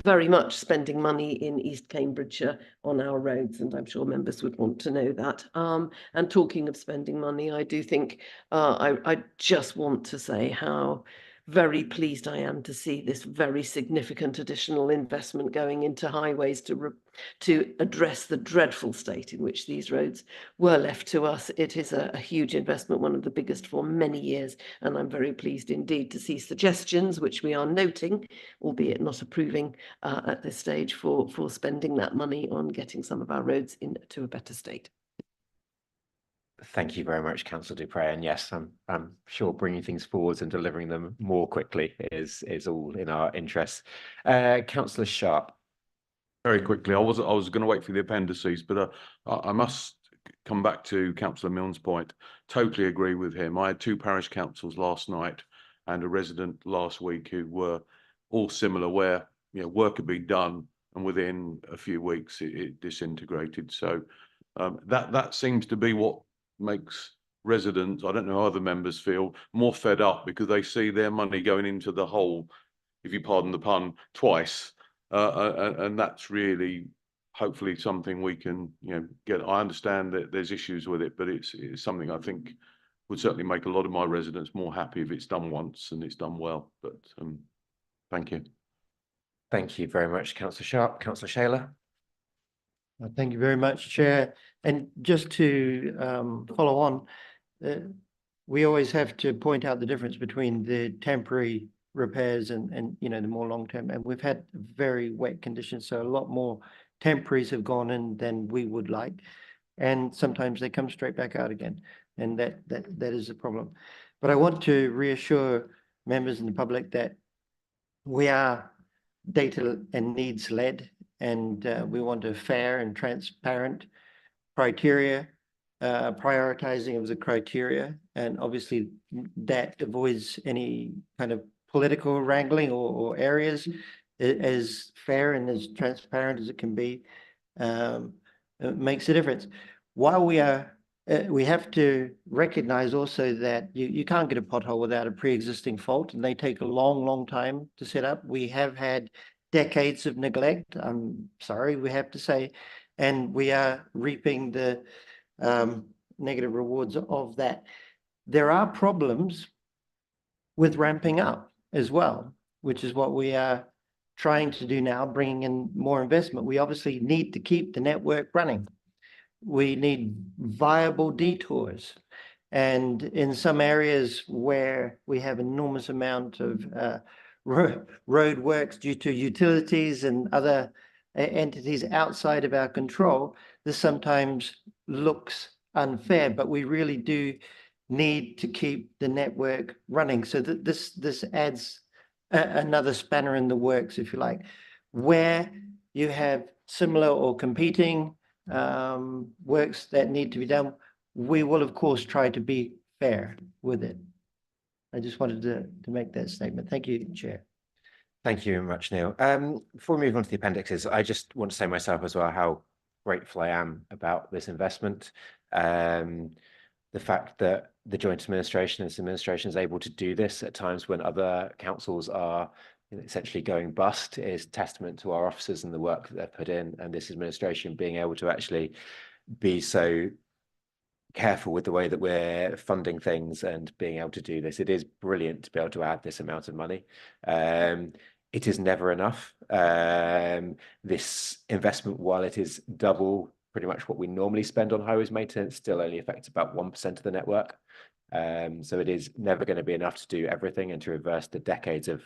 very much spending money in East Cambridgeshire on our roads, and I'm sure members would want to know that. And talking of spending money, I do think I just want to say how very pleased I am to see this very significant additional investment going into highways to address the dreadful state in which these roads were left to us. It is a huge investment, one of the biggest for many years, and I'm very pleased indeed to see suggestions, which we are noting, albeit not approving at this stage, for spending that money on getting some of our roads into a better state. Thank you very much, Councillor Dupre. And yes, I'm sure bringing things forwards and delivering them more quickly is all in our interest. Councillor Sharp. Very quickly, I was going to wait for the appendices, but I must come back to Councillor Milne's point. Totally agree with him. I had 2 parish councils last night and a resident last week who were all similar, where work had been done and within a few weeks it disintegrated. So that seems to be what makes residents, I don't know how other members feel, more fed up because they see their money going into the hole, if you pardon the pun, twice. And that's really hopefully something we can get. I understand that there's issues with it, but it's something I think would certainly make a lot of my residents more happy if it's done once and it's done well. But thank you. Thank you very much, Councillor Sharp. Councillor Shayler. Thank you very much, Chair. And just to follow on, we always have to point out the difference between the temporary repairs and you know, the more long-term. And we've had very wet conditions, so a lot more temporaries have gone in than we would like. And sometimes they come straight back out again. And that is a problem. But I want to reassure members and the public that we are data and needs led, and we want a fair and transparent criteria, prioritizing of the criteria, and obviously that avoids any kind of political wrangling or areas, as fair and as transparent as it can be. It makes a difference. While we have to recognize also that you can't get a pothole without a pre-existing fault, and they take a long time to set up. We have had decades of neglect, I'm sorry, we have to say, and we are reaping the negative rewards of that. There are problems with ramping up as well, which is what we are trying to do now, bringing in more investment. We obviously need to keep the network running. We need viable detours. And in some areas where we have enormous amount of road works due to utilities and other entities outside of our control, this sometimes looks unfair, but we really do need to keep the network running. So that this adds another spanner in the works, if you like, where you have similar or competing works that need to be done. We will, of course, try to be fair with it. I just wanted to make that statement. Thank you, Chair. Thank you very much, Neil. Before we move on to the appendixes, I just want to say myself as well how grateful I am about this investment. The fact that the joint administration and this administration is able to do this at times when other councils are essentially going bust is testament to our officers and the work that they've put in, and this administration being able to actually be so careful with the way that we're funding things and being able to do this. It is brilliant to be able to add this amount of money. It is never enough. This investment, while it is double pretty much what we normally spend on highways maintenance, still only affects about 1% of the network. So it is never going to be enough to do everything and to reverse the decades of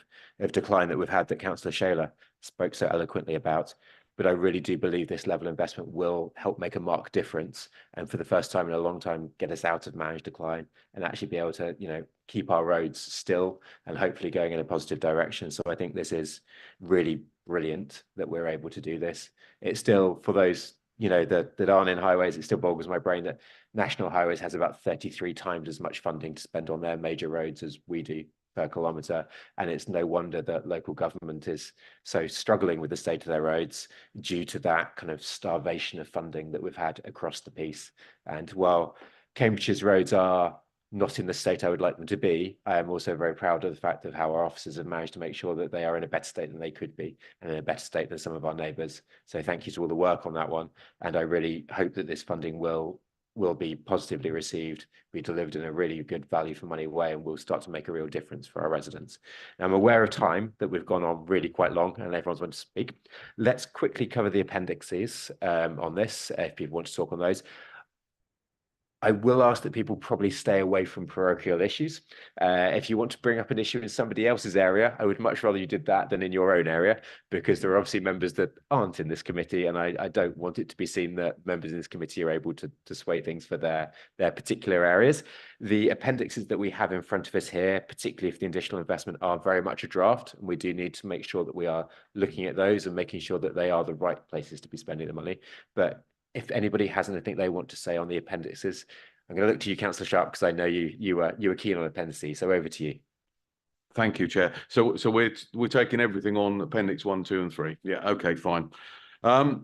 decline that we've had that Councillor Shayler spoke so eloquently about. But I really do believe this level of investment will help make a marked difference, and for the first time in a long time, get us out of managed decline and actually be able to, you know, keep our roads still and hopefully going in a positive direction. So I think this is really brilliant that we're able to do this. It's still, for those, you know, that aren't in highways, it still boggles my brain that National Highways has about 33 times as much funding to spend on their major roads as we do per kilometre, and it's no wonder that local government is so struggling with the state of their roads due to that kind of starvation of funding that we've had across the piece. And while Cambridgeshire's roads are not in the state I would like them to be, I am also very proud of the fact of how our officers have managed to make sure that they are in a better state than they could be, and in a better state than some of our neighbours. So thank you to all the work on that one, and I really hope that this funding will be positively received, be delivered in a really good value for money way, and will start to make a real difference for our residents. Now, I'm aware of time, that we've gone on really quite long and everyone's wanted to speak. Let's quickly cover the appendixes on this, if people want to talk on those. I will ask that people probably stay away from parochial issues. If you want to bring up an issue in somebody else's area, I would much rather you did that than in your own area, because there are obviously members that aren't in this committee, and I don't want it to be seen that members in this committee are able to sway things for their particular areas. The appendixes that we have in front of us here, particularly for the additional investment, are very much a draft, and we do need to make sure that we are looking at those and making sure that they are the right places to be spending the money. But if anybody has anything they want to say on the appendixes, I'm going to look to you, Councillor Sharp, because I know you were keen on appendices. So over to you. Thank you, Chair. So we're taking everything on Appendix 1, 2, and 3. Yeah, okay, fine. The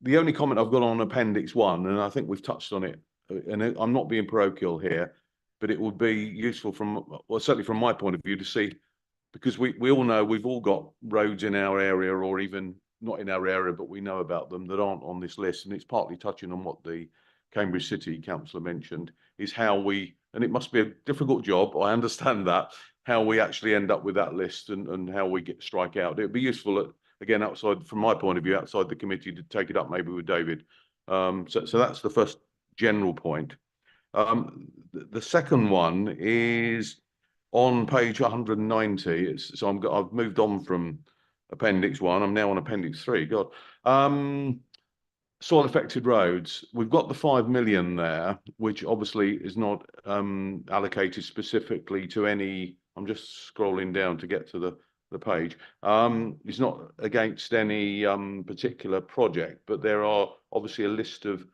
only comment I've got on Appendix 1, and I think we've touched on it, and I'm not being parochial here, but it would be useful certainly from my point of view to see, because we all know we've all got roads in our area, or even not in our area, but we know about them, that aren't on this list, and it's partly touching on what the Cambridge City Councillor mentioned, is how we, and it must be a difficult job, I understand that, how we actually end up with that list and how we strike out. It'd be useful, again, outside, from my point of view, outside the committee, to take it up maybe with David. So that's the first general point. The second one is on page 190. So I've moved on from Appendix 1. I'm now on Appendix 3. God. Soil affected roads. We've got the 5 million there, which obviously is not allocated specifically to any. I'm just scrolling down to get to the page. It's not against any particular project, but there are obviously a list of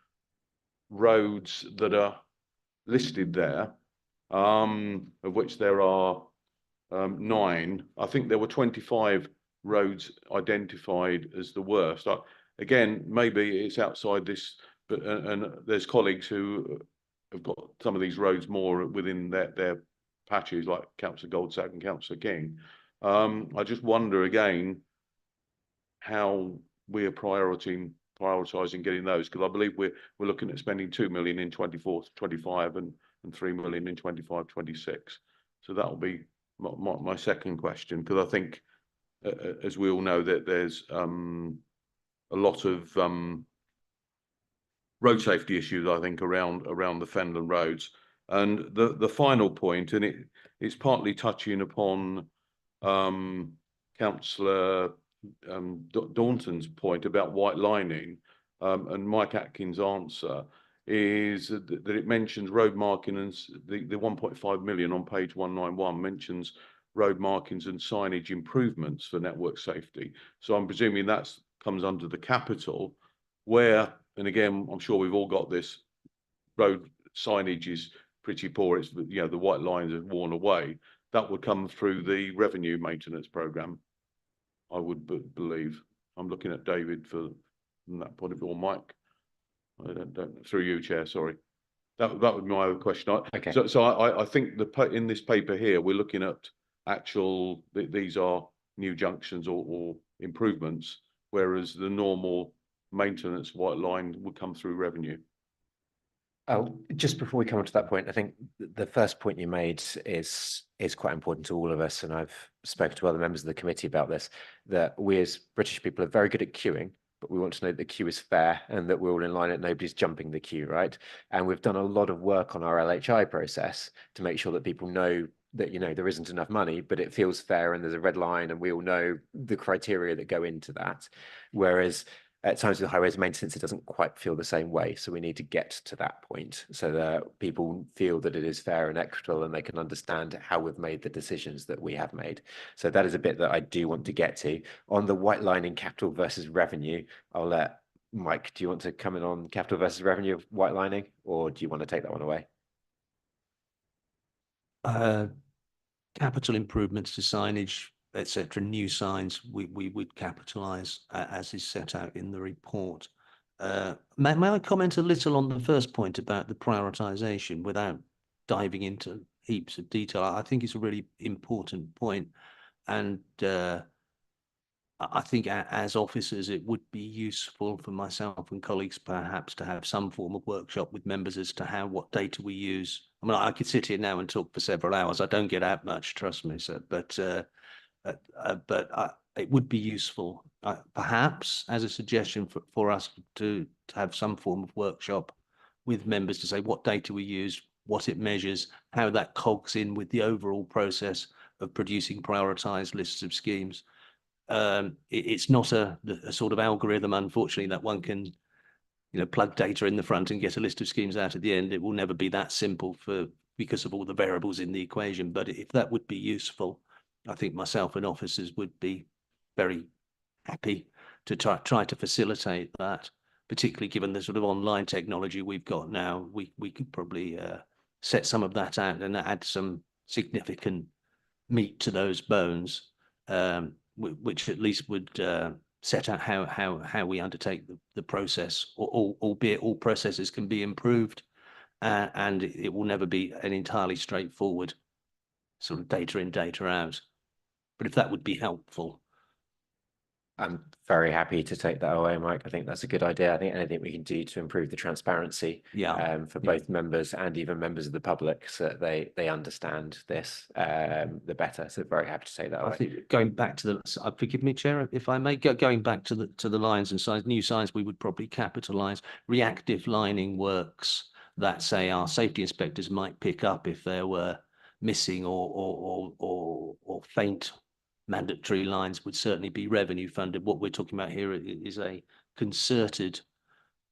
roads that are listed there, of which there are 9. I think there were 25 roads identified as the worst. Again, maybe it's outside this, but and there's colleagues who have got some of these roads more within their patches, like Councillor Goldsack and Councillor King. I just wonder again how we are prioritising getting those, because I believe we're looking at spending 2 million in 24-25 and 3 million in 25-26. So that will be my second question, because I think, as we all know, that there's a lot of road safety issues, I think, around the Fenland roads. And the final point, and it's partly touching upon Councillor Daunton's point about white lining, and Mike Atkins' answer is that it mentions road marking, and the 1.5 million on page 191 mentions road markings and signage improvements for network safety. So I'm presuming that comes under the capital, where, and again, I'm sure we've all got this, road signage is pretty poor. It's, you know, the white lines are worn away. That would come through the revenue maintenance programme, I would believe. I'm looking at David from that point of view, or Mike. I don't through you, Chair. Sorry, that would be my other question. Okay. So I think in this paper here, we're looking at actual, these are new junctions or improvements, whereas the normal maintenance white line would come through revenue. Oh, just before we come on to that point, I think the first point you made is quite important to all of us, and I've spoken to other members of the committee about this, that we as British people are very good at queuing, but we want to know that the queue is fair and that we're all in line and nobody's jumping the queue, right? And we've done a lot of work on our LHI process to make sure that people know that, you know, there isn't enough money, but it feels fair and there's a red line and we all know the criteria that go into that. Whereas at times with highways maintenance, it doesn't quite feel the same way. So we need to get to that point so that people feel that it is fair and equitable and they can understand how we've made the decisions that we have made. So that is a bit that I do want to get to. On the white lining capital versus revenue, I'll let Mike, do you want to come in on capital versus revenue of white lining, or do you want to take that one away? Capital improvements to signage, etc., new signs, we would capitalise as is set out in the report. May I comment a little on the first point about the prioritisation without diving into heaps of detail? I think it's a really important point, and I think as officers it would be useful for myself and colleagues perhaps to have some form of workshop with members as to what data we use. I mean, I could sit here now and talk for several hours. I don't get out much, trust me, sir, but it would be useful, perhaps as a suggestion for us to have some form of workshop with members to say what data we use, what it measures, how that cogs in with the overall process of producing prioritised lists of schemes. It's not a sort of algorithm, unfortunately, that one can, you know, plug data in the front and get a list of schemes out at the end. It will never be that simple because of all the variables in the equation. But if that would be useful, I think myself and officers would be very happy to try to facilitate that, particularly given the sort of online technology we've got now. We could probably set some of that out and add some significant meat to those bones, which at least would set out how we undertake the process, albeit all processes can be improved, and it will never be an entirely straightforward sort of data in, data out. But if that would be helpful, I'm very happy to take that away, Mike. I think that's a good idea. I think anything we can do to improve the transparency for both members and even members of the public, so that they understand this, the better. So very happy to take that away. I think going back to the, forgive me, Chair, if I may, going back to the lines and signs, new signs, we would probably capitalise reactive lining works that, say, our safety inspectors might pick up if there were missing or faint mandatory lines, would certainly be revenue funded. What we're talking about here is a concerted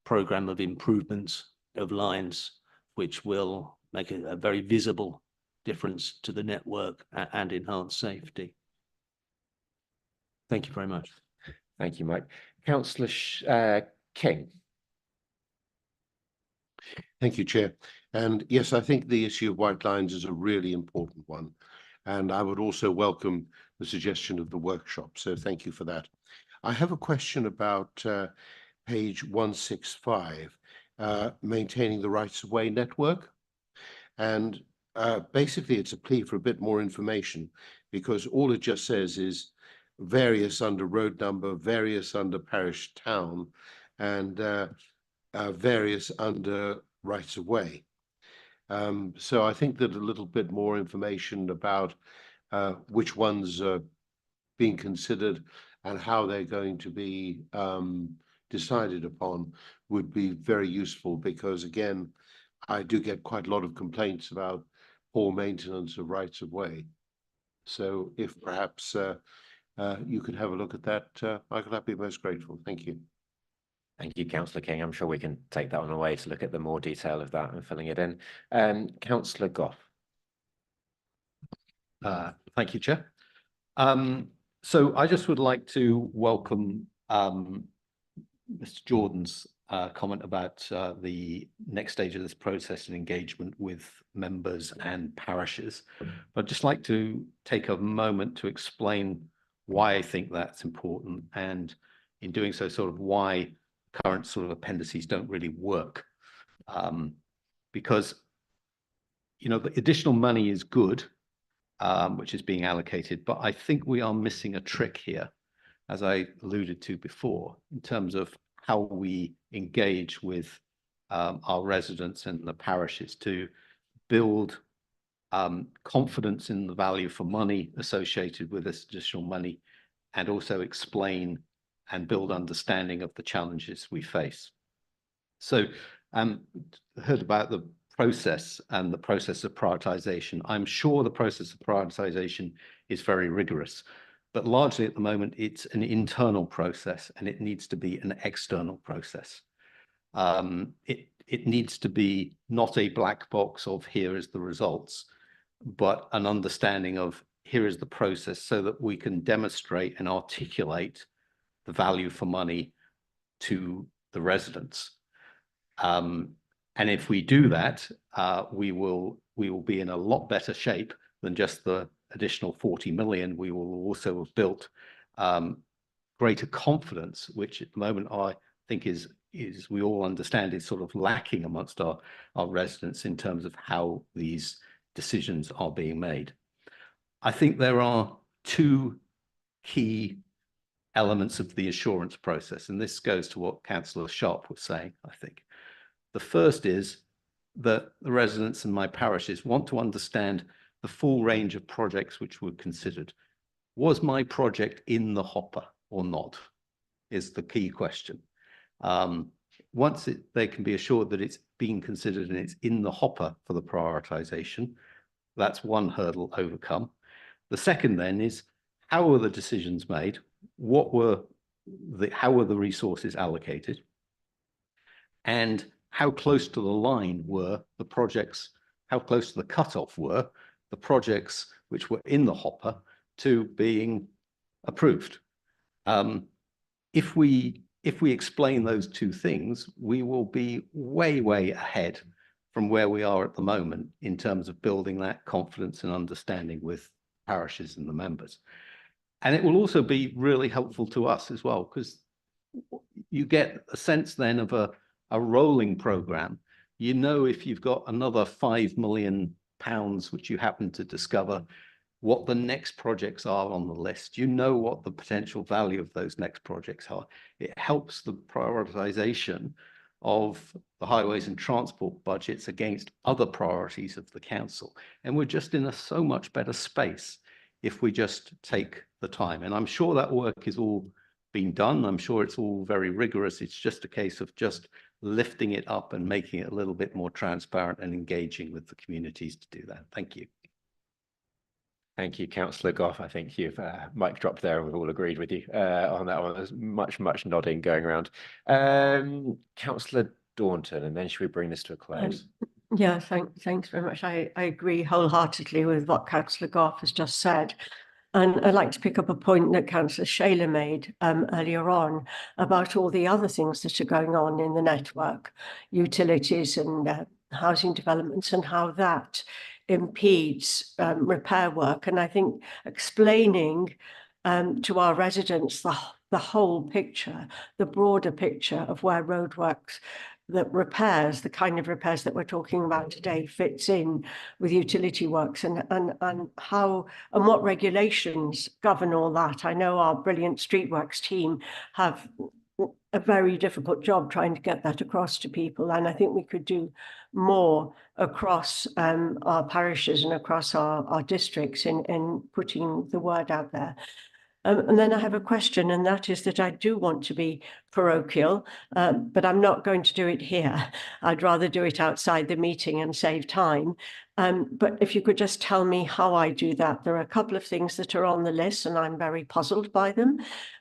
programme of improvements of lines, which will make a very visible difference to the network and enhance safety. Thank you very much. Thank you, Mike. Councillor King. Thank you, Chair. And yes, I think the issue of white lines is a really important one. And I would also welcome the suggestion of the workshop. So thank you for that. I have a question about page 165, maintaining the rights of way network. And basically, it's a plea for a bit more information, because all it just says is various under road number, various under parish town, and various under rights of way. So I think that a little bit more information about which ones are being considered and how they're going to be decided upon would be very useful, because again, I do get quite a lot of complaints about poor maintenance of rights of way. So if perhaps you could have a look at that, Michael, I'd be most grateful. Thank you. Thank you, Councillor King. I'm sure we can take that one away to look at the more detail of that and filling it in. Councillor Goff. Thank you, Chair. So I just would like to welcome Mr. Jordan's comment about the next stage of this process and engagement with members and parishes. But I'd just like to take a moment to explain why I think that's important, and in doing so, sort of why current sort of appendices don't really work. Because, you know, the additional money is good, which is being allocated, but I think we are missing a trick here, as I alluded to before, in terms of how we engage with our residents and the parishes to build confidence in the value for money associated with this additional money, and also explain and build understanding of the challenges we face. So heard about the process and the process of prioritization. I'm sure the process of prioritization is very rigorous, but largely at the moment, it's an internal process, and it needs to be an external process. It needs to be not a black box of here is the results, but an understanding of here is the process, so that we can demonstrate and articulate the value for money to the residents. And if we do that, we will be in a lot better shape than just the additional 40 million. We will also have built greater confidence, which at the moment I think is we all understand is sort of lacking amongst our residents in terms of how these decisions are being made. I think there are two key elements of the assurance process, and this goes to what Councillor Sharp was saying, I think. The first is that the residents in my parishes want to understand the full range of projects which were considered. Was my project in the hopper or not, is the key question. Once they can be assured that it's being considered and it's in the hopper for the prioritization, that's one hurdle overcome. The second then is, how were the decisions made? How were the resources allocated? And how close to the line were the projects, how close to the cutoff were the projects which were in the hopper to being approved? If we explain those two things, we will be way ahead from where we are at the moment in terms of building that confidence and understanding with parishes and the members. And it will also be really helpful to us as well, because you get a sense then of a rolling program. You know, if you've got another £5 million which you happen to discover, what the next projects are on the list. You know what the potential value of those next projects are. It helps the prioritization of the highways and transport budgets against other priorities of the council. And we're just in a so much better space if we just take the time. And I'm sure that work is all being done. I'm sure it's all very rigorous. It's just a case of just lifting it up and making it a little bit more transparent and engaging with the communities to do that. Thank you. Thank you, Councillor Goff. I think you've mic dropped there and we've all agreed with you on that one. There's much nodding going around. Councillor Daunton, and then should we bring this to a close? Yeah, thanks very much. I agree wholeheartedly with what Councillor Goff has just said. And I'd like to pick up a point that Councillor Shayler made earlier on about all the other things that are going on in the network, utilities and housing developments, and how that impedes repair work. And I think explaining to our residents the whole picture, the broader picture of where roadworks, that repairs, the kind of repairs that we're talking about today, fits in with utility works, and how and what regulations govern all that. I know our brilliant streetworks team have a very difficult job trying to get that across to people, and I think we could do more across our parishes and across our districts in putting the word out there. And then I have a question, and that is that I do want to be parochial, but I'm not going to do it here. I'd rather do it outside the meeting and save time. But if you could just tell me how I do that. There are a couple of things that are on the list and I'm very puzzled by them.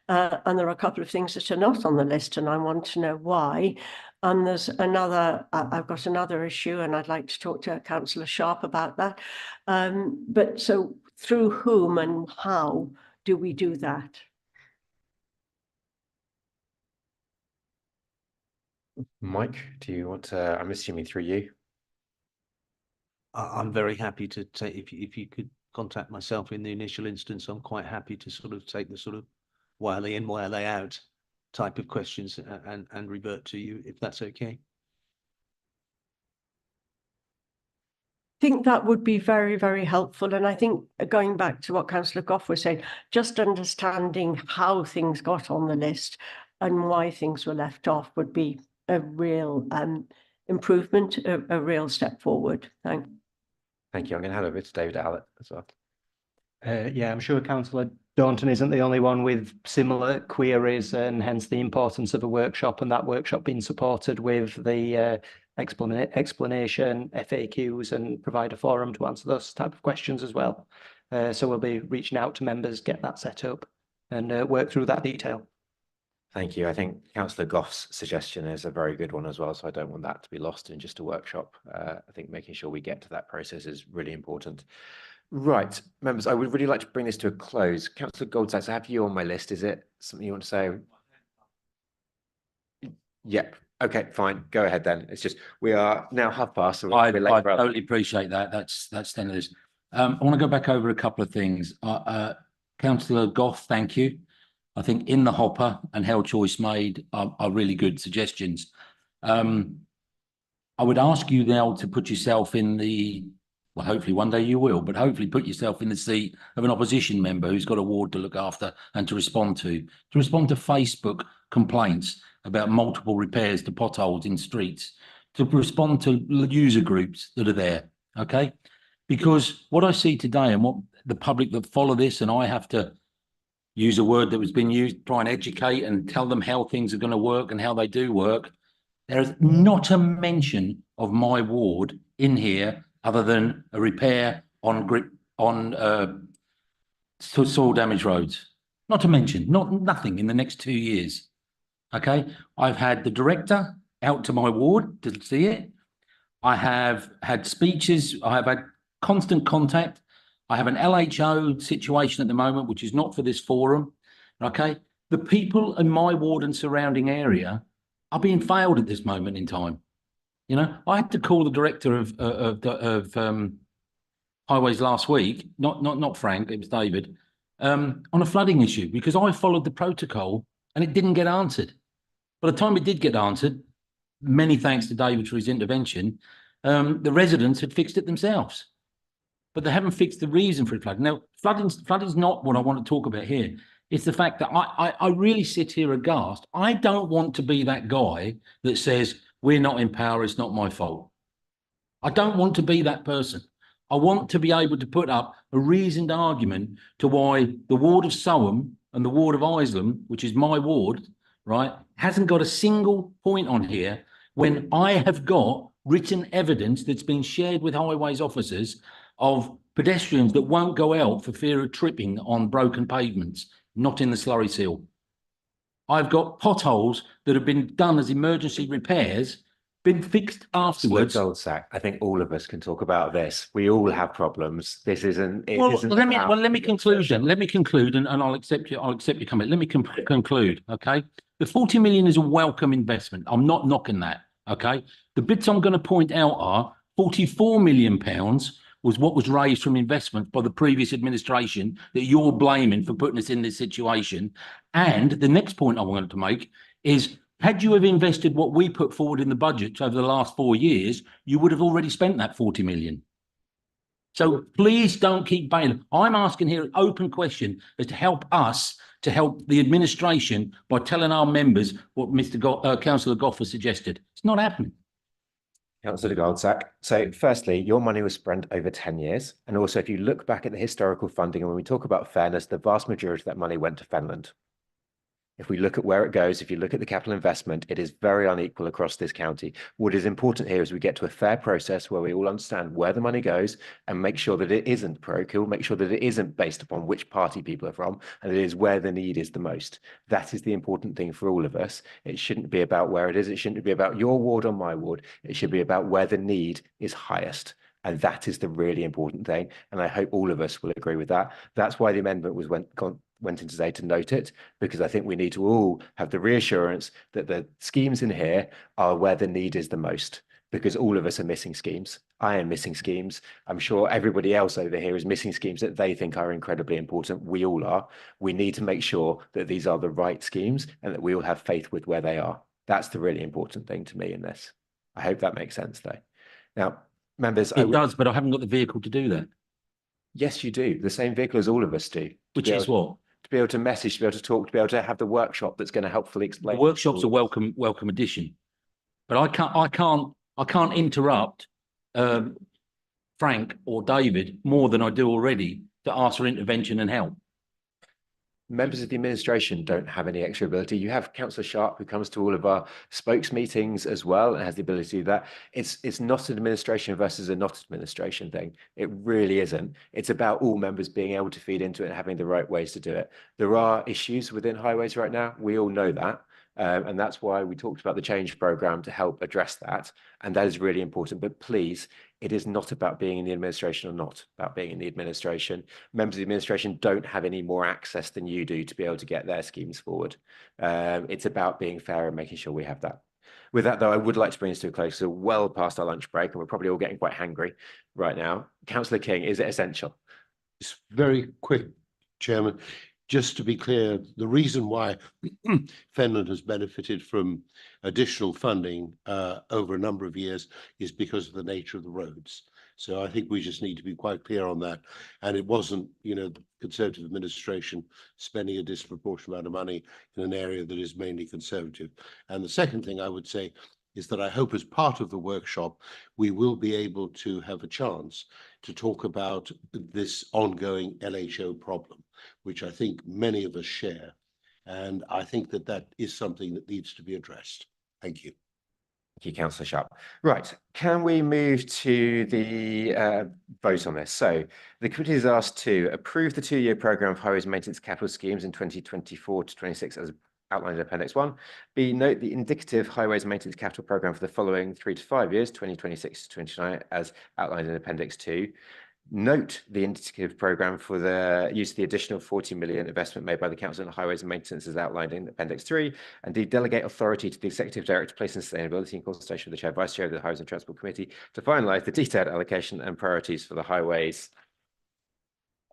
And there are a couple of things that are not on the list and I want to know why. And there's another, I've got another issue and I'd like to talk to Councillor Sharp about that. But so through whom and how do we do that? Mike, do you want to, I'm assuming through you? I'm very happy to take, if you could contact myself in the initial instance, I'm quite happy to sort of take the sort of why are they in, why are they out type of questions and revert to you, if that's okay. Think that would be very, very helpful. And I think going back to what Councillor Goff was saying, just understanding how things got on the list and why things were left off would be a real improvement, a real step forward. Thank you. I'm going to hand over to David Allett as well. Yeah, I'm sure Councillor Daunton isn't the only one with similar queries, and hence the importance of a workshop, and that workshop being supported with the explanation, FAQs, and provide a forum to answer those type of questions as well. So we'll be reaching out to members, get that set up, and work through that detail. Thank you. I think Councillor Goff's suggestion is a very good one as well, so I don't want that to be lost in just a workshop. I think making sure we get to that process is really important. Right, members, I would really like to bring this to a close. Councillor Goldsacks, I have you on my list. Is it something you want to say? Yep. Okay, fine. Go ahead then. It's just we are now past, so I we're late. totally appreciate that. That's the end of this. I want to go back over a couple of things. Councillor Goff, thank you. I think in the hopper and how choice made are really good suggestions. I would ask you now to put yourself in the, well, hopefully one day you will, but hopefully put yourself in the seat of an opposition member who's got a ward to look after and to respond to Facebook complaints about multiple repairs to potholes in streets, to respond to user groups that are there, okay? Because what I see today and what the public that follow this, and I have to use a word that was being used, try and educate and tell them how things are going to work and how they do work. There is not a mention of my ward in here other than a repair on soil damage roads. Not to mention, nothing in the next 2 years. Okay, I've had the director out to my ward to see it. I have had speeches. I have had constant contact. I have an LHO situation at the moment, which is not for this forum. Okay, the people in my ward and surrounding area are being failed at this moment in time. You know, I had to call the director of highways last week, not Frank, it was David, on a flooding issue because I followed the protocol and it didn't get answered. By the time it did get answered, many thanks to David for his intervention, the residents had fixed it themselves. but they haven't fixed the reason for the flood. Now, flooding's not what I want to talk about here. It's the fact that I really sit here aghast. I don't want to be that guy that says, we're not in power, it's not my fault. I don't want to be that person. I want to be able to put up a reasoned argument to why the ward of Soham and the ward of Isleham, which is my ward, right, hasn't got a single point on here when I have got written evidence that's been shared with highways officers of pedestrians that won't go out for fear of tripping on broken pavements, not in the slurry seal. I've got potholes that have been done as emergency repairs, been fixed afterwards. Goldsack, I think all of us can talk about this. We all have problems. This isn't. Let me conclude then. Let me conclude, and I'll accept your comment. Let me conclude. Okay, the 40 million is a welcome investment. I'm not knocking that. Okay, the bits I'm going to point out are 44 million pounds was what was raised from investment by the previous administration that you're blaming for putting us in this situation. And the next point I wanted to make is, had you have invested what we put forward in the budget over the last 4 years, you would have already spent that 40 million. So please don't keep bailing. I'm asking here an open question as to help us to help the administration by telling our members what Councillor Goff has suggested. It's not happening. Councillor Goldsack. So firstly, your money was spent over 10 years. And also, if you look back at the historical funding, and when we talk about fairness, the vast majority of that money went to Fenland. If we look at where it goes, if you look at the capital investment, it is very unequal across this county. What is important here is we get to a fair process where we all understand where the money goes and make sure that it isn't parochial, make sure that it isn't based upon which party people are from, and it is where the need is the most. That is the important thing for all of us. It shouldn't be about where it is. It shouldn't be about your ward or my ward. It should be about where the need is highest. And that is the really important thing. And I hope all of us will agree with that. That's why the amendment went in today to note it, because I think we need to all have the reassurance that the schemes in here are where the need is the most, because all of us are missing schemes. I am missing schemes. I'm sure everybody else over here is missing schemes that they think are incredibly important. We all are. We need to make sure that these are the right schemes and that we all have faith with where they are. That's the really important thing to me in this. I hope that makes sense though. Now, members, it does, but I haven't got the vehicle to do that. Yes, you do. The same vehicle as all of us do. Which is what? To be able to message, to be able to talk, to be able to have the workshop that's going to helpfully explain. The workshop's a welcome addition, but I can't interrupt Frank or David more than I do already to ask for intervention and help. Members of the administration don't have any extra ability. You have Councillor Sharp, who comes to all of our spokes meetings as well and has the ability to do that. It's not an administration versus a not administration thing. It really isn't. It's about all members being able to feed into it and having the right ways to do it. There are issues within highways right now. We all know that. And that's why we talked about the change programme to help address that. And that is really important. But please, it is not about being in the administration or not about being in the administration. Members of the administration don't have any more access than you do to be able to get their schemes forward. It's about being fair and making sure we have that. With that, though, I would like to bring this to a close. So well past our lunch break, and we're probably all getting quite hangry right now. Councillor King, is it essential? It's very quick, Chairman. Just to be clear, the reason why Fenland has benefited from additional funding over a number of years is because of the nature of the roads. So I think we just need to be quite clear on that. And it wasn't, the Conservative administration spending a disproportionate amount of money in an area that is mainly Conservative. And the second thing I would say is that I hope as part of the workshop, we will be able to have a chance to talk about this ongoing LHO problem, which I think many of us share. And I think that that is something that needs to be addressed. Thank you. Thank you, Councillor Sharp. Right, can we move to the vote on this? So the committee is asked to approve the 2-year programme of highways maintenance capital schemes in 2024 to 26 as outlined in Appendix 1. B, note the indicative highways maintenance capital programme for the following 3 to 5 years, 2026 to 29, as outlined in Appendix 2. Note the indicative programme for the use of the additional 40 million investment made by the Council on Highways and Maintenance as outlined in Appendix 3, and D, delegate authority to the Executive Director, Place and Sustainability in consultation with the Chair, Vice Chair of the Highways and Transport Committee to finalise the detailed allocation and priorities for the highways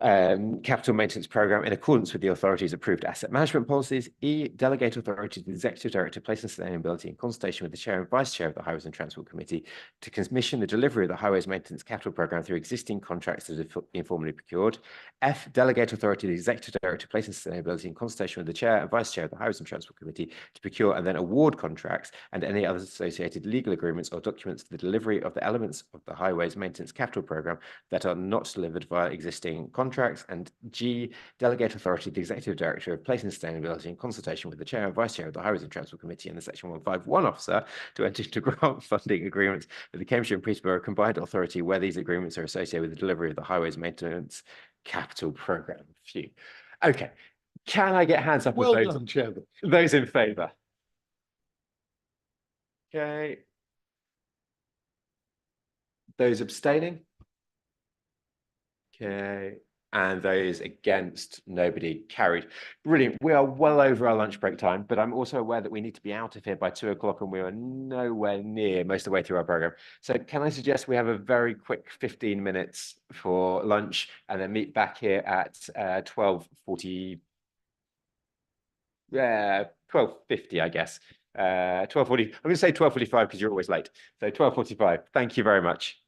capital maintenance program in accordance with the authority's approved asset management policies. E, delegate authority to the Executive Director, Place and Sustainability in consultation with the Chair and Vice Chair of the Highways and Transport Committee to commission the delivery of the Highways Maintenance Capital Program through existing contracts that have been formally procured. F, delegate authority to the Executive Director, Place and Sustainability in consultation with the Chair and Vice Chair of the Highways and Transport Committee to procure and then award contracts and any other associated legal agreements or documents for the delivery of the elements of the Highways Maintenance Capital Program that are not delivered via existing contracts. And G, delegate authority to the Executive Director of Place and Sustainability in consultation with the Chair and Vice Chair of the Highways and Transport Committee and the Section 151 officer to enter into grant funding agreements with the Cambridgeshire and Peterborough Combined Authority where these agreements are associated with the delivery of the Highways Maintenance Capital Program. Phew. Okay, can I get hands up? Well of done, Chairman. those in favour? Okay. Those abstaining? Okay. And those against, nobody, carried. Brilliant. We are well over our lunch break time, but I'm also aware that we need to be out of here by 2 o'clock and we are nowhere near most of the way through our program. So can I suggest we have a very quick 15 minutes for lunch and then meet back here at 12:40, 12:50, I guess. 12:40, I'm going to say 12:45 because you're always late. So 12:45. Thank you very much.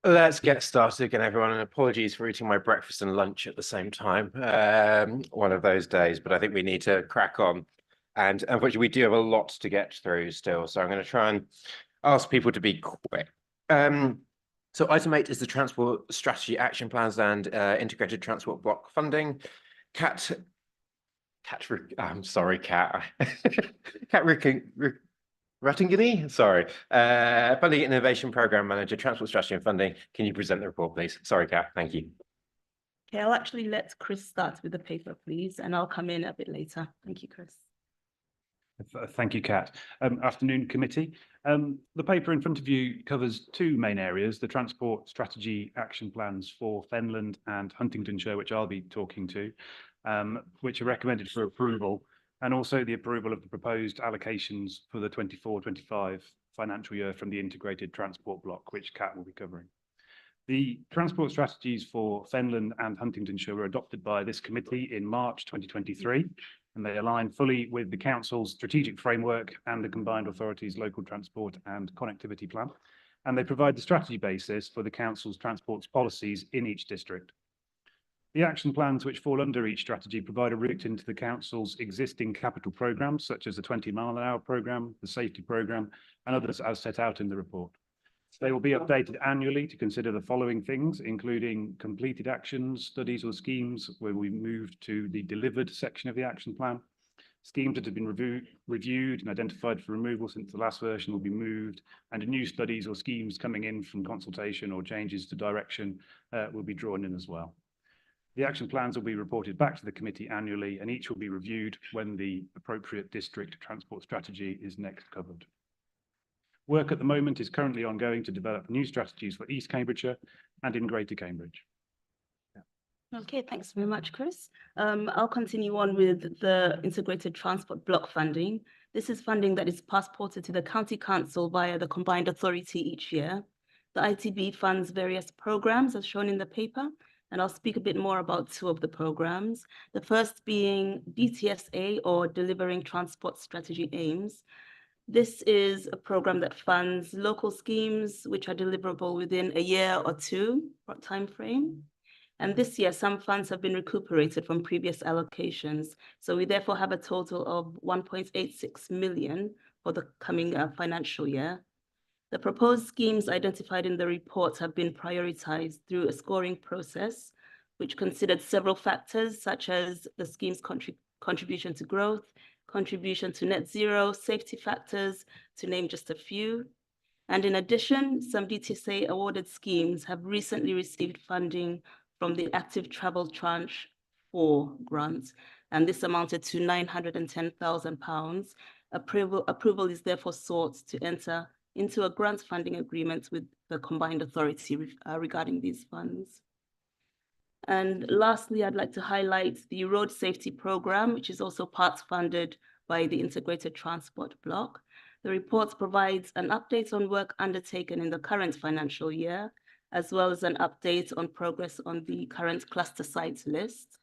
Let's get started again, everyone, and apologies for eating my breakfast and lunch at the same time. One of those days, but I think we need to crack on. And unfortunately, we do have a lot to get through still, so I'm going to try and ask people to be quick. So item 8 is the transport strategy action plans and integrated transport block funding. I'm sorry, Kat. Rattingini, sorry. Funding and Innovation Program Manager, Transport Strategy and Funding. Can you present the report, please? Sorry, Kat. Thank you. Okay, I'll actually let Chris start with the paper, please, and I'll come in a bit later. Thank you, Chris. Thank you, Kat. Afternoon, committee. The paper in front of you covers two main areas, the transport strategy action plans for Fenland and Huntingdonshire, which I'll be talking to, which are recommended for approval, and also the approval of the proposed allocations for the 24-25 financial year from the integrated transport block, which Kat will be covering. The transport strategies for Fenland and Huntingdonshire were adopted by this committee in March 2023, and they align fully with the Council's strategic framework and the Combined Authorities Local Transport and Connectivity Plan, and they provide the strategy basis for the Council's transport policies in each district. The action plans which fall under each strategy provide a route into the Council's existing capital programmes, such as the 20-mile-an-hour programme, the safety programme, and others as set out in the report. They will be updated annually to consider the following things, including completed actions, studies or schemes where we moved to the delivered section of the action plan. Schemes that have been reviewed and identified for removal since the last version will be moved, and new studies or schemes coming in from consultation or changes to direction will be drawn in as well. The action plans will be reported back to the committee annually, and each will be reviewed when the appropriate district transport strategy is next covered. Work at the moment is currently ongoing to develop new strategies for East Cambridgeshire and in Greater Cambridge. Okay, thanks very much, Chris. I'll continue on with the integrated transport block funding. This is funding that is passported to the County Council via the Combined Authority each year. The ITB funds various programs as shown in the paper, and I'll speak a bit more about two of the programs. The first being DTSA, or Delivering Transport Strategy Aims. This is a program that funds local schemes which are deliverable within a year or two time frame. And this year, some funds have been recuperated from previous allocations. So we therefore have a total of 1.86 million for the coming financial year. The proposed schemes identified in the report have been prioritized through a scoring process, which considered several factors such as the scheme's contribution to growth, contribution to net zero, safety factors, to name just a few. And in addition, some DTSA awarded schemes have recently received funding from the Active Travel Tranche 4 grant, and this amounted to £910,000. Approval is therefore sought to enter into a grant funding agreement with the Combined Authority regarding these funds. And lastly, I'd like to highlight the Road Safety Programme, which is also part funded by the Integrated Transport Block. The report provides an update on work undertaken in the current financial year, as well as an update on progress on the current cluster sites list.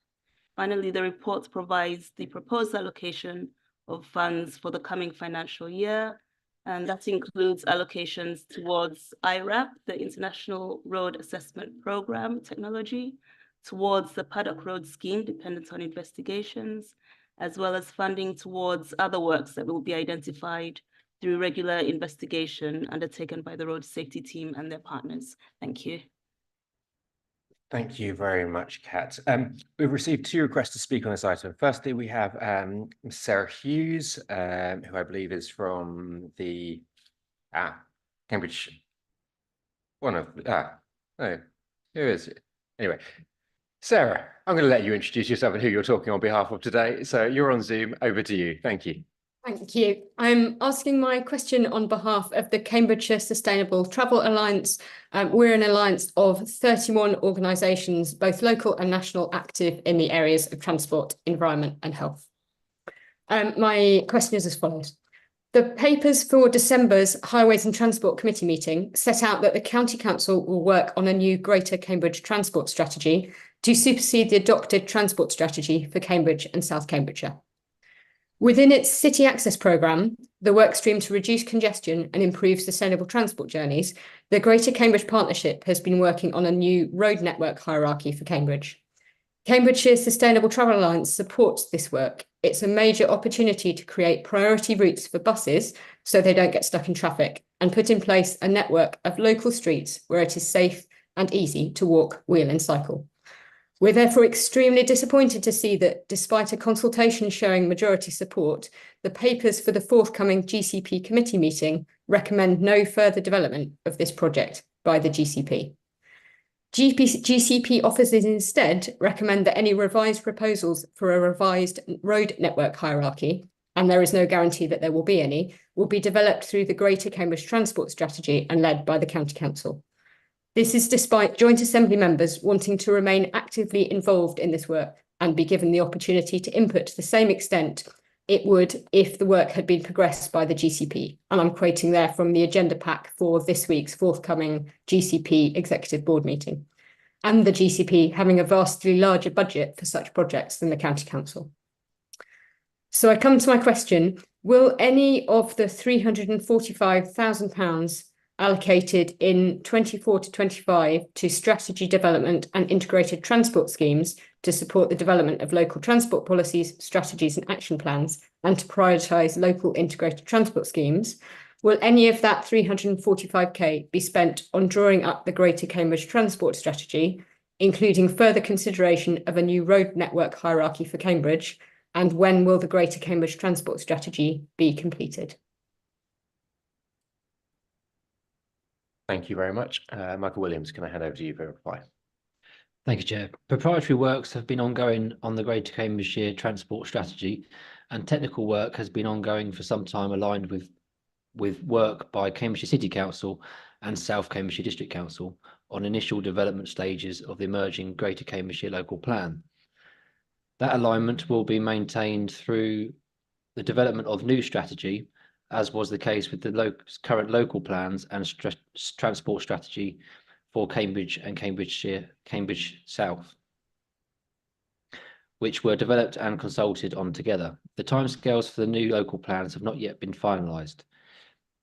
Finally, the report provides the proposed allocation of funds for the coming financial year, and that includes allocations towards IRAP, the International Road Assessment Programme technology, towards the Paddock Road scheme dependent on investigations, as well as funding towards other works that will be identified through regular investigation undertaken by the road safety team and their partners. Thank you. Thank you very much, Kat. We've received two requests to speak on this item. Firstly, we have Sarah Hughes, who I believe is from the Cambridge. No, who is it? Anyway, Sarah, I'm going to let you introduce yourself and who you're talking on behalf of today. So you're on Zoom. Over to you. Thank you. Thank you. I'm asking my question on behalf of the Cambridgeshire Sustainable Travel Alliance. We're an alliance of 31 organisations, both local and national, active in the areas of transport, environment and health. My question is as follows. The papers for December's Highways and Transport Committee meeting set out that the County Council will work on a new Greater Cambridge Transport Strategy to supersede the adopted transport strategy for Cambridge and South Cambridgeshire. Within its city access programme, the work stream to reduce congestion and improve sustainable transport journeys, the Greater Cambridge Partnership has been working on a new road network hierarchy for Cambridge. Cambridgeshire Sustainable Travel Alliance supports this work. It's a major opportunity to create priority routes for buses so they don't get stuck in traffic, and put in place a network of local streets where it is safe and easy to walk, wheel and cycle. We're therefore extremely disappointed to see that despite a consultation showing majority support, the papers for the forthcoming GCP committee meeting recommend no further development of this project by the GCP. GCP officers instead recommend that any revised proposals for a revised road network hierarchy, and there is no guarantee that there will be any, will be developed through the Greater Cambridge Transport Strategy and led by the County Council. This is despite Joint Assembly members wanting to remain actively involved in this work and be given the opportunity to input to the same extent it would if the work had been progressed by the GCP. And I'm quoting there from the agenda pack for this week's forthcoming GCP Executive Board meeting, and the GCP having a vastly larger budget for such projects than the County Council. So I come to my question, will any of the £345,000 allocated in 24 to 25 to strategy development and integrated transport schemes to support the development of local transport policies, strategies and action plans, and to prioritise local integrated transport schemes, will any of that 345k be spent on drawing up the Greater Cambridge Transport Strategy, including further consideration of a new road network hierarchy for Cambridge, and when will the Greater Cambridge Transport Strategy be completed? Thank you very much. Michael Williams, can I hand over to you for a reply? Thank you, Chair. Preparatory works have been ongoing on the Greater Cambridgeshire Transport Strategy, and technical work has been ongoing for some time, aligned with work by Cambridgeshire City Council and South Cambridgeshire District Council on initial development stages of the emerging Greater Cambridgeshire Local Plan. That alignment will be maintained through the development of new strategy, as was the case with the current local plans and transport strategy for Cambridge and Cambridge South, which were developed and consulted on together. The timescales for the new local plans have not yet been finalised.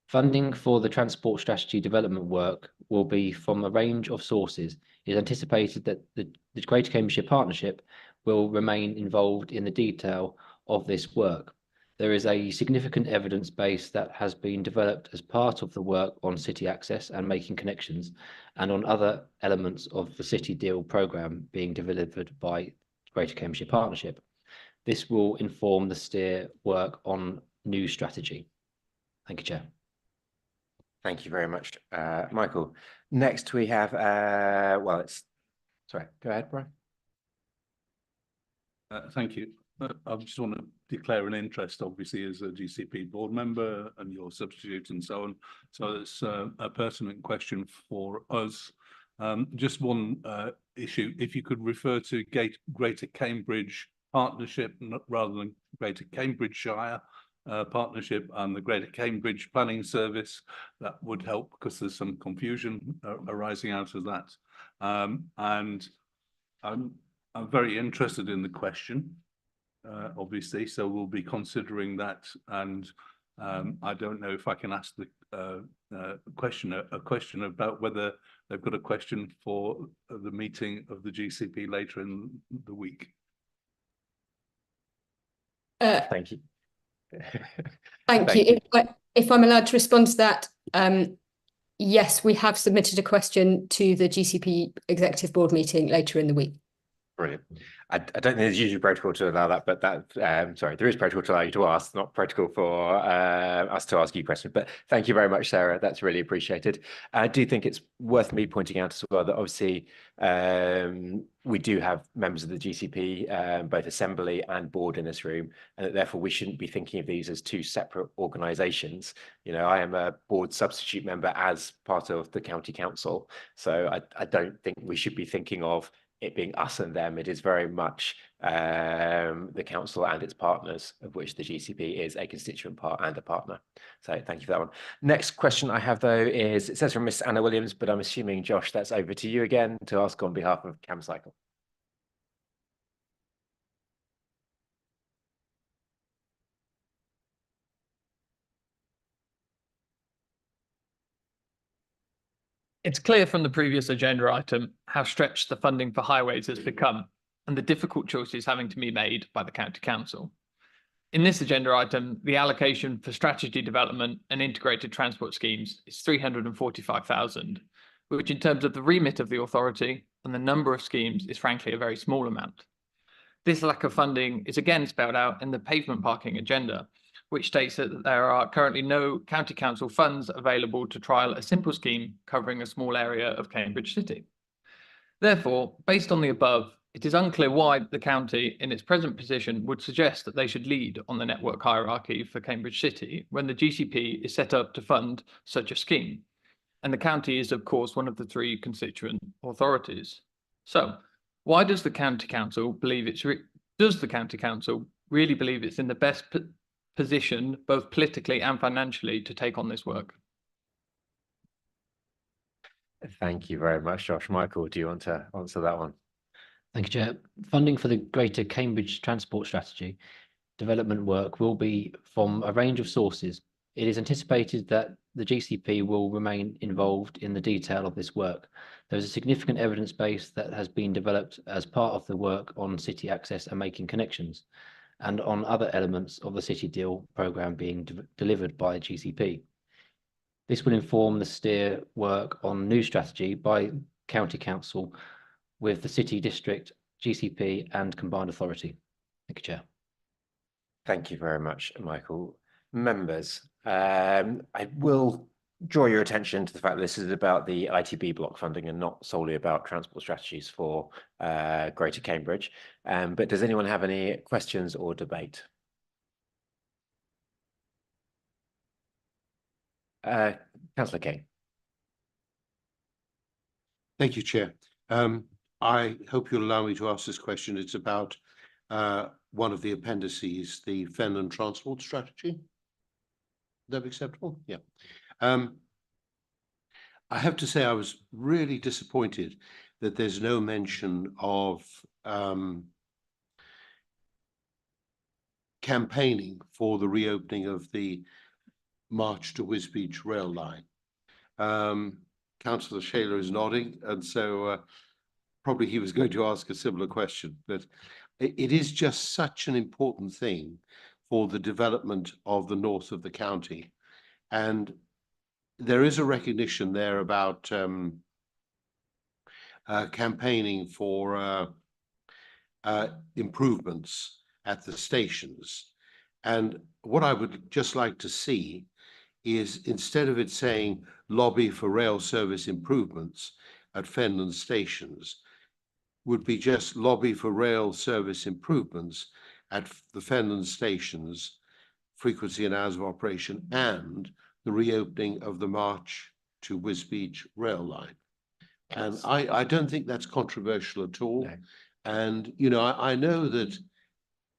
Funding for the transport strategy development work will be from a range of sources. It is anticipated that the Greater Cambridgeshire Partnership will remain involved in the detail of this work. There is a significant evidence base that has been developed as part of the work on city access and making connections, and on other elements of the City Deal programme being delivered by Greater Cambridgeshire Partnership. This will inform the steer work on new strategy. Thank you, Chair. Thank you very much, Michael. Next we have, sorry, go ahead, Brian. Thank you. I just want to declare an interest, obviously, as a GCP board member and your substitute and so on. So it's a pertinent question for us. Just one issue, if you could refer to Greater Cambridge Partnership rather than Greater Cambridgeshire Partnership and the Greater Cambridge Planning Service, that would help, because there's some confusion arising out of that. And I'm very interested in the question. Obviously, so we'll be considering that, and I don't know if I can ask the a question about whether they've got a question for the meeting of the GCP later in the week. Thank you. Thank you. If I'm allowed to respond to that, yes, we have submitted a question to the GCP Executive Board meeting later in the week. Brilliant. I don't think there's usually protocol to allow that, but that sorry, there is protocol to allow you to ask, not protocol for us to ask you questions. But thank you very much, Sarah. That's really appreciated. I do think it's worth me pointing out as well that obviously we do have members of the GCP, both Assembly and Board in this room, and that therefore we shouldn't be thinking of these as two separate organisations. You know, I am a Board substitute member as part of the County Council, so I don't think we should be thinking of it being us and them. It is very much the council and its partners, of which the GCP is a constituent part and a partner. So thank you for that one. Next question I have, though, is, it says from Miss Anna Williams, but I'm assuming, Josh, that's over to you again to ask on behalf of CamCycle. It's clear from the previous agenda item how stretched the funding for highways has become and the difficult choices having to be made by the County Council. In this agenda item, the allocation for strategy development and integrated transport schemes is 345,000, which in terms of the remit of the authority and the number of schemes is frankly a very small amount. This lack of funding is again spelled out in the pavement parking agenda, which states that there are currently no County Council funds available to trial a simple scheme covering a small area of Cambridge City. Therefore, based on the above, it is unclear why the county, in its present position, would suggest that they should lead on the network hierarchy for Cambridge City when the GCP is set up to fund such a scheme. And the county is, of course, one of the 3 constituent authorities. So, why does the County Council believe really believe it's in the best position, both politically and financially, to take on this work? Thank you very much, Josh. Michael, do you want to answer that one? Thank you, Chair. Funding for the Greater Cambridge Transport Strategy development work will be from a range of sources. It is anticipated that the GCP will remain involved in the detail of this work. There is a significant evidence base that has been developed as part of the work on city access and making connections, and on other elements of the City Deal programme being delivered by GCP. This will inform the steer work on new strategy by County Council with the City District, GCP and Combined Authority. Thank you, Chair. Thank you very much, Michael. Members, I will draw your attention to the fact that this is about the ITB block funding and not solely about transport strategies for Greater Cambridge. But does anyone have any questions or debate? Councillor King. Thank you, Chair. I hope you'll allow me to ask this question. It's about one of the appendices, the Fenland Transport Strategy. Would that be acceptable? Yeah. I have to say I was really disappointed that there's no mention of campaigning for the reopening of the March to Wisbech rail line. Councillor Shaler is nodding, and so probably he was going to ask a similar question, but it is just such an important thing for the development of the north of the county. And there is a recognition there about campaigning for improvements at the stations. And what I would just like to see is, instead of it saying lobby for rail service improvements at Fenland stations, would be just lobby for rail service improvements at the Fenland stations, frequency and hours of operation, and the reopening of the March to Wisbech rail line. And I don't think that's controversial at all. No. And, you know, I know that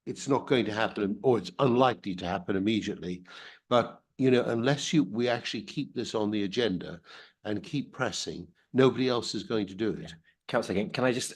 it's not going to happen, or it's unlikely to happen immediately, but, you know, unless we actually keep this on the agenda and keep pressing, nobody else is going to do it. Councillor King, can I just,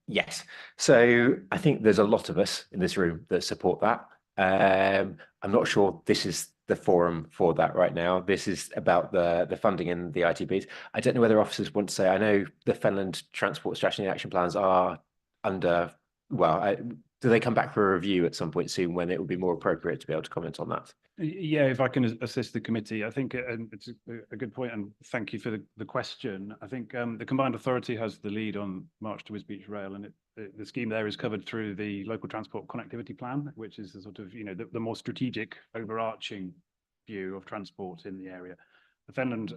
yes. So I think there's a lot of us in this room that support that. I'm not sure this is the forum for that right now. This is about the funding and the ITBs. I don't know whether officers want to say, I know the Fenland Transport Strategy and Action Plans are under, well, do they come back for a review at some point soon when it would be more appropriate to be able to comment on that? Yeah, if I can assist the committee, I think it's a good point, and thank you for the question. I think the Combined Authority has the lead on March to Wisbech Rail, and the scheme there is covered through the Local Transport Connectivity Plan, which is the sort of, you know, the more strategic, overarching view of transport in the area. The Fenland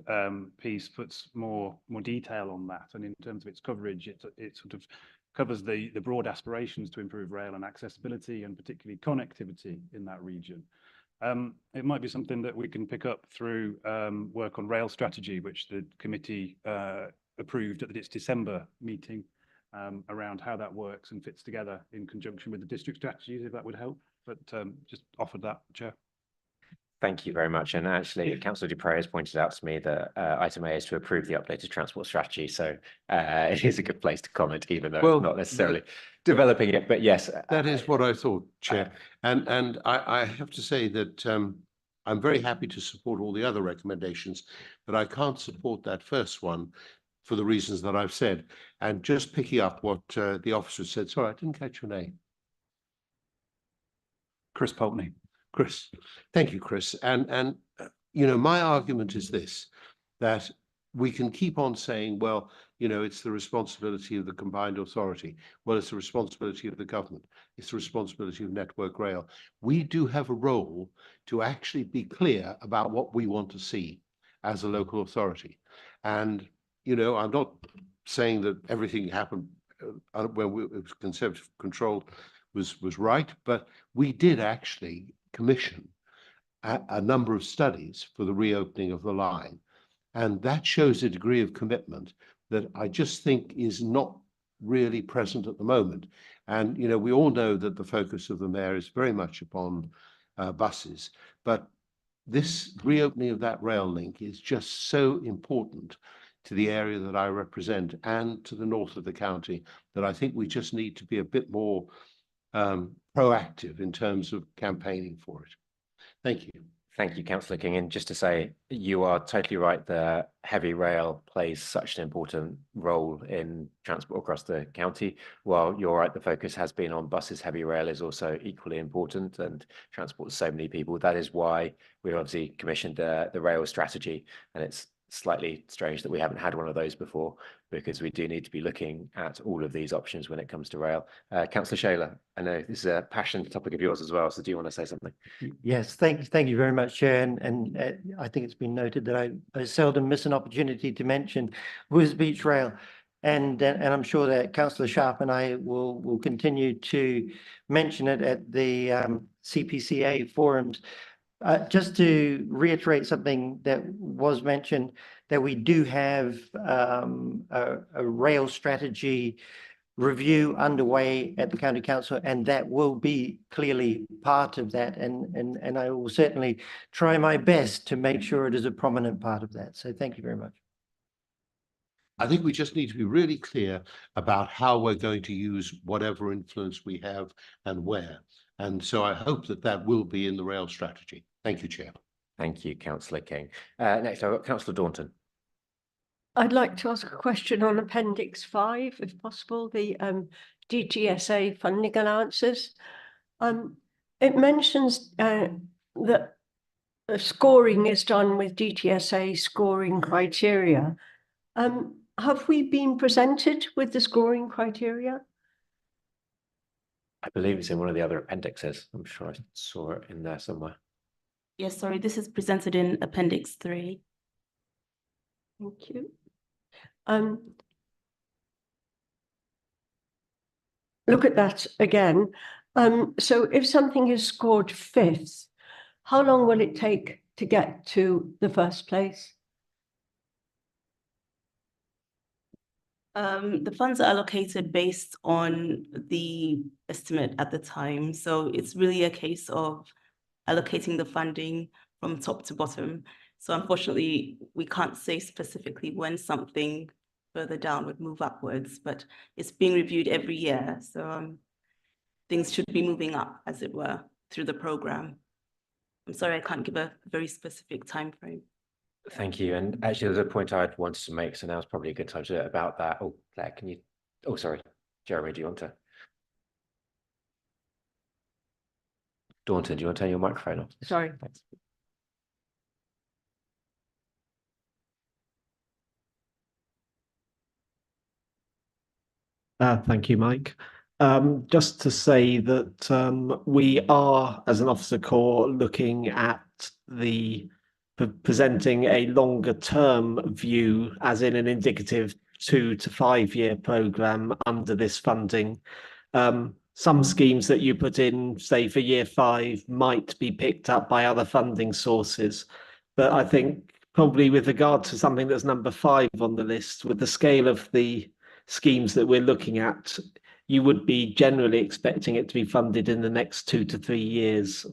piece puts more detail on that, and in terms of its coverage, it sort of covers the broad aspirations to improve rail and accessibility, and particularly connectivity in that region. It might be something that we can pick up through work on rail strategy, which the committee approved at its December meeting, around how that works and fits together in conjunction with the district strategies, if that would help. But just offered that, Chair. Thank you very much. And actually, Councillor Dupre has pointed out to me that item A is to approve the updated transport strategy. So it is a good place to comment, even though it's not necessarily developing it. But yes, that is what I thought, Chair. And I have to say that I'm very happy to support all the other recommendations, but I can't support that first one for the reasons that I've said. And just picking up what the officer said, sorry, I didn't catch your name. Chris Poltney. Chris. Thank you, Chris. And you know, my argument is this, that we can keep on saying, well, you know, it's the responsibility of the combined authority. Well, it's the responsibility of the government. It's the responsibility of Network Rail. We do have a role to actually be clear about what we want to see as a local authority. And, you know, I'm not saying that everything happened when it was Conservative control was right, but we did actually commission a number of studies for the reopening of the line. And that shows a degree of commitment that I just think is not really present at the moment. And, you know, we all know that the focus of the mayor is very much upon buses, but this reopening of that rail link is just so important to the area that I represent and to the north of the county that I think we just need to be a bit more proactive in terms of campaigning for it. Thank you. Thank you, Councillor King. And just to say, you are totally right. The heavy rail plays such an important role in transport across the county. While you're right, the focus has been on buses, heavy rail is also equally important and transports so many people. That is why we obviously commissioned the rail strategy. And it's slightly strange that we haven't had one of those before, because we do need to be looking at all of these options when it comes to rail. Councillor Shaler, I know this is a passionate topic of yours as well, so do you want to say something? Yes, thank you very much, Chair. And I think it's been noted that I seldom miss an opportunity to mention Withers Beach Rail. And I'm sure that Councillor Sharp and I will continue to mention it at the CPCA forums. Just to reiterate something that was mentioned, that we do have a rail strategy review underway at the County Council, and that will be clearly part of that. And I will certainly try my best to make sure it is a prominent part of that. So thank you very much. I think we just need to be really clear about how we're going to use whatever influence we have and where. And so I hope that that will be in the rail strategy. Thank you, Chair. Thank you, Councillor King. Next, I've got Councillor Daunton. I'd like to ask a question on Appendix 5, if possible, the DTSA funding allowances. It mentions that scoring is done with DTSA scoring criteria. Have we been presented with the scoring criteria? I believe it's in one of the other appendixes. I'm sure I saw it in there somewhere. Yes, sorry, this is presented in Appendix 3. Thank you. Look at that again. So if something is scored 5th, how long will it take to get to the first place? The funds are allocated based on the estimate at the time. So it's really a case of allocating the funding from top to bottom. So unfortunately, we can't say specifically when something further down would move upwards, but it's being reviewed every year. So things should be moving up, as it were, through the program. I'm sorry, I can't give a very specific time frame. Thank you. And actually, there's a point I wanted to make, so now's probably a good time to do it about that. Oh, Claire, can you? Oh, sorry, Jeremy, do you want to? Daunton, do you want to turn your microphone off? Sorry. Thanks. Thank you, Mike. Just to say that we are, as an officer corps, looking at presenting a longer term view, as in an indicative 2 to 5 year programme under this funding. Some schemes that you put in, say for year 5, might be picked up by other funding sources. But I think probably with regard to something that's number 5 on the list, with the scale of the schemes that we're looking at, you would be generally expecting it to be funded in the next 2 to 3 years.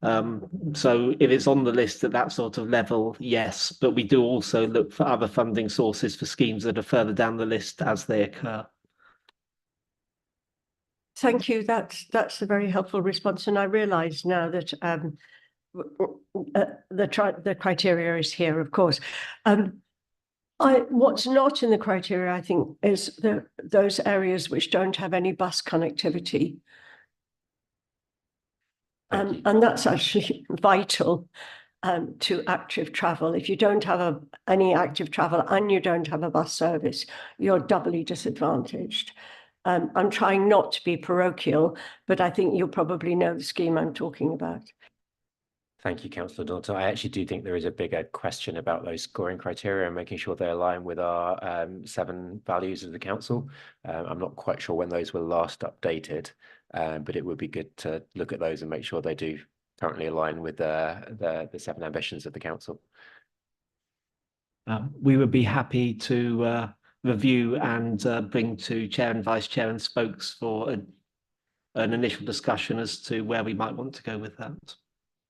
So if it's on the list at that sort of level, yes, but we do also look for other funding sources for schemes that are further down the list as they occur. Thank you. That's a very helpful response. And I realise now that the criteria is here, of course. What's not in the criteria, I think, is those areas which don't have any bus connectivity. And that's actually vital to active travel. If you don't have any active travel and you don't have a bus service, you're doubly disadvantaged. I'm trying not to be parochial, but I think you'll probably know the scheme I'm talking about. Thank you, Councillor Dalton. I actually do think there is a bigger question about those scoring criteria and making sure they align with our 7 values of the council. I'm not quite sure when those were last updated, but it would be good to look at those and make sure they do currently align with the 7 ambitions of the council. We would be happy to review and bring to Chair and Vice Chair and spokes for an initial discussion as to where we might want to go with that.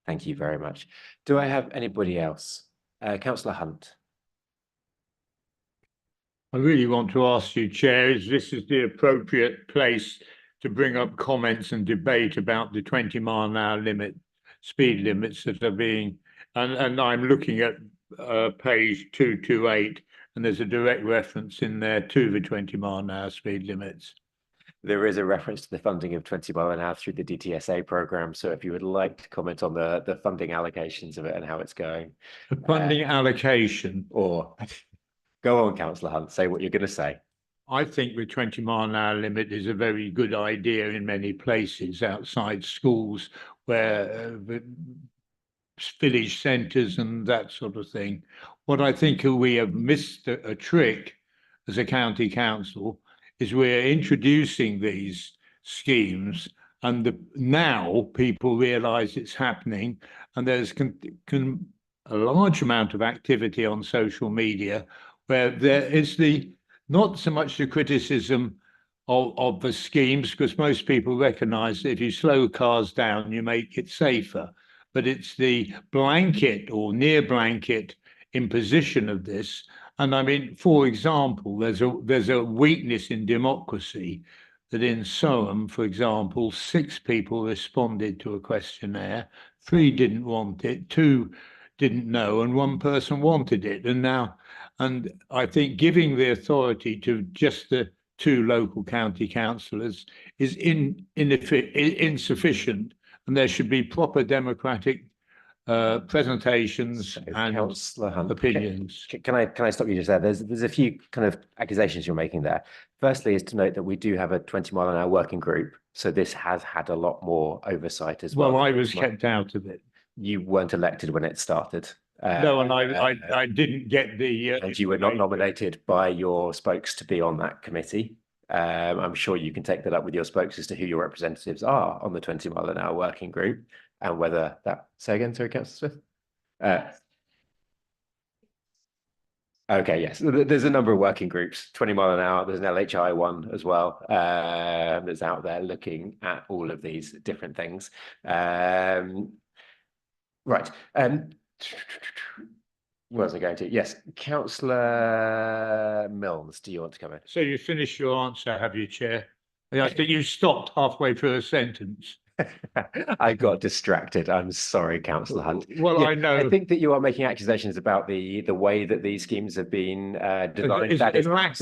Thank you very much. Do I have anybody else? Councillor Hunt. I really want to ask you, Chair, is this the appropriate place to bring up comments and debate about the 20-mile-an-hour limit, speed limits that are being, and I'm looking at page 228, and there's a direct reference in there to the 20-mile-an-hour speed limits. There is a reference to the funding of 20 mile an hour through the DTSA programme. So if you would like to comment on the funding allocations of it and how it's going. The funding allocation. Or go on, Councillor Hunt, say what you're going to say. I think the 20-mile-an-hour limit is a very good idea in many places outside schools where village centres and that sort of thing. What I think we have missed a trick as a county council is we're introducing these schemes and now people realise it's happening, and there's a large amount of activity on social media where there is not so much the criticism of the schemes, because most people recognise that if you slow cars down, you make it safer. But it's the blanket or near blanket imposition of this. And I mean, for example, there's a weakness in democracy that in Soham, for example, 6 people responded to a questionnaire, 3 didn't want it, 2 didn't know, and 1 person wanted it. And I think giving the authority to just the 2 local county councillors is insufficient, and there should be proper democratic presentations and opinions. Can I stop you just there? There's a few kind of accusations you're making there. Firstly, is to note that we do have a 20-mile-an-hour working group, so this has had a lot more oversight as well. Well, I was kept out of it. You weren't elected when it started. No, and I didn't get the. And you were not nominated by your spokes to be on that committee. I'm sure you can take that up with your spokes as to who your representatives are on the 20-mile-an-hour working group, and whether that. Say again, sorry, Councillor Smith. Okay, yes, there's a number of working groups. 20 mile an hour. There's an LHI one as well that's out there looking at all of these different things. Right. Where was I going to? Yes, Councillor Milnes, do you want to come in? So you finished your answer, have you, Chair? I think you stopped halfway through a sentence. I got distracted. I'm sorry, Councillor Hunt. Well, yeah, I know. I think that you are making accusations about the way that these schemes have been designed. That is lack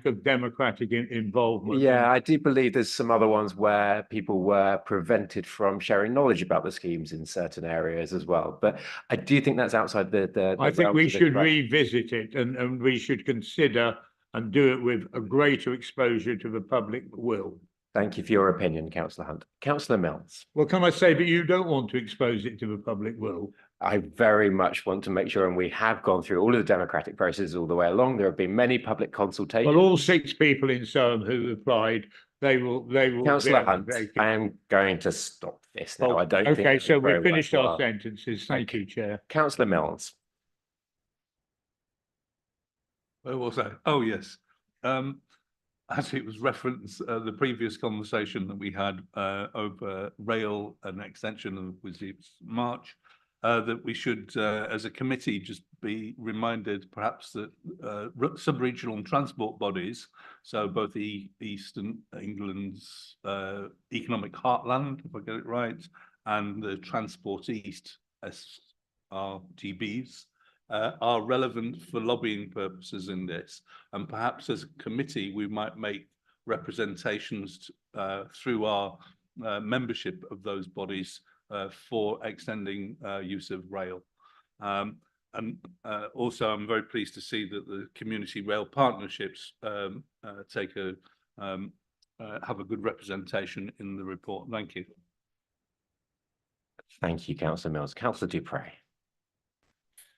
of democratic involvement. Yeah, I do believe there's some other ones where people were prevented from sharing knowledge about the schemes in certain areas as well. But I do think that's outside the I think we should revisit it, and we should consider and do it with a greater exposure to the public will. Thank you for your opinion, Councillor Hunt. Councillor Milnes. Well, can I say, but you don't want to expose it to the public will? I very much want to make sure, and we have gone through all of the democratic processes all the way along. There have been many public consultations. Well, all 6 people in Soham who replied, they will. Councillor Hunt, I am going to stop this now. I don't think. Okay, so we've finished our sentences. Thank you, Chair. Councillor Milnes. Where was I? Oh, yes. As it was referenced, the previous conversation that we had over rail and extension of March, that we should, as a committee, just be reminded perhaps that sub-regional transport bodies, so both the Eastern England's economic heartland, if I get it right, and the Transport East SRTBs, are relevant for lobbying purposes in this. And perhaps as a committee, we might make representations through our membership of those bodies for extending use of rail. And also, I'm very pleased to see that the community rail partnerships take a have a good representation in the report. Thank you. Thank you, Councillor Mills. Councillor Dupre.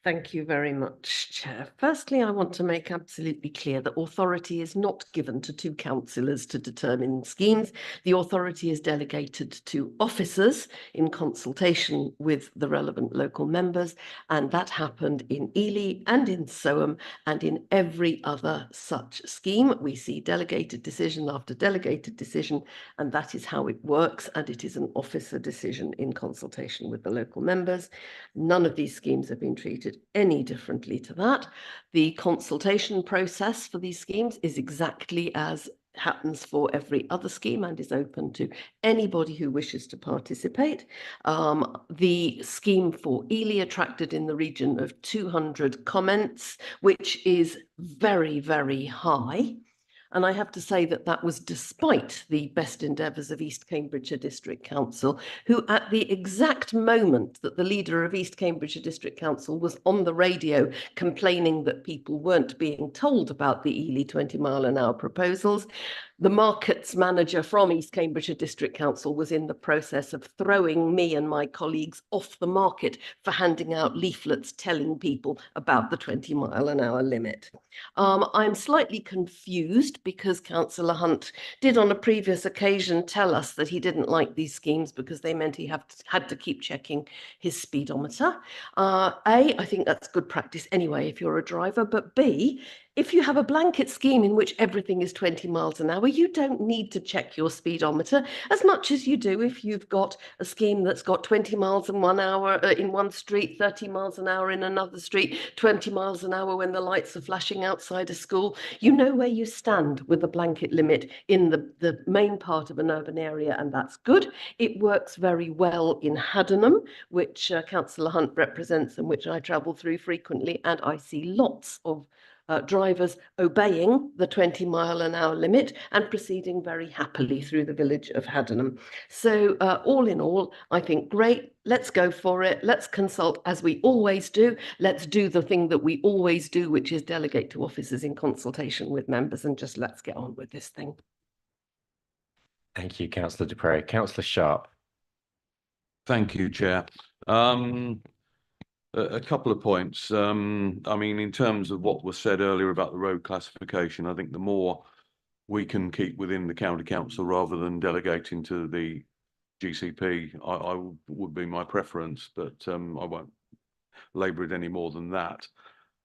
Thank you very much, Chair. Firstly, I want to make absolutely clear that authority is not given to two councillors to determine schemes. The authority is delegated to officers in consultation with the relevant local members, and that happened in Ely and in Soham and in every other such scheme. We see delegated decision after delegated decision, and that is how it works, and it is an officer decision in consultation with the local members. None of these schemes have been treated any differently to that. The consultation process for these schemes is exactly as happens for every other scheme and is open to anybody who wishes to participate. The scheme for Ely attracted in the region of 200 comments, which is very, very high. And I have to say that that was despite the best endeavours of East Cambridgeshire District Council, who at the exact moment that the leader of East Cambridgeshire District Council was on the radio complaining that people weren't being told about the Ely 20-mile-an-hour proposals, the markets manager from East Cambridgeshire District Council was in the process of throwing me and my colleagues off the market for handing out leaflets telling people about the 20-mile-an-hour limit. I'm slightly confused because Councillor Hunt did on a previous occasion tell us that he didn't like these schemes because they meant he had to keep checking his speedometer. I think that's good practice anyway if you're a driver, but B, if you have a blanket scheme in which everything is 20 miles an hour, you don't need to check your speedometer as much as you do if you've got a scheme that's got 20 miles in 1 hour in one street, 30 miles an hour in another street, 20 miles an hour when the lights are flashing outside a school. You know where you stand with the blanket limit in the main part of an urban area, and that's good. It works very well in Haddenham, which Councillor Hunt represents and which I travel through frequently, and I see lots of drivers obeying the 20-mile-an-hour limit and proceeding very happily through the village of Haddenham. So all in all, I think great, let's go for it. Let's consult as we always do. Let's do the thing that we always do, which is delegate to officers in consultation with members, and just let's get on with this thing. Thank you, Councillor Dupre. Councillor Sharp. Thank you, Chair. A couple of points. I mean, in terms of what was said earlier about the road classification, I think the more we can keep within the county council rather than delegating to the GCP, I would be my preference, but I won't labour it any more than that.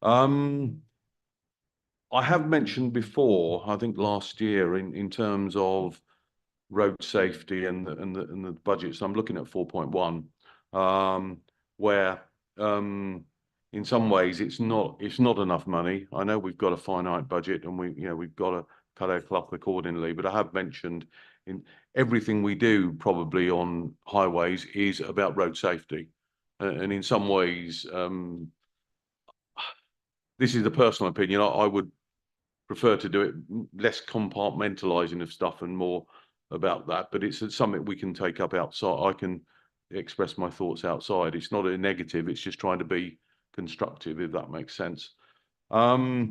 I have mentioned before, I think last year, in terms of road safety and the budgets, I'm looking at 4.1, where in some ways it's not enough money. I know we've got a finite budget and we've got to cut our cloth accordingly, but I have mentioned in everything we do probably on highways is about road safety, and in some ways this is a personal opinion, I would prefer to do it less compartmentalizing of stuff and more about that, but it's something we can take up outside. I can express my thoughts outside. It's not a negative, it's just trying to be constructive, if that makes sense. So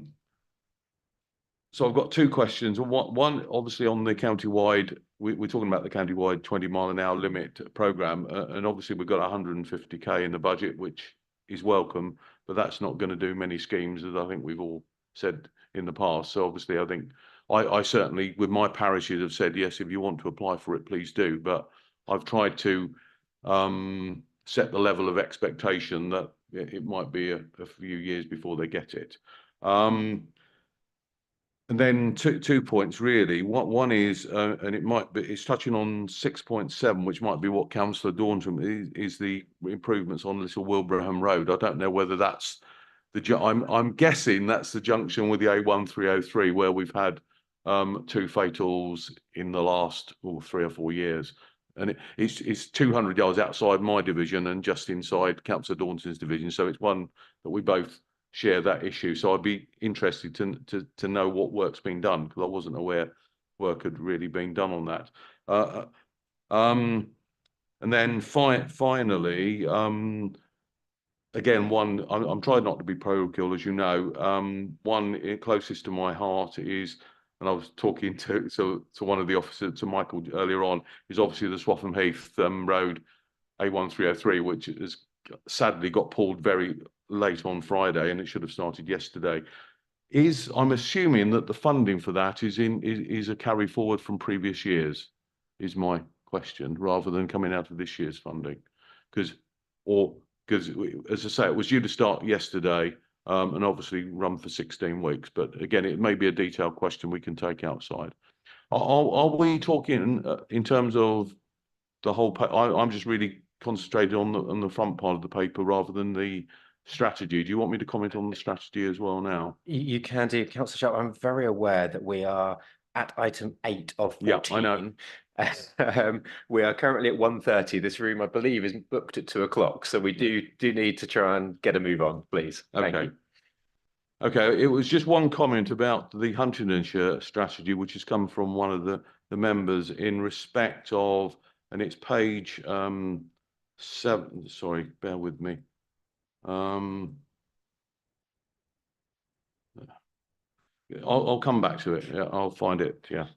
I've got two questions. One, obviously on the county-wide, we're talking about the county-wide 20-mile-an-hour limit programme, and obviously we've got 150k in the budget, which is welcome, but that's not going to do many schemes, as I think we've all said in the past. So obviously I think I certainly, with my parishes, have said, yes, if you want to apply for it, please do, but I've tried to set the level of expectation that it might be a few years before they get it. And then two points really. One is, and it's touching on 6.7, which might be what Councillor Daunton is the improvements on Little Wilbraham Road. I don't know whether that's I'm guessing that's the junction with the A1303 where we've had 2 fatals in the last 3 or 4 years. And it's 200 yards outside my division and just inside Councillor Daunton's division. So it's one that we both share that issue. So I'd be interested to know what work's been done, because I wasn't aware work had really been done on that. And then finally, again, I'm trying not to be parochial, as you know. One closest to my heart is, and I was talking to one of the officers, to Michael earlier on, is obviously the Swaffham Heath Road A1303, which has sadly got pulled very late on Friday, and it should have started yesterday. I'm assuming that the funding for that is a carry forward from previous years, is my question, rather than coming out of this year's funding, because as I say, it was due to start yesterday, and obviously run for 16 weeks. But again, it may be a detailed question we can take outside. Are we talking in terms of the whole? I'm just really concentrated on the front part of the paper rather than the strategy. Do you want me to comment on the strategy as well now? You can do, Councillor Sharp. I'm very aware that we are at item 8 of 14. Yeah, I know. We are currently at 1:30. This room, I believe, is booked at 2 o'clock. So we do need to try and get a move on, please. Thank you. Okay, it was just one comment about the Huntingdonshire strategy, which has come from one of the members in respect of, and it's page 7. Sorry, bear with me. I'll come back to it. Yeah, I'll find it. Yeah.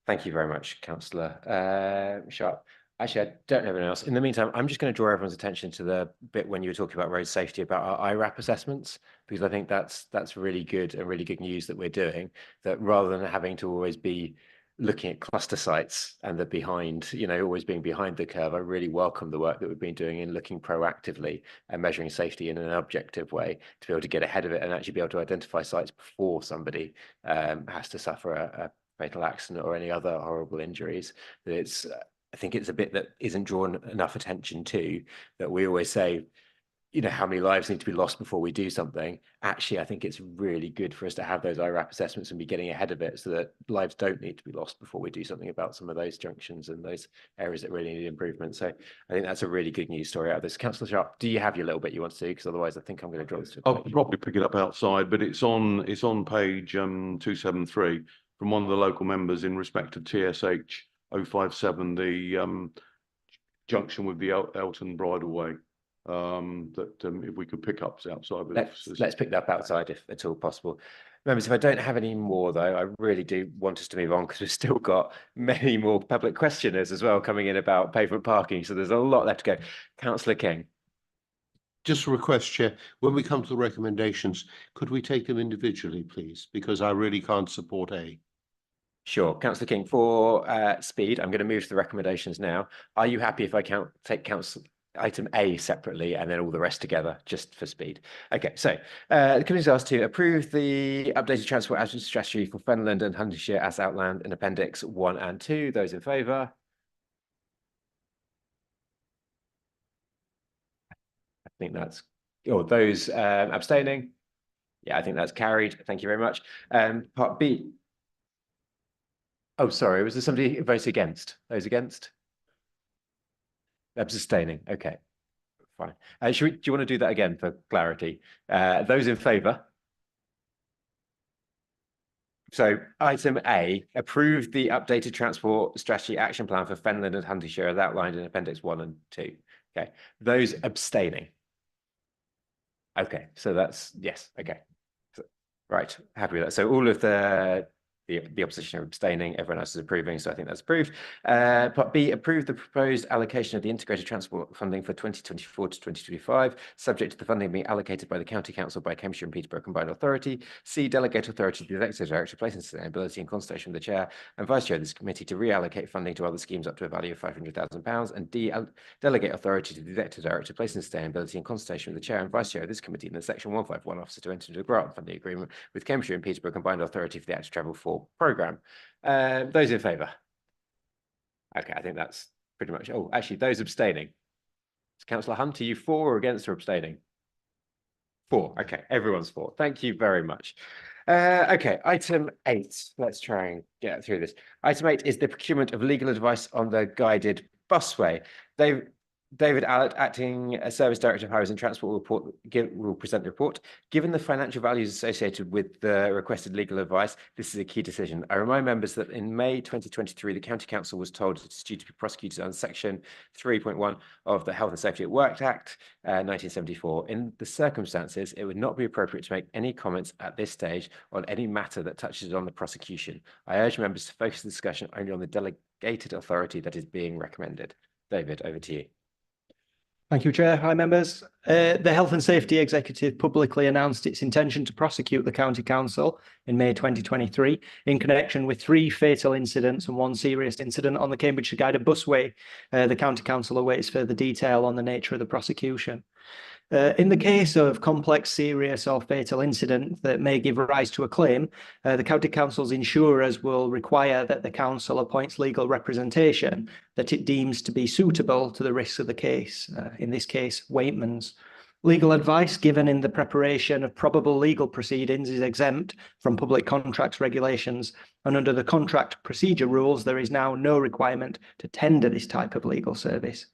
Thank you very much, Councillor Sharp. Actually, I don't have anything else. In the meantime, I'm just going to draw everyone's attention to the bit when you were talking about road safety, about our IRAP assessments, because I think that's really good and really good news that we're doing, that rather than having to always be looking at cluster sites and the behind, always being behind the curve. I really welcome the work that we've been doing in looking proactively and measuring safety in an objective way to be able to get ahead of it and actually be able to identify sites before somebody has to suffer a fatal accident or any other horrible injuries. That I think it's a bit that isn't drawn enough attention to, that we always say, how many lives need to be lost before we do something. Actually, I think it's really good for us to have those IRAP assessments and be getting ahead of it so that lives don't need to be lost before we do something about some of those junctions and those areas that really need improvement. So I think that's a really good news story out of this. Councillor Sharp, do you have your little bit you want to do? Because otherwise I think I'm going to draw this to. I'll probably pick it up outside, but it's on page 273 from one of the local members in respect of TSH 057, the junction with the Elton Bridleway. If we could pick up outside. Let's pick that up outside if at all possible. Members, if I don't have any more though, I really do want us to move on because we've still got many more public questioners as well coming in about pavement parking. So there's a lot left to go. Councillor King. Just a request, Chair, when we come to the recommendations, could we take them individually, please? Because I really can't support A. Sure. Councillor King, for speed, I'm going to move to the recommendations now. Are you happy if I take item A separately and then all the rest together, just for speed? Okay, so the committee is asked to approve the updated transport action strategy for Fenland and Huntingdonshire as outlined in Appendix 1 and 2. Those in favour? I think that's, those abstaining? Yeah, I think that's carried. Thank you very much. Part B. Oh, sorry, was there somebody who voted against? Those against? Abstaining. Okay, fine. Do you want to do that again for clarity? Those in favour? So item A, approve the updated transport strategy action plan for Fenland and Huntingdonshire as outlined in Appendix 1 and 2. Okay, those abstaining? Okay, so that's yes. Okay, right, happy with that. So all of the opposition are abstaining, everyone else is approving, so I think that's approved. Part B, approve the proposed allocation of the integrated transport funding for 2024 to 2025, subject to the funding being allocated by the County Council by Cambridgeshire and Peterborough Combined Authority. C, delegate authority to the Executive Director, placing sustainability in consultation with the Chair and Vice Chair of this committee to reallocate funding to other schemes up to a value of £500,000. And D, delegate authority to the Executive Director, placing sustainability in consultation with the Chair and Vice Chair of this committee and the Section 151 officer to enter into a grant funding agreement with Cambridgeshire and Peterborough Combined Authority for the Active Travel 4 programme. Those in favour? Okay, I think that's pretty much. Oh, actually, those abstaining. Councillor Hunt, are you for or against or abstaining? For. Okay, everyone's for. Thank you very much. Okay, item 8. Let's try and get through this. Item 8 is the procurement of legal advice on the guided busway. David Allett, Acting Service Director of Highways and Transport, will present the report. Given the financial values associated with the requested legal advice, this is a key decision. I remind members that in May 2023, the County Council was told it's due to be prosecuted under Section 3.1 of the Health and Safety at Work Act 1974. In the circumstances, it would not be appropriate to make any comments at this stage on any matter that touches on the prosecution. I urge members to focus the discussion only on the delegated authority that is being recommended. David, over to you. Thank you, Chair. Hi, members. The Health and Safety Executive publicly announced its intention to prosecute the County Council in May 2023 in connection with 3 fatal incidents and 1 serious incident on the Cambridgeshire guided busway. The County Council awaits further detail on the nature of the prosecution. In the case of complex, serious or fatal incident that may give rise to a claim, the County Council's insurers will require that the Council appoints legal representation that it deems to be suitable to the risks of the case, in this case, Waitman's. Legal advice given in the preparation of probable legal proceedings is exempt from public contracts regulations, and under the contract procedure rules, there is now no requirement to tender this type of legal service.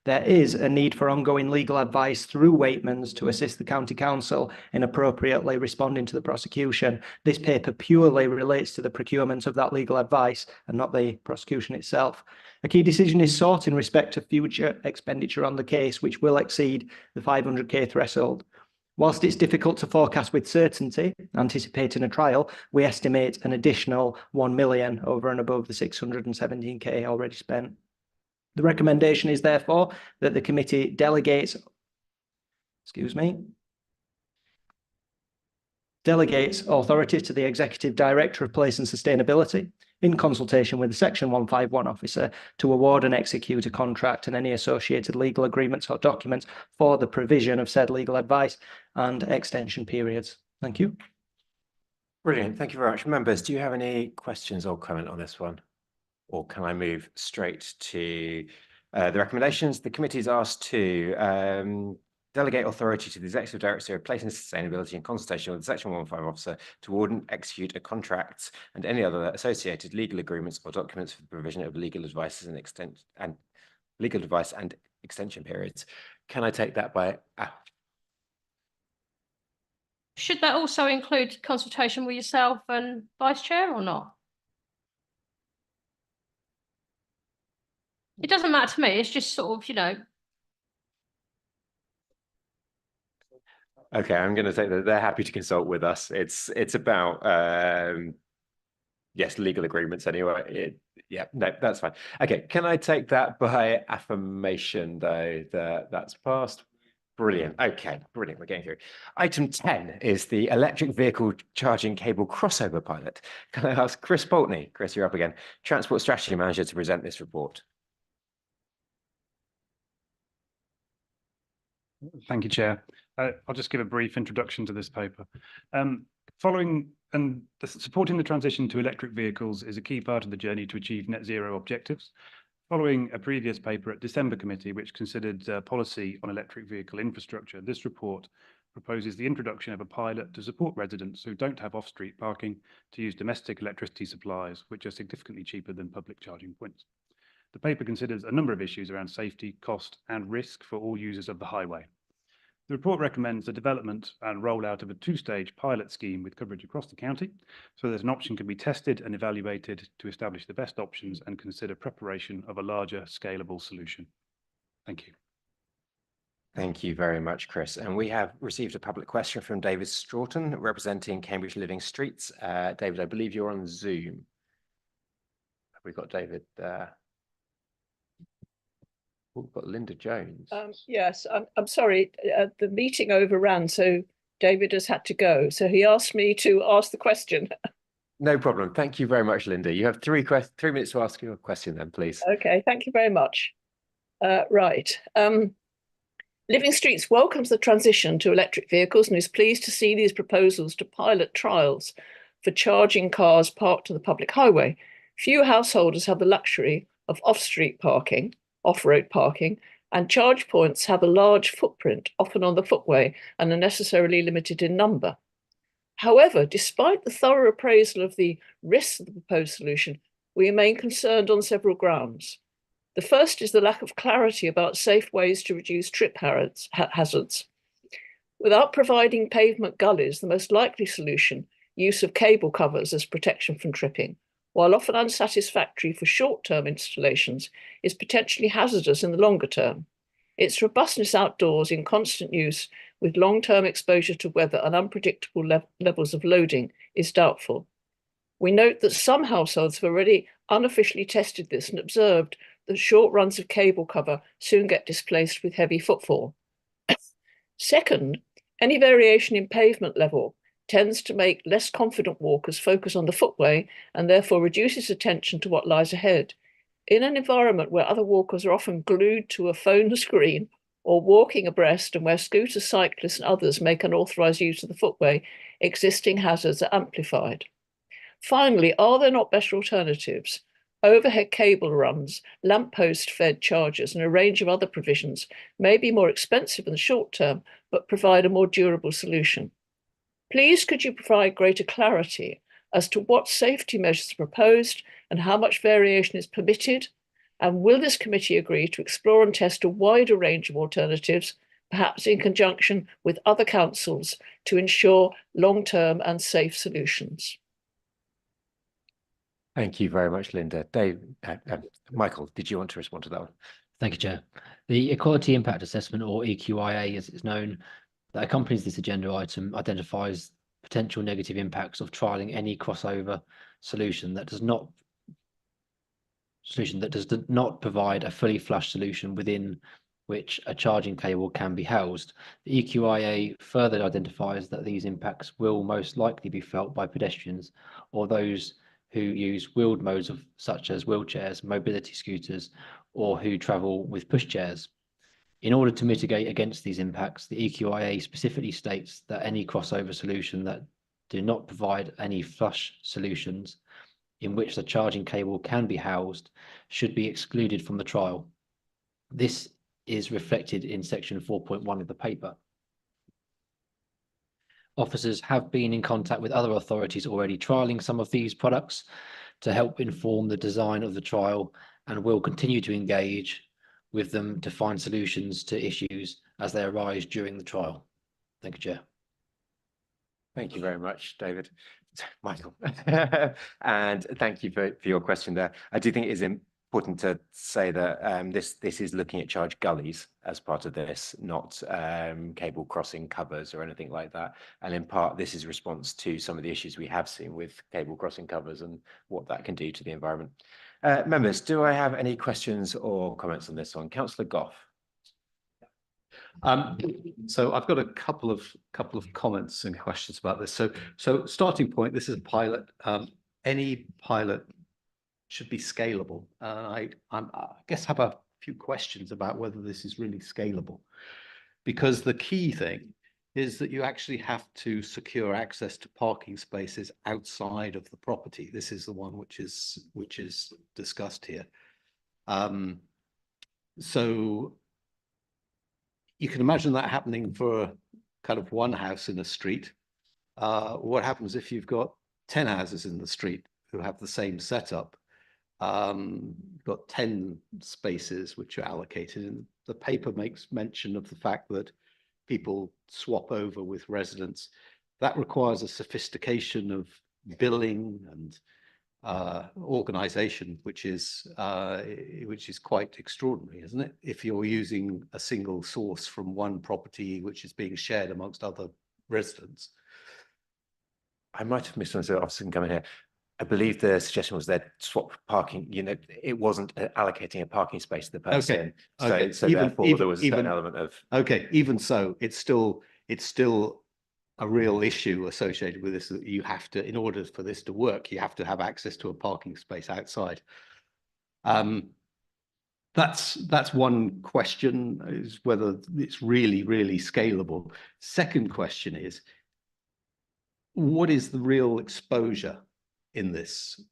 There is a need for ongoing legal advice through Waitmans to assist the County Council in appropriately responding to the prosecution. This paper purely relates to the procurement of that legal advice and not the prosecution itself. A key decision is sought in respect to future expenditure on the case, which will exceed the 500k threshold. Whilst it's difficult to forecast with certainty, anticipating a trial, we estimate an additional 1 million over and above the 617k already spent. The recommendation is therefore that the committee delegates authority to the Executive Director of Place and Sustainability in consultation with the Section 151 officer to award and execute a contract and any associated legal agreements or documents for the provision of said legal advice and extension periods. Thank you. Brilliant. Thank you very much. Members, do you have any questions or comment on this one? Or can I move straight to the recommendations? The committee is asked to delegate authority to the Executive Director of Place and Sustainability in consultation with the Section 115 officer to award and execute a contract and any other associated legal agreements or documents for the provision of legal advice and extension periods. Can I take that by? Should that also include consultation with yourself and Vice Chair or not? It doesn't matter to me. It's just sort of, Okay, I'm going to say that they're happy to consult with us. It's about yes, legal agreements anyway. Yeah, no, that's fine. Okay, can I take that by affirmation though that's passed? Brilliant. Okay, brilliant. We're getting through. Item 10 is the electric vehicle charging cable crossover pilot. Can I ask Chris Boltney? Chris, you're up again. Transport Strategy Manager to present this report. Thank you, Chair. I'll just give a brief introduction to this paper. Supporting the transition to electric vehicles is a key part of the journey to achieve net zero objectives. Following a previous paper at December committee, which considered policy on electric vehicle infrastructure, this report proposes the introduction of a pilot to support residents who don't have off-street parking to use domestic electricity supplies, which are significantly cheaper than public charging points. The paper considers a number of issues around safety, cost, and risk for all users of the highway. The report recommends the development and rollout of a 2-stage pilot scheme with coverage across the county, so that an option can be tested and evaluated to establish the best options and consider preparation of a larger, scalable solution. Thank you. Thank you very much, Chris. And we have received a public question from David Stroughton, representing Cambridge Living Streets. David, I believe you're on Zoom. Have we got David there? We've got Linda Jones. Yes, I'm sorry, the meeting overran, so David has had to go. So he asked me to ask the question. No problem. Thank you very much, Linda. You have 3 minutes to ask your question then, please. Okay, thank you very much. Right. Living Streets welcomes the transition to electric vehicles and is pleased to see these proposals to pilot trials for charging cars parked on the public highway. Few householders have the luxury of off-street parking, off-road parking, and charge points have a large footprint, often on the footway, and are necessarily limited in number. However, despite the thorough appraisal of the risks of the proposed solution, we remain concerned on several grounds. The first is the lack of clarity about safe ways to reduce trip hazards. Without providing pavement gullies, the most likely solution, use of cable covers as protection from tripping, while often unsatisfactory for short-term installations, is potentially hazardous in the longer term. Its robustness outdoors in constant use with long-term exposure to weather and unpredictable levels of loading is doubtful. We note that some households have already unofficially tested this and observed that short runs of cable cover soon get displaced with heavy footfall. Second, any variation in pavement level tends to make less confident walkers focus on the footway and therefore reduces attention to what lies ahead. In an environment where other walkers are often glued to a phone screen or walking abreast, and where scooters, cyclists and others make unauthorised use of the footway, existing hazards are amplified. Finally, are there not better alternatives? Overhead cable runs, lamppost-fed chargers and a range of other provisions may be more expensive in the short term, but provide a more durable solution. Please could you provide greater clarity as to what safety measures are proposed and how much variation is permitted? And will this committee agree to explore and test a wider range of alternatives, perhaps in conjunction with other councils, to ensure long-term and safe solutions? Thank you very much, Linda. Dave, Michael, did you want to respond to that one? Thank you, Chair. The Equality Impact Assessment, or EQIA as it's known, that accompanies this agenda item identifies potential negative impacts of trialling any crossover solution that does not provide a fully flush solution within which a charging cable can be housed. The EQIA further identifies that these impacts will most likely be felt by pedestrians or those who use wheeled modes such as wheelchairs, mobility scooters, or who travel with pushchairs. In order to mitigate against these impacts, the EQIA specifically states that any crossover solution that do not provide any flush solutions in which the charging cable can be housed should be excluded from the trial. This is reflected in section 4.1 of the paper. Officers have been in contact with other authorities already trialling some of these products to help inform the design of the trial, and will continue to engage with them to find solutions to issues as they arise during the trial. Thank you, Chair. Thank you very much, David. Michael, and thank you for your question there. I do think it is important to say that this is looking at charge gullies as part of this, not cable crossing covers or anything like that. And in part, this is response to some of the issues we have seen with cable crossing covers and what that can do to the environment. Members, do I have any questions or comments on this one? Councillor Gough. So I've got a couple of comments and questions about this. So starting point, this is a pilot. Any pilot should be scalable. I guess have a few questions about whether this is really scalable, because the key thing is that you actually have to secure access to parking spaces outside of the property. This is the one which is discussed here. So you can imagine that happening for kind of one house in a street. What happens if you've got 10 houses in the street who have the same setup? You've got 10 spaces which are allocated, and the paper makes mention of the fact that people swap over with residents. That requires a sophistication of billing and organization, which is quite extraordinary, isn't it? If you're using a single source from one property which is being shared amongst other residents. I might have misunderstood. Officer can come in here. I believe the suggestion was that swap parking, it wasn't allocating a parking space to the person. Okay. So therefore there was a certain element of. Okay, even so, it's still a real issue associated with this, that you have to, in order for this to work, you have to have access to a parking space outside. That's one question, is whether it's really scalable. Second question is, what is the real exposure in this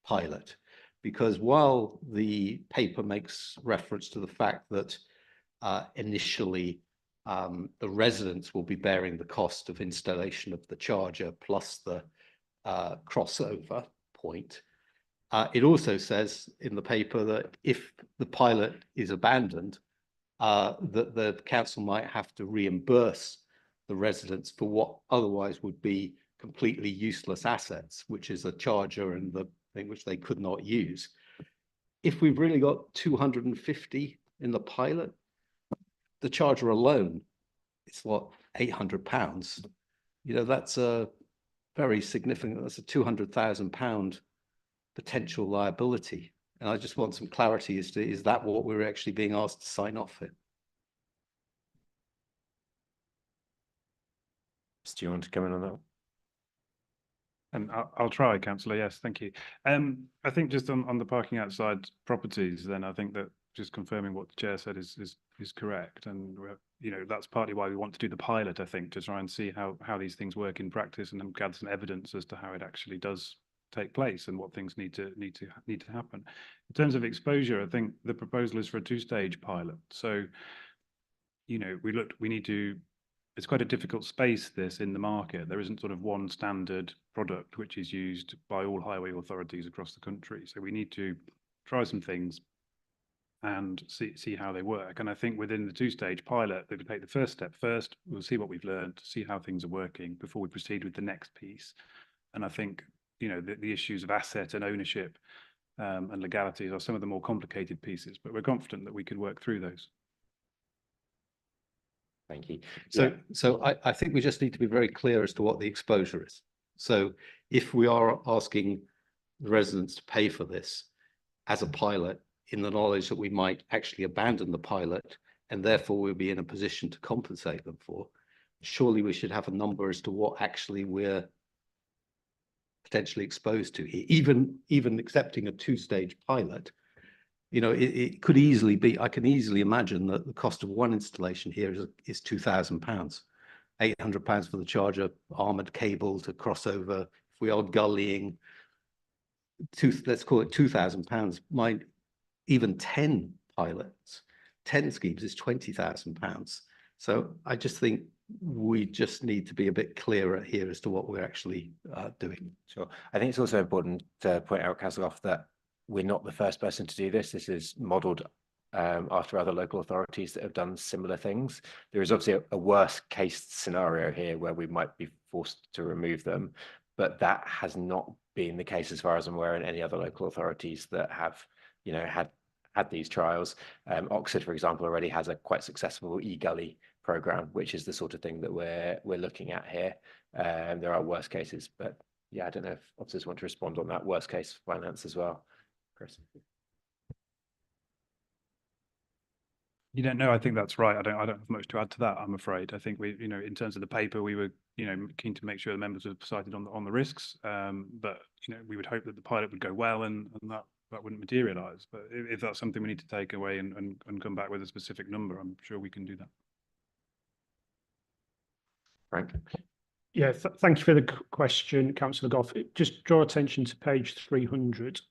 pilot? Because while the paper makes reference to the fact that initially the residents will be bearing the cost of installation of the charger plus the crossover point, It also says in the paper that if the pilot is abandoned, that the council might have to reimburse the residents for what otherwise would be completely useless assets, which is a charger and the thing which they could not use. If we've really got 250 in the pilot, the charger alone, it's what, £800. You know, that's a very significant, that's a £200,000 potential liability. And I just want some clarity as to, is that what we're actually being asked to sign off it? Do you want to come in on that? And I'll try, councillor. Yes, thank you. I think just on the parking outside properties, then I think that just confirming what the chair said is correct, and you know, that's partly why we want to do the pilot. I think to try and see how these things work in practice and then gather some evidence as to how it actually does take place and what things need to happen. In terms of exposure, I think the proposal is for a two-stage pilot. So, you know, we need to. It's quite a difficult space, this, in the market. There isn't sort of one standard product which is used by all highway authorities across the country. So we need to try some things and see how they work. And I think within the two-stage pilot, they would take the first step first. We'll see what we've learned, see how things are working before we proceed with the next piece. And I think, you know, the issues of asset and ownership and legalities are some of the more complicated pieces, but we're confident that we could work through those. Thank you. So I think we just need to be very clear as to what the exposure is. So if we are asking the residents to pay for this as a pilot, in the knowledge that we might actually abandon the pilot and therefore we'll be in a position to compensate them for, surely we should have a number as to what actually we're potentially exposed to. Even accepting a two-stage pilot, you know, it could easily be, I can easily imagine that the cost of one installation here is £2,000, £800 for the charger, armored cable to cross over. If we are gullying, let's call it £2,000. Even 10 pilots, 10 schemes is £20,000. So I just think we just need to be a bit clearer here as to what we're actually doing. Sure. I think it's also important to point out, Councillor Goff, that we're not the first person to do this. This is modelled after other local authorities that have done similar things. There is obviously a worst case scenario here where we might be forced to remove them, but that has not been the case as far as I'm aware in any other local authorities that have, you know, had these trials. Oxford, for example, already has a quite successful e-gully program, which is the sort of thing that we're looking at here. There are worst cases, but yeah, I don't know if officers want to respond on that worst case finance as well. Chris. You don't know. I think that's right. I don't have much to add to that, I'm afraid. I think we, you know, in terms of the paper, we were, you know, keen to make sure the members were decided on the risks. But you know, we would hope that the pilot would go well and that wouldn't materialise. But if that's something we need to take away and come back with a specific number, I'm sure we can do that. Frank. Yeah, thank you for the question, Councillor Goff. Just draw attention to page 300,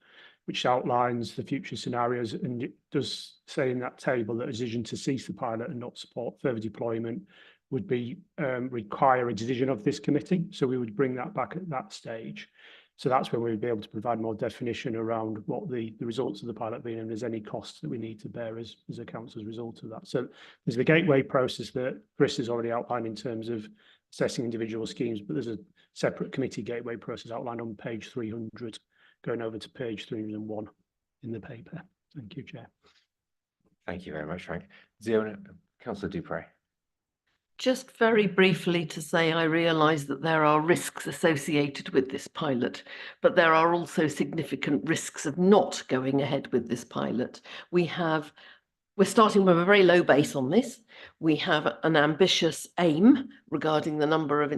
which outlines the future scenarios, and it does say in that table that a decision to cease the pilot and not support further deployment would be require a decision of this committee. So we would bring that back at that stage. So that's when we'd be able to provide more definition around what the results of the pilot being, and there's any costs that we need to bear as a council as a result of that. So there's the gateway process that Chris has already outlined in terms of assessing individual schemes, but there's a separate committee gateway process outlined on page 300, going over to page 301 in the paper. Thank you, Chair. Thank you very much, Frank. Councillor Dupre. Just very briefly to say, I realise that there are risks associated with this pilot, but there are also significant risks of not going ahead with this pilot. We're starting from a very low base on this. We have an ambitious aim regarding the number of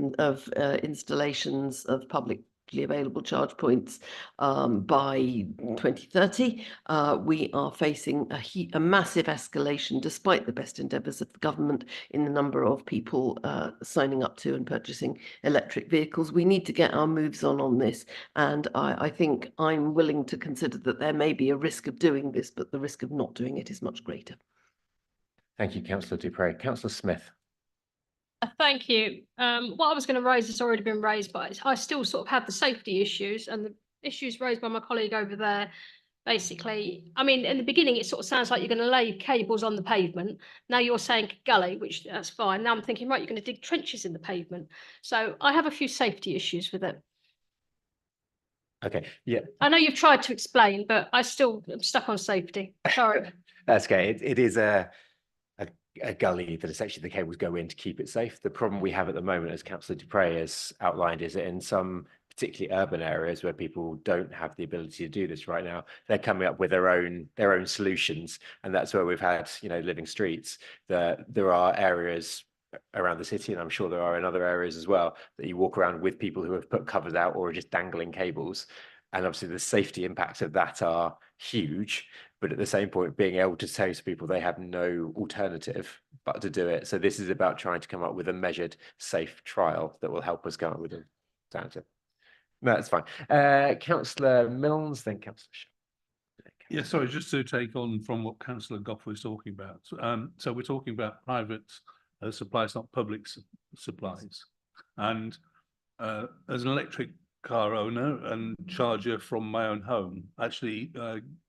installations of publicly available charge points by 2030. We are facing a massive escalation, despite the best endeavours of the government, in the number of people signing up to and purchasing electric vehicles. We need to get our moves on this, and I think I'm willing to consider that there may be a risk of doing this, but the risk of not doing it is much greater. Thank you, Councillor Dupre. Councillor Smith. Thank you. What I was going to raise has already been raised, but I still sort of have the safety issues and issues raised by my colleague over there. Basically, I mean, in the beginning, it sort of sounds like you're going to lay cables on the pavement. Now you're saying gully, which that's fine. Now I'm thinking, right, you're going to dig trenches in the pavement. So I have a few safety issues with it. Okay, yeah, I know you've tried to explain, but I still am stuck on safety. Sorry. that's okay. It is a gully that essentially the cables go in to keep it safe. The problem we have at the moment, as Councillor Dupre has outlined, is that in some particularly urban areas where people don't have the ability to do this right now, they're coming up with their own solutions, and that's where we've had, you know, living streets. There are areas around the city, and I'm sure there are in other areas as well, that you walk around with people who have put covers out or are just dangling cables, and obviously the safety impacts of that are huge. But at the same point, being able to say to people they have no alternative but to do it. So this is about trying to come up with a measured, safe trial that will help us come up with an alternative. No, that's fine. Councillor Milnes, then Councillor Shaw. Yeah, sorry, just to take on from what Councillor Goff was talking about. So we're talking about private supplies, not public supplies. And as an electric car owner and charger from my own home, actually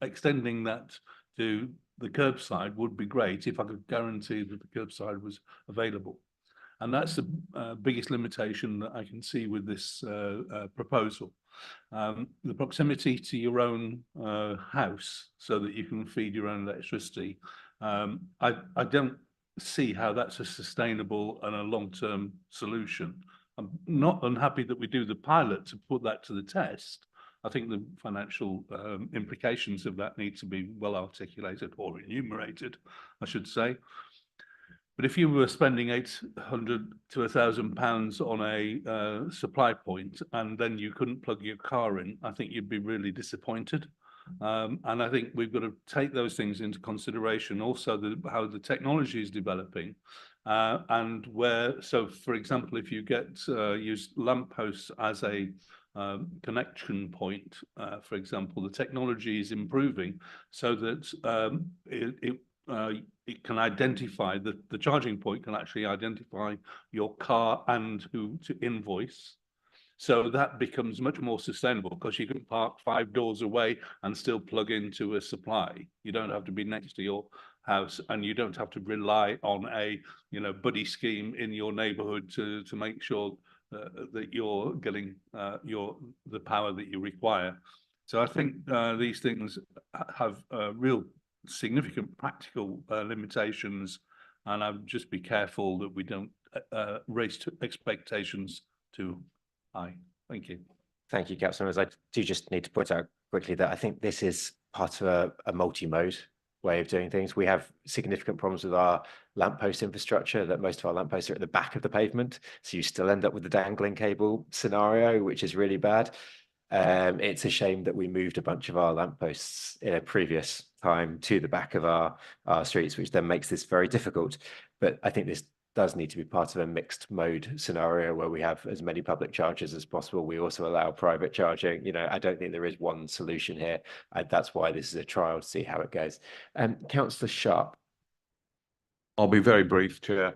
extending that to the curbside would be great if I could guarantee that the curbside was available. And that's the biggest limitation that I can see with this proposal. The proximity to your own house so that you can feed your own electricity. I don't see how that's a sustainable and a long-term solution. I'm not unhappy that we do the pilot to put that to the test. I think the financial implications of that need to be well articulated or enumerated, I should say. But if you were spending £800 to £1,000 on a supply point and then you couldn't plug your car in, I think you'd be really disappointed. And I think we've got to take those things into consideration. Also, how the technology is developing, and where. So, for example, if you use lampposts as a connection point, for example, the technology is improving so that it can identify the charging point can actually identify your car and who to invoice. So that becomes much more sustainable because you can park 5 doors away and still plug into a supply. You don't have to be next to your house, and you don't have to rely on a buddy scheme in your neighborhood to make sure that you're getting the power that you require. So I think these things have real significant practical limitations, and I'd just be careful that we don't raise expectations too high. Thank you. Thank you, Councillor. I do just need to point out quickly that I think this is part of a multi-mode way of doing things. We have significant problems with our lamppost infrastructure, that most of our lampposts are at the back of the pavement. So you still end up with the dangling cable scenario, which is really bad. It's a shame that we moved a bunch of our lampposts in a previous time to the back of our streets, which then makes this very difficult. But I think this does need to be part of a mixed mode scenario where we have as many public chargers as possible. We also allow private charging. I don't think there is one solution here. That's why this is a trial to see how it goes. Councillor Sharp. I'll be very brief, Chair.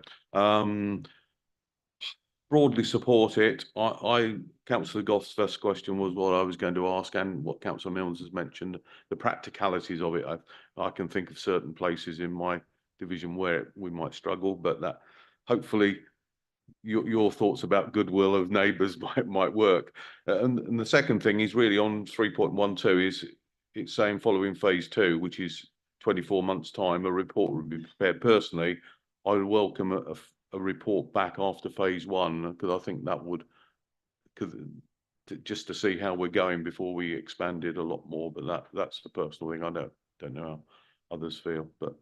Broadly support it. Councillor Goff's first question was what I was going to ask, and what Councillor Milnes has mentioned, the practicalities of it. I can think of certain places in my division where we might struggle, but that hopefully your thoughts about goodwill of neighbours might work. And the second thing is really on 3.12 is it's saying following phase 2, which is 24 months time, a report would be prepared. Personally, I would welcome a report back after phase 1, because I think that would, just to see how we're going before we expanded a lot more. But that's the personal thing. I don't know how others feel, but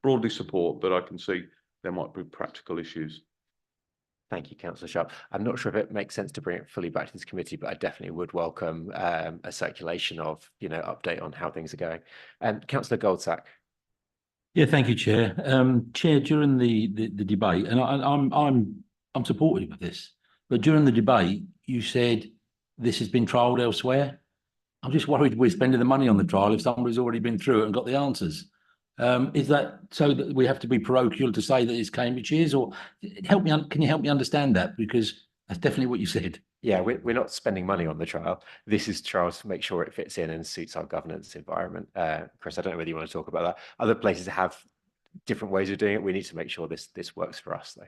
broadly support, but I can see there might be practical issues. Thank you, Councillor Sharp. I'm not sure if it makes sense to bring it fully back to this committee, but I definitely would welcome a circulation of, update on how things are going. Councillor Goldsack. Yeah, thank you, Chair. Chair, during the debate, and I'm supportive of this, but during the debate, you said this has been trialled elsewhere. I'm just worried we're spending the money on the trial if somebody's already been through it and got the answers. Is that so that we have to be parochial to say that it's Cambridgeshire's, or can you help me understand that? Because That's definitely what you said. Yeah, we're not spending money on the trial. This is trials to make sure it fits in and suits our governance environment. Chris, I don't know whether you want to talk about that. Other places have different ways of doing it. We need to make sure this works for us, though.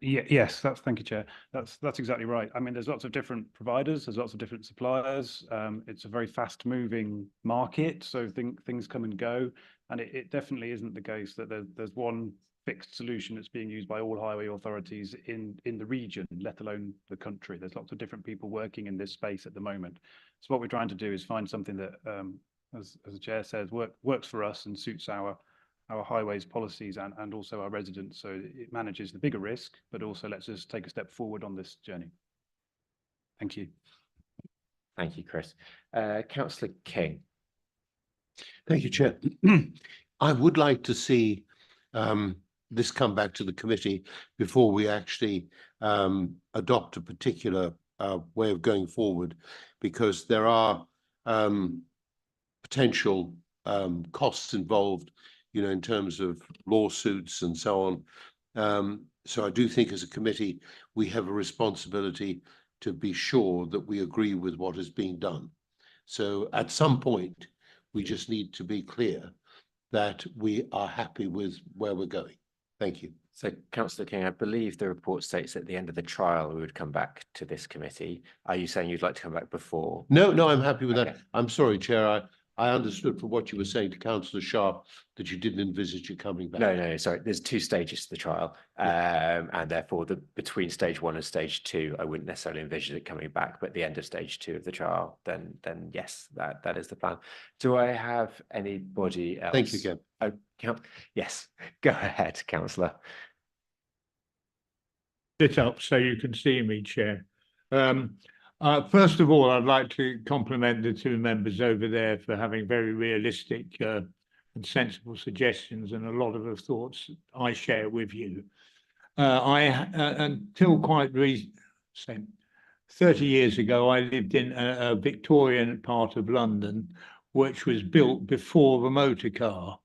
Yes, thank you, Chair. That's exactly right. I mean, there's lots of different providers, there's lots of different suppliers. It's a very fast-moving market, so things come and go, and it definitely isn't the case that there's one fixed solution that's being used by all highway authorities in the region, let alone the country. There's lots of different people working in this space at the moment. So what we're trying to do is find something that, as the Chair says, works for us and suits our highways policies and also our residents, so it manages the bigger risk, but also lets us take a step forward on this journey. Thank you. Thank you, Chris. Councillor King. Thank you, Chair. I would like to see this come back to the committee before we actually adopt a particular way of going forward, because there are potential costs involved, you know, in terms of lawsuits and so on. So I do think as a committee, we have a responsibility to be sure that we agree with what is being done. So at some point, we just need to be clear that we are happy with where we're going. Thank you. So, Councillor King, I believe the report states at the end of the trial we would come back to this committee. Are you saying you'd like to come back before? No, I'm happy with that. I'm sorry, Chair. I understood from what you were saying to Councillor Sharp that you didn't envisage it coming back. No, sorry. There's 2 stages to the trial, and therefore between stage 1 and stage 2, I wouldn't necessarily envision it coming back. But at the end of stage 2 of the trial, then yes, that is the plan. Do I have anybody else? Thank you, Ken. Yes, go ahead, Councillor. Sit up so you can see me, Chair. First of all, I'd like to compliment the 2 members over there for having very realistic and sensible suggestions, and a lot of the thoughts I share with you. Until quite recent, 30 years ago, I lived in a Victorian part of London, which was built before the motor car.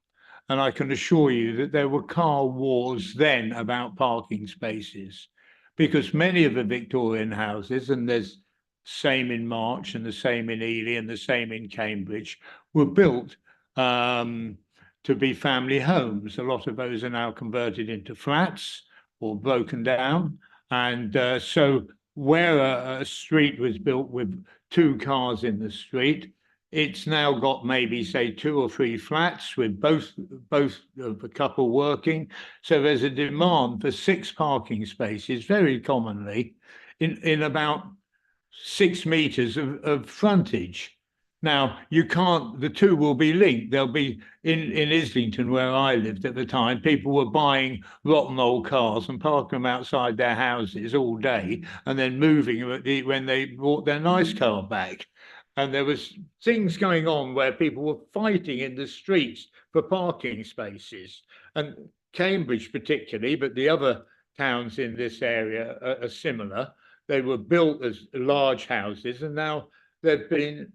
And I can assure you that there were car wars then about parking spaces, because many of the Victorian houses, and there's same in March and the same in Ely and the same in Cambridge, were built to be family homes. A lot of those are now converted into flats or broken down. And so where a street was built with 2 cars in the street, it's now got maybe, say, 2 or 3 flats with both of the couple working. So there's a demand for 6 parking spaces, very commonly, in about 6 meters of frontage. Now, you can't, the 2 will be linked. They'll be in Islington, where I lived at the time, people were buying rotten old cars and parking them outside their houses all day and then moving when they brought their nice car back. And there was things going on where people were fighting in the streets for parking spaces. And Cambridge particularly, but the other towns in this area are similar. They were built as large houses, and now they've been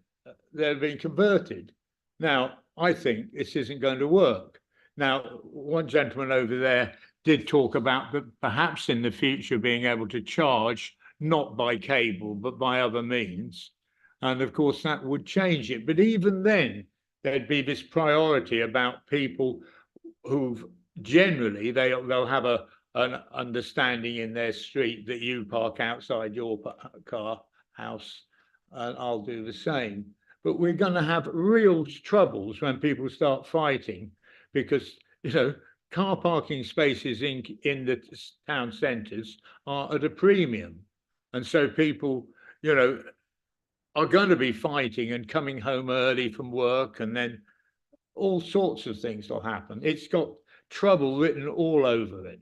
converted. Now, I think this isn't going to work. Now, one gentleman over there did talk about that perhaps in the future being able to charge not by cable, but by other means. And of course, that would change it. But even then, there'd be this priority about people who've generally, they'll have an understanding in their street that you park outside your house and I'll do the same. But we're going to have real troubles when people start fighting, because, you know, car parking spaces in the town centres are at a premium. And so people, you know, are going to be fighting and coming home early from work, and then all sorts of things will happen. It's got trouble written all over it.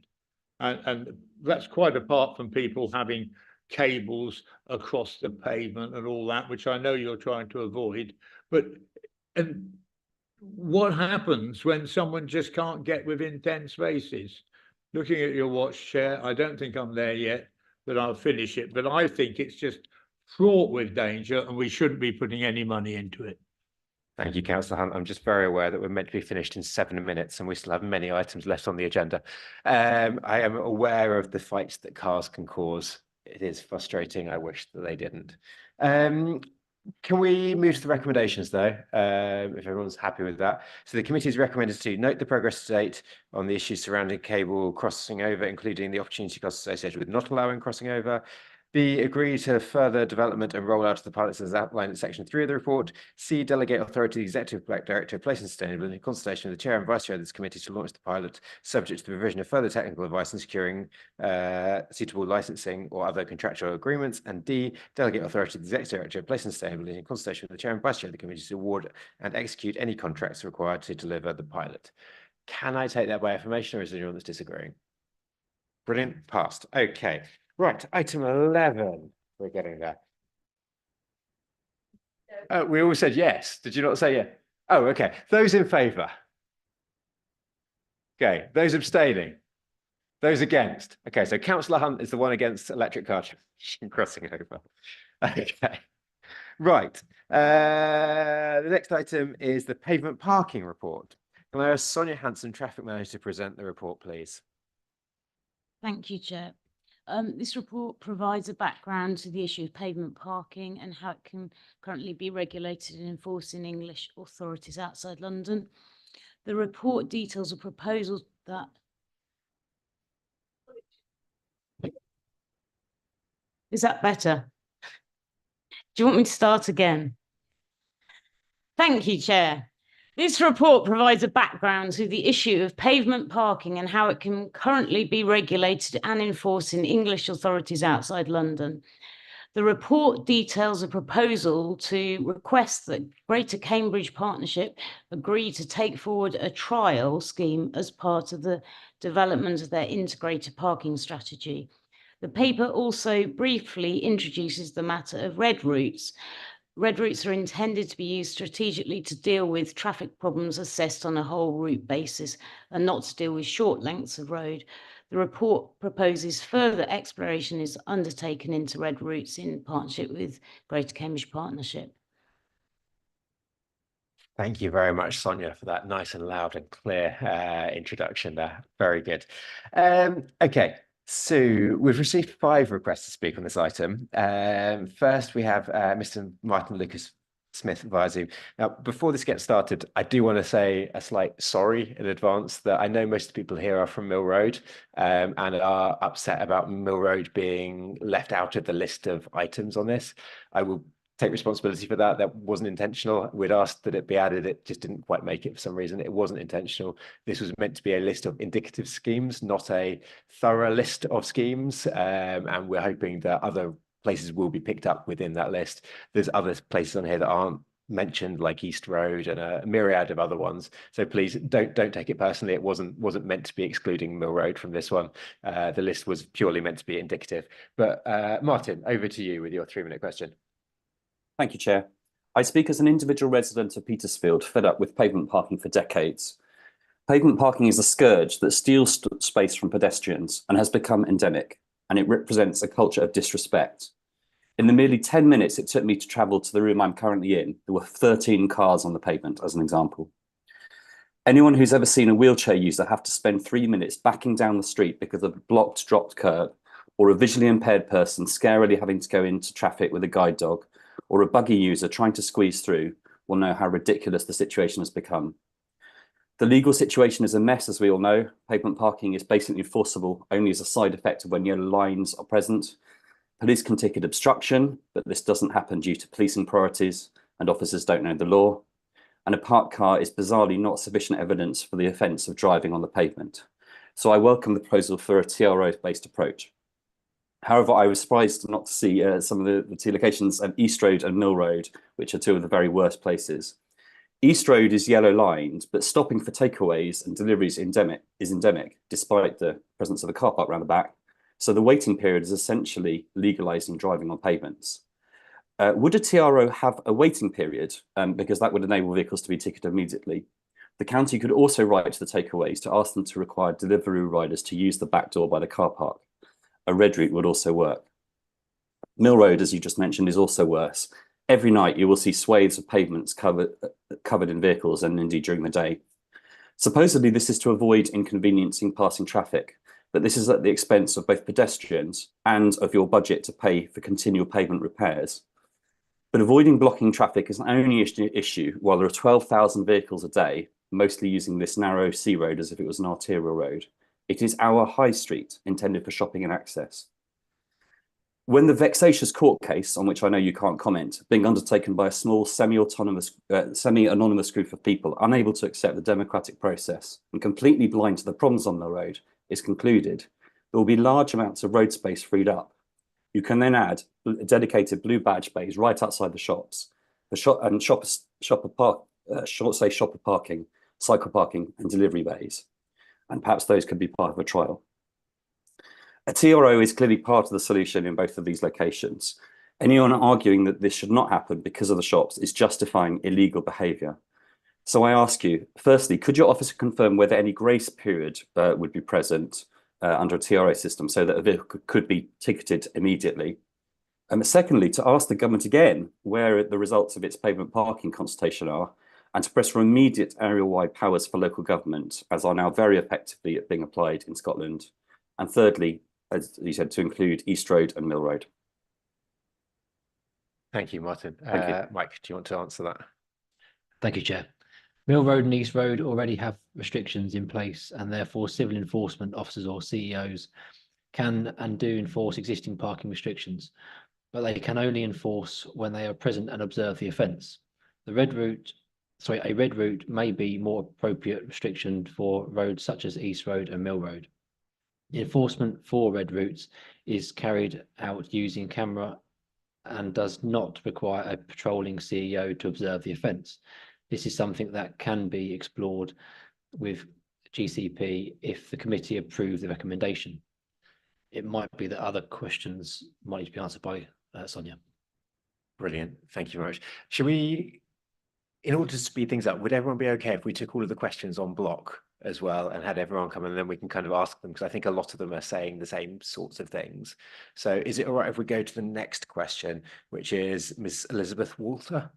And that's quite apart from people having cables across the pavement and all that, which I know you're trying to avoid. And what happens when someone just can't get within 10 spaces? Looking at your watch, Chair, I don't think I'm there yet, but I'll finish it. But I think it's just fraught with danger, and we shouldn't be putting any money into it. Thank you, Councillor Hunt. I'm just very aware that we're meant to be finished in 7 minutes and we still have many items left on the agenda. I am aware of the fights that cars can cause. It is frustrating. I wish that they didn't. Can we move to the recommendations though, if everyone's happy with that? So the committee is recommended to note the progress to date on the issues surrounding cable crossing over, including the opportunity costs associated with not allowing crossing over. B, agree to further development and rollout of the pilots as outlined in section 3 of the report. C, delegate authority to the executive director of place and sustainability in consultation with the chair and vice chair of this committee to launch the pilot, subject to the provision of further technical advice and securing suitable licensing or other contractual agreements. And D, delegate authority to the executive director of place and sustainability in consultation with the chair and vice chair of the committee to award and execute any contracts required to deliver the pilot. Can I take that by affirmation, or is there anyone that's disagreeing? Brilliant, passed. Okay. Right, item 11, we're getting there. We all said yes. Did you not say yes? Oh, okay. Those in favour? Okay. Those abstaining? Those against? Okay, so Councillor Hunt is the one against electric car crossing over. Okay. Right. The next item is the pavement parking report. Can I ask Sonia Hanson, Traffic Manager, to present the report, please? Thank you, Chair. This report provides a background to the issue of pavement parking and how it can currently be regulated and enforced in English authorities outside London. The report details a proposal that is that better? Do you want me to start again? Thank you, Chair. This report provides a background to the issue of pavement parking and how it can currently be regulated and enforced in English authorities outside London. The report details a proposal to request that Greater Cambridge Partnership agree to take forward a trial scheme as part of the development of their integrated parking strategy. The paper also briefly introduces the matter of red routes. Red routes are intended to be used strategically to deal with traffic problems assessed on a whole route basis and not to deal with short lengths of road. The report proposes further exploration is undertaken into red routes in partnership with Greater Cambridge Partnership. Thank you very much, Sonia, for that nice and loud and clear introduction there. Very good. Okay. So we've received 5 requests to speak on this item. First, we have Mr. Martin Lucas Smith via Zoom. Now, before this gets started, I do want to say a slight sorry in advance that I know most people here are from Mill Road and are upset about Mill Road being left out of the list of items on this. I will take responsibility for that. That wasn't intentional. We'd asked that it be added. It just didn't quite make it for some reason. It wasn't intentional. This was meant to be a list of indicative schemes, not a thorough list of schemes. And we're hoping that other places will be picked up within that list. There's other places on here that aren't mentioned, like East Road and a myriad of other ones. So please don't take it personally. It wasn't meant to be excluding Mill Road from this one. The list was purely meant to be indicative. But Martin, over to you with your 3-minute question. Thank you, Chair. I speak as an individual resident of Petersfield, fed up with pavement parking for decades. Pavement parking is a scourge that steals space from pedestrians and has become endemic, and it represents a culture of disrespect. In the merely 10 minutes it took me to travel to the room I'm currently in, there were 13 cars on the pavement, as an example. Anyone who's ever seen a wheelchair user have to spend 3 minutes backing down the street because of a blocked, dropped curb, or a visually impaired person scarily having to go into traffic with a guide dog, or a buggy user trying to squeeze through, will know how ridiculous the situation has become. The legal situation is a mess, as we all know. Pavement parking is basically enforceable only as a side effect of when yellow lines are present. Police can ticket obstruction, but this doesn't happen due to policing priorities and officers don't know the law. And a parked car is bizarrely not sufficient evidence for the offence of driving on the pavement. So I welcome the proposal for a TRO-based approach. However, I was surprised not to see some of the 2 locations of East Road and Mill Road, which are 2 of the very worst places. East Road is yellow lined, but stopping for takeaways and deliveries is endemic, despite the presence of a car park around the back. So the waiting period is essentially legalising driving on pavements. Would a TRO have a waiting period? Because that would enable vehicles to be ticketed immediately. The county could also write to the takeaways to ask them to require delivery riders to use the back door by the car park. A red route would also work. Mill Road, as you just mentioned, is also worse. Every night you will see swathes of pavements covered in vehicles, and indeed during the day. Supposedly this is to avoid inconveniencing passing traffic, but this is at the expense of both pedestrians and of your budget to pay for continual pavement repairs. But avoiding blocking traffic is an only issue while there are 12,000 vehicles a day, mostly using this narrow C road as if it was an arterial road. It is our high street intended for shopping and access. When the vexatious court case, on which I know you can't comment, being undertaken by a small semi-anonymous group of people unable to accept the democratic process and completely blind to the problems on the road, is concluded, there will be large amounts of road space freed up. You can then add dedicated blue badge bays right outside the shops, shopper parking, cycle parking, and delivery bays. And perhaps those could be part of a trial. A TRO is clearly part of the solution in both of these locations. Anyone arguing that this should not happen because of the shops is justifying illegal behaviour. So I ask you, firstly, could your officer confirm whether any grace period would be present under a TRO system so that a vehicle could be ticketed immediately? Secondly, to ask the government again where the results of its pavement parking consultation are, and to press for immediate area-wide powers for local government, as are now very effectively being applied in Scotland. And thirdly, as you said, to include East Road and Mill Road. Thank you, Martin. Thank you. Mike, do you want to answer that? Thank you, Chair. Mill Road and East Road already have restrictions in place, and therefore civil enforcement officers or CEOs can and do enforce existing parking restrictions, but they can only enforce when they are present and observe the offence. A red route may be more appropriate restriction for roads such as East Road and Mill Road. Enforcement for red routes is carried out using camera and does not require a patrolling CEO to observe the offence. This is something that can be explored with GCP if the committee approve the recommendation. It might be that other questions might need to be answered by Sonia. Brilliant. Thank you very much. Should we, in order to speed things up, would everyone be okay if we took all of the questions on block as well and had everyone come, and then we can kind of ask them, because I think a lot of them are saying the same sorts of things. So is it all right if we go to the next question, which is Ms. Elizabeth Walter?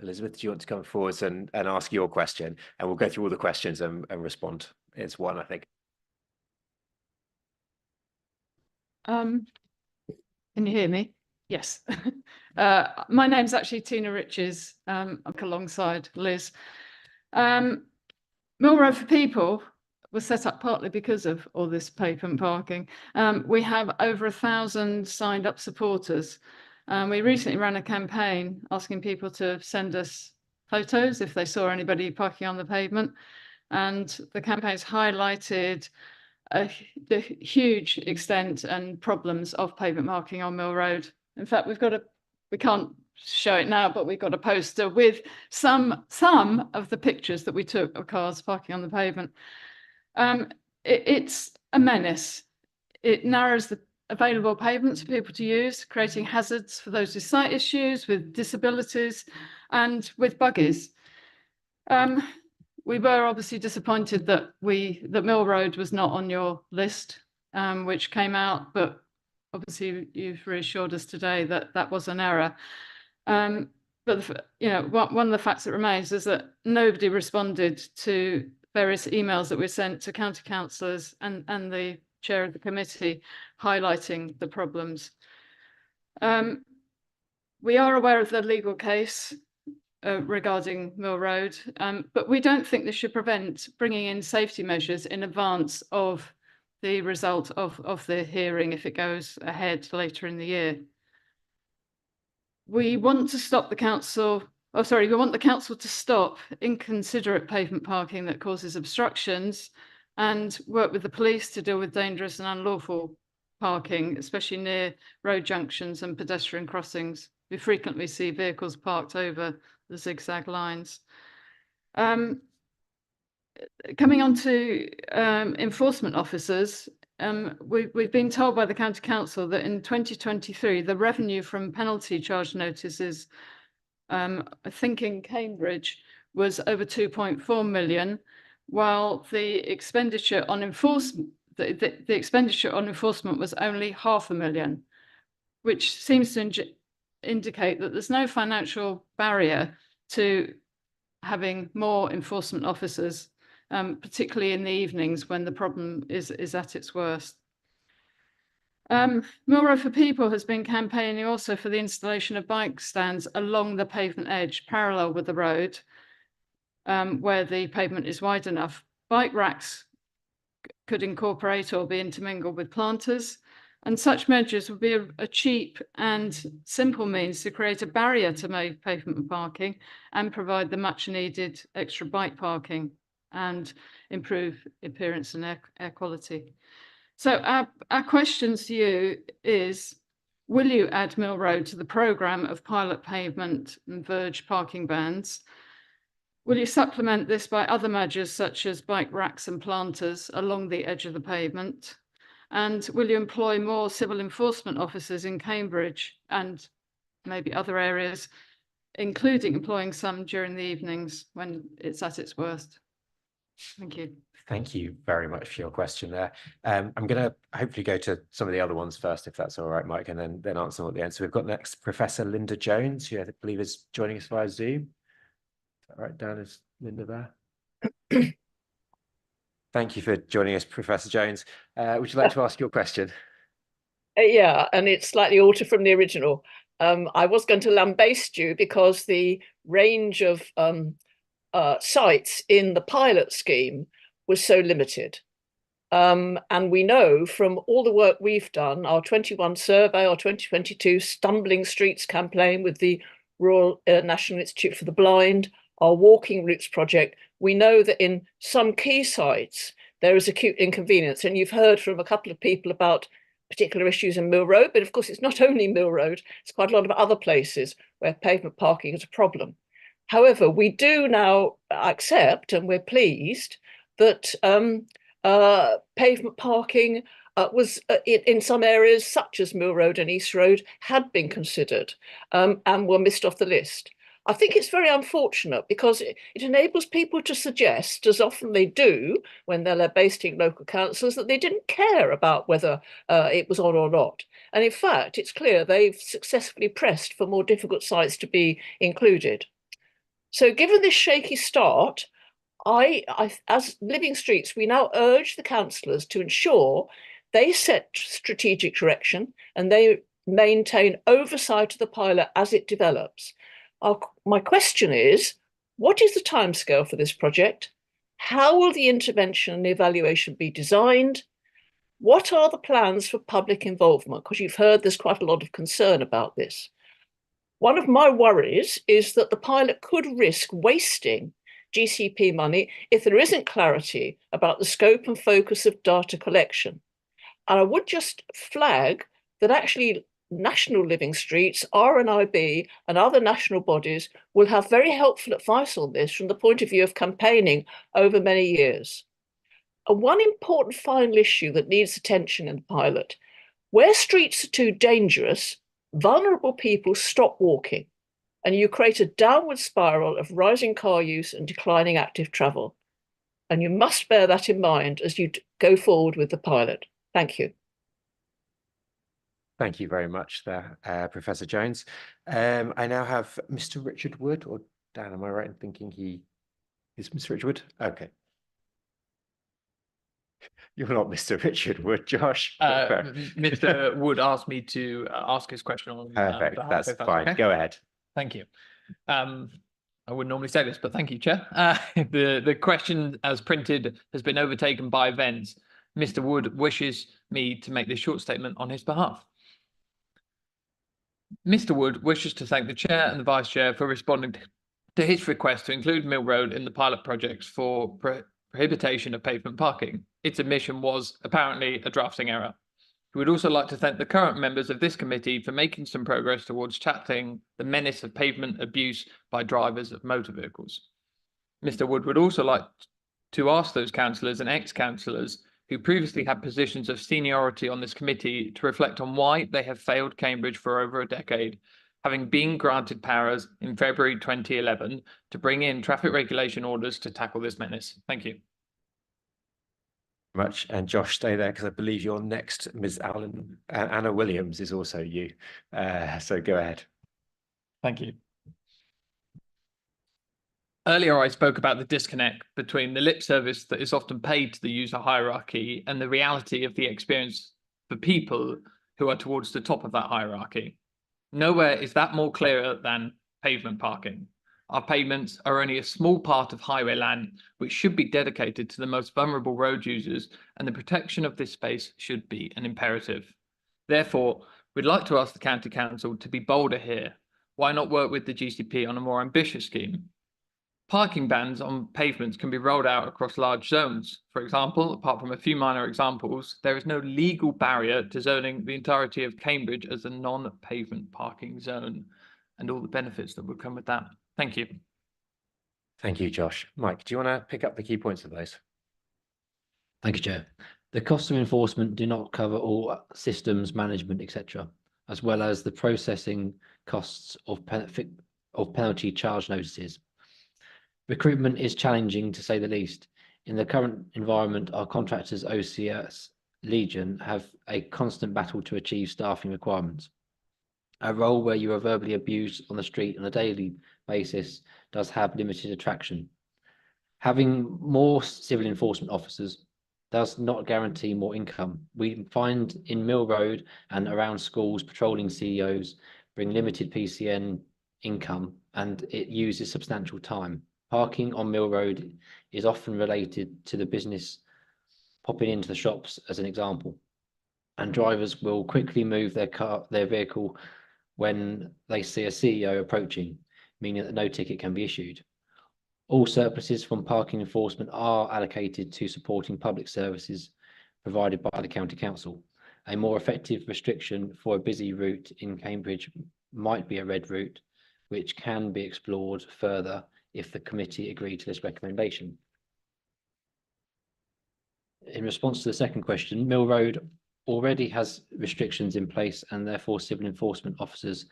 Elizabeth, do you want to come forward and ask your question, and we'll go through all the questions and respond as one, I think. Can you hear me? Yes. My name's actually Tina Riches. I'm alongside Liz. Mill Road for People was set up partly because of all this pavement parking. We have over 1,000 signed up supporters. We recently ran a campaign asking people to send us photos if they saw anybody parking on the pavement. And the campaign's highlighted the huge extent and problems of pavement marking on Mill Road. In fact, we can't show it now, but we've got a poster with some of the pictures that we took of cars parking on the pavement. It's a menace. It narrows the available pavements for people to use, creating hazards for those with sight issues, with disabilities, and with buggies. We were obviously disappointed that Mill Road was not on your list, which came out, but obviously you've reassured us today that that was an error. But one of the facts that remains is that nobody responded to various emails that were sent to county councillors and the chair of the committee highlighting the problems. We are aware of the legal case regarding Mill Road, but we don't think this should prevent bringing in safety measures in advance of the result of the hearing if it goes ahead later in the year. We want to stop the council, we want the council to stop inconsiderate pavement parking that causes obstructions and work with the police to deal with dangerous and unlawful parking, especially near road junctions and pedestrian crossings. We frequently see vehicles parked over the zigzag lines. Coming on to enforcement officers, we've been told by the County Council that in 2023, the revenue from penalty charge notices, I think in Cambridge, was over 2.4 million, while the expenditure on enforcement, the expenditure on enforcement was only 500,000, which seems to indicate that there's no financial barrier to having more enforcement officers, particularly in the evenings when the problem is at its worst. Mill Road for People has been campaigning also for the installation of bike stands along the pavement edge, parallel with the road, where the pavement is wide enough. Bike racks could incorporate or be intermingled with planters, and such measures would be a cheap and simple means to create a barrier to pavement parking and provide the much needed extra bike parking and improve appearance and air quality. So our question to you is, will you add Mill Road to the programme of pilot pavement and verge parking bans? Will you supplement this by other measures such as bike racks and planters along the edge of the pavement? And will you employ more civil enforcement officers in Cambridge and maybe other areas, including employing some during the evenings when it's at its worst? Thank you. Thank you very much for your question there. I'm going to hopefully go to some of the other ones first, if that's all right, Mike, and then answer them at the end. So we've got next Professor Linda Jones, who I believe is joining us via Zoom. All right, Dan, is Linda there? Thank you for joining us, Professor Jones. Would you like to ask your question? Yeah, and it's slightly altered from the original. I was going to lambaste you because the range of sites in the pilot scheme was so limited. And we know from all the work we've done, our 21 survey, our 2022 Stumbling Streets campaign with the Royal National Institute for the Blind, our Walking Routes project, we know that in some key sites, there is acute inconvenience. And you've heard from a couple of people about particular issues in Mill Road, but of course, it's not only Mill Road, it's quite a lot of other places where pavement parking is a problem. However, we do now accept, and we're pleased, that pavement parking was in some areas, such as Mill Road and East Road, had been considered and were missed off the list. I think it's very unfortunate because it enables people to suggest, as often they do when they're basting local councils, that they didn't care about whether it was on or not. And in fact, it's clear they've successfully pressed for more difficult sites to be included. So given this shaky start, as Living Streets, we now urge the councillors to ensure they set strategic direction and they maintain oversight of the pilot as it develops. My question is, what is the timescale for this project? How will the intervention and evaluation be designed? What are the plans for public involvement? Because you've heard there's quite a lot of concern about this. One of my worries is that the pilot could risk wasting GCP money if there isn't clarity about the scope and focus of data collection. And I would just flag that actually National Living Streets, RNIB and other national bodies will have very helpful advice on this from the point of view of campaigning over many years. And one important final issue that needs attention in the pilot, where streets are too dangerous, vulnerable people stop walking and you create a downward spiral of rising car use and declining active travel. And you must bear that in mind as you go forward with the pilot. Thank you. Thank you very much there, Professor Jones. I now have Mr. Richard Wood, or Dan, am I right in thinking he is Mr. Richard Wood? Okay. You're not Mr. Richard Wood, Josh. Mr. Wood asked me to ask his question on Perfect, behalf, that's fine. okay. Go ahead. Thank you. I wouldn't normally say this, but thank you, Chair. The question as printed has been overtaken by events. Mr. Wood wishes me to make this short statement on his behalf. Mr. Wood wishes to thank the Chair and the Vice Chair for responding to his request to include Mill Road in the pilot projects for prohibition of pavement parking. Its omission was apparently a drafting error. We would also like to thank the current members of this committee for making some progress towards tackling the menace of pavement abuse by drivers of motor vehicles. Mr. Wood would also like to ask those councillors and ex-councillors who previously had positions of seniority on this committee to reflect on why they have failed Cambridge for over a decade, having been granted powers in February 2011 to bring in traffic regulation orders to tackle this menace. Thank you. Much. And Josh, stay there because I believe you're next. Ms. Anna Williams is also you. So go ahead. Thank you. Earlier, I spoke about the disconnect between the lip service that is often paid to the user hierarchy and the reality of the experience for people who are towards the top of that hierarchy. Nowhere is that more clearer than pavement parking. Our pavements are only a small part of highway land, which should be dedicated to the most vulnerable road users, and the protection of this space should be an imperative. Therefore, we'd like to ask the County Council to be bolder here. Why not work with the GCP on a more ambitious scheme? Parking bans on pavements can be rolled out across large zones. For example, apart from a few minor examples, there is no legal barrier to zoning the entirety of Cambridge as a non-pavement parking zone, and all the benefits that would come with that. Thank you. Thank you, Josh. Mike, do you want to pick up the key points of those? Thank you, Chair. The costs of enforcement do not cover all systems, management, etc., as well as the processing costs of penalty charge notices. Recruitment is challenging, to say the least. In the current environment, our contractors, OCS Legion, have a constant battle to achieve staffing requirements. A role where you are verbally abused on the street on a daily basis does have limited attraction. Having more civil enforcement officers does not guarantee more income. We find in Mill Road and around schools, patrolling CEOs bring limited PCN income, and it uses substantial time. Parking on Mill Road is often related to the business popping into the shops, as an example, and drivers will quickly move their vehicle when they see a CEO approaching, meaning that no ticket can be issued. All surpluses from parking enforcement are allocated to supporting public services provided by the County Council. A more effective restriction for a busy route in Cambridge might be a red route, which can be explored further if the committee agreed to this recommendation. In response to the second question, Mill Road already has restrictions in place, and therefore civil enforcement officers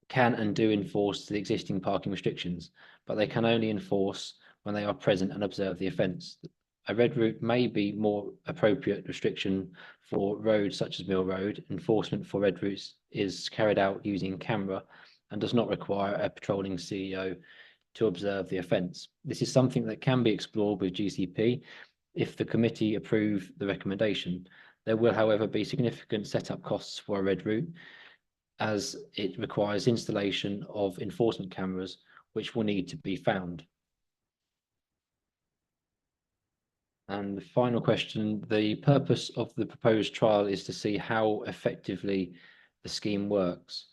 can and do enforce the existing parking restrictions, but they can only enforce when they are present and observe the offence. A red route may be more appropriate restriction for roads such as Mill Road. Enforcement for red routes is carried out using camera and does not require a patrolling CEO to observe the offence. This is something that can be explored with GCP if the committee approve the recommendation. There will, however, be significant setup costs for a red route, as it requires installation of enforcement cameras, which will need to be found. And the final question, the purpose of the proposed trial is to see how effectively the scheme works.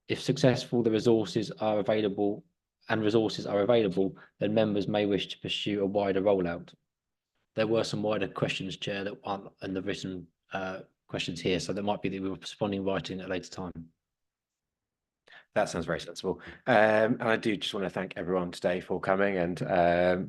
If successful, the resources are available, then members may wish to pursue a wider rollout. There were some wider questions, Chair, that aren't in the written questions here, so there might be that we were responding writing at a later time. That sounds very sensible. And I do just want to thank everyone today for coming, and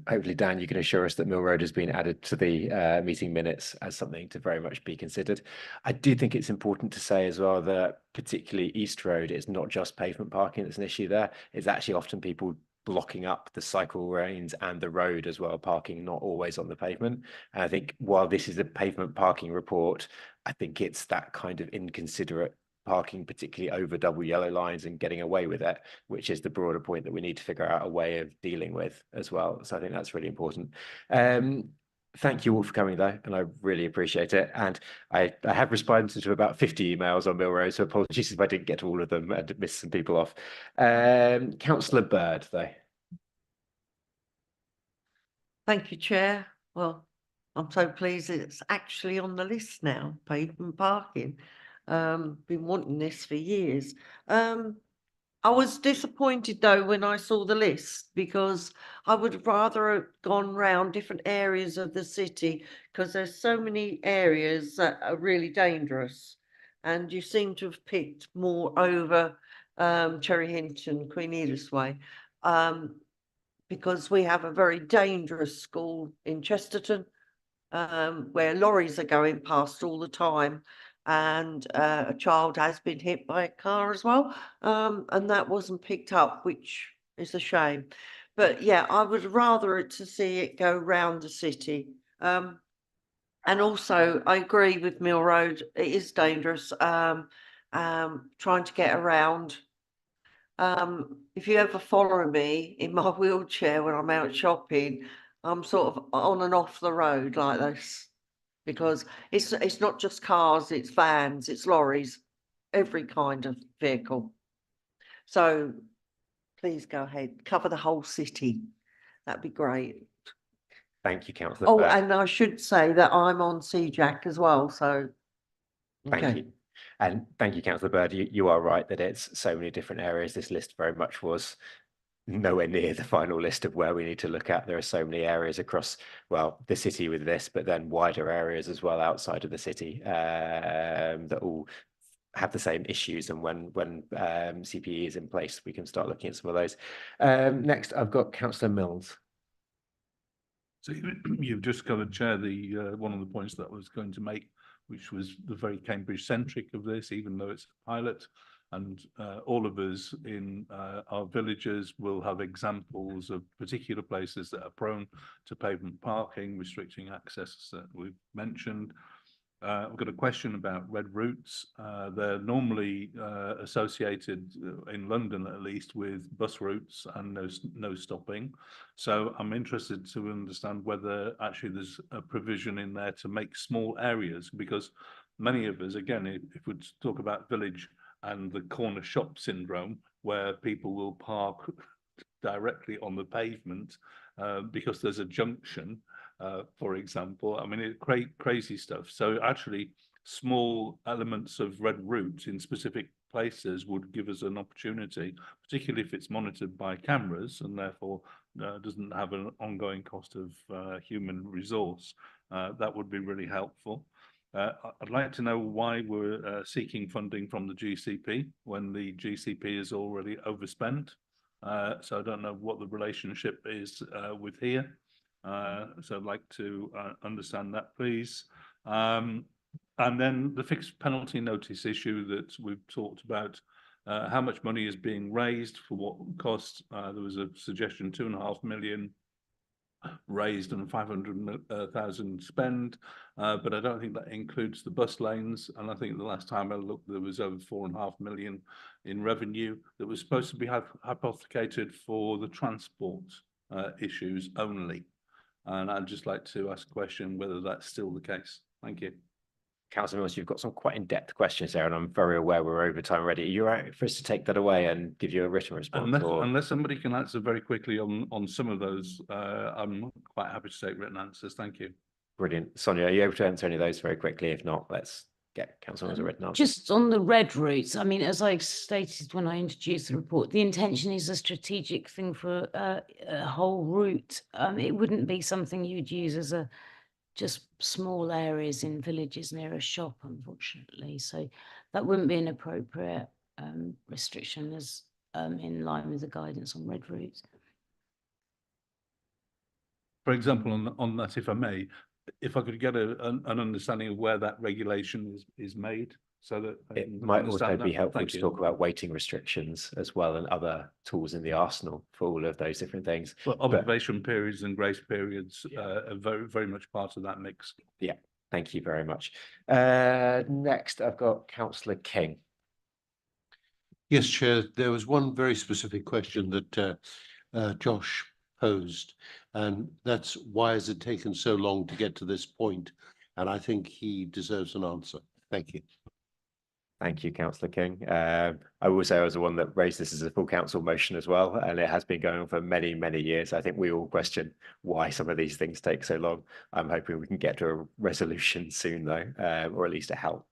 hopefully, Dan, you can assure us that Mill Road has been added to the meeting minutes as something to very much be considered. I do think it's important to say as well that particularly East Road is not just pavement parking that's an issue there. It's actually often people blocking up the cycle lanes and the road as well, parking not always on the pavement. And I think while this is a pavement parking report, I think it's that kind of inconsiderate parking, particularly over double yellow lines and getting away with it, which is the broader point that we need to figure out a way of dealing with as well. So I think that's really important. Thank you all for coming though, and I really appreciate it. And I have responded to about 50 emails on Mill Road, so apologies if I didn't get to all of them and missed some people off. Councillor Bird though. Thank you, Chair. Well, I'm so pleased it's actually on the list now, pavement parking. Been wanting this for years. I was disappointed though when I saw the list, because I would rather have gone round different areas of the city, because there's so many areas that are really dangerous, and you seem to have picked more over Cherry Hinton, Queen Edith's Way, because we have a very dangerous school in Chesterton, where lorries are going past all the time. And a child has been hit by a car as well, and that wasn't picked up, which is a shame. But yeah, I would rather to see it go round the city. And also, I agree with Mill Road; it is dangerous. trying to get around. If you ever follow me in my wheelchair when I'm out shopping, I'm sort of on and off the road like this, because it's not just cars, it's vans, it's lorries, every kind of vehicle. So please go ahead, cover the whole city. That'd be great. Thank you, Councillor. Oh, and I should say that I'm on CJAC as well, so. Thank Okay. you. And thank you, Councillor Bird. You are right that it's so many different areas. This list very much was nowhere near the final list of where we need to look at. There are so many areas across, well, the city with this, but then wider areas as well outside of the city that all have the same issues. And when CPE is in place, we can start looking at some of those. Next, I've got Councillor Mills. So you've just covered, Chair, the one of the points that I was going to make, which was the very Cambridge centric of this, even though it's a pilot. And all of us in our villages will have examples of particular places that are prone to pavement parking, restricting access that we've mentioned. I've got a question about red routes. They're normally associated in London, at least, with bus routes and no stopping. So I'm interested to understand whether actually there's a provision in there to make small areas, because many of us, again, if we talk about village and the corner shop syndrome, where people will park directly on the pavement because there's a junction, for example. I mean, it's crazy stuff. So actually, small elements of red route in specific places would give us an opportunity, particularly if it's monitored by cameras and therefore doesn't have an ongoing cost of human resource. That would be really helpful. I'd like to know why we're seeking funding from the GCP when the GCP is already overspent. So I don't know what the relationship is with here. So I'd like to understand that, please. And then the fixed penalty notice issue that we've talked about, how much money is being raised for what cost? There was a suggestion 2.5 million raised and 500,000 spent, but I don't think that includes the bus lanes. And I think the last time I looked, there was over 4.5 million in revenue that was supposed to be hypothecated for the transport issues only. And I'd just like to ask a question whether that's still the case. Thank you. Councillor Mills, you've got some quite in-depth questions there, and I'm very aware we're over time already. Are you all right for us to take that away and give you a written response? Unless somebody can answer very quickly on some of those, I'm quite happy to take written answers. Thank you. Brilliant. Sonia, are you able to answer any of those very quickly? If not, let's get Councillor Mills a written answer. Just on the red routes, I mean, as I stated when I introduced the report, the intention is a strategic thing for a whole route. It wouldn't be something you'd use as a just small areas in villages near a shop, unfortunately. So that wouldn't be an appropriate restriction as in line with the guidance on red routes. For example, on that, if I may, if I could get an understanding of where that regulation is made, so that it might also be helpful to talk about waiting restrictions as well and other tools in the arsenal for all of those different things. Well, observation periods and grace periods are very, very much part of that mix. Yeah, thank you very much. Next, I've got Councillor King. Yes, Chair. There was one very specific question that Josh posed, and that's why has it taken so long to get to this point? And I think he deserves an answer. Thank you. Thank you, Councillor King. I will say I was the one that raised this as a full council motion as well, and it has been going on for many, many years. I think we all question why some of these things take so long. I'm hoping we can get to a resolution soon, though, or at least a help.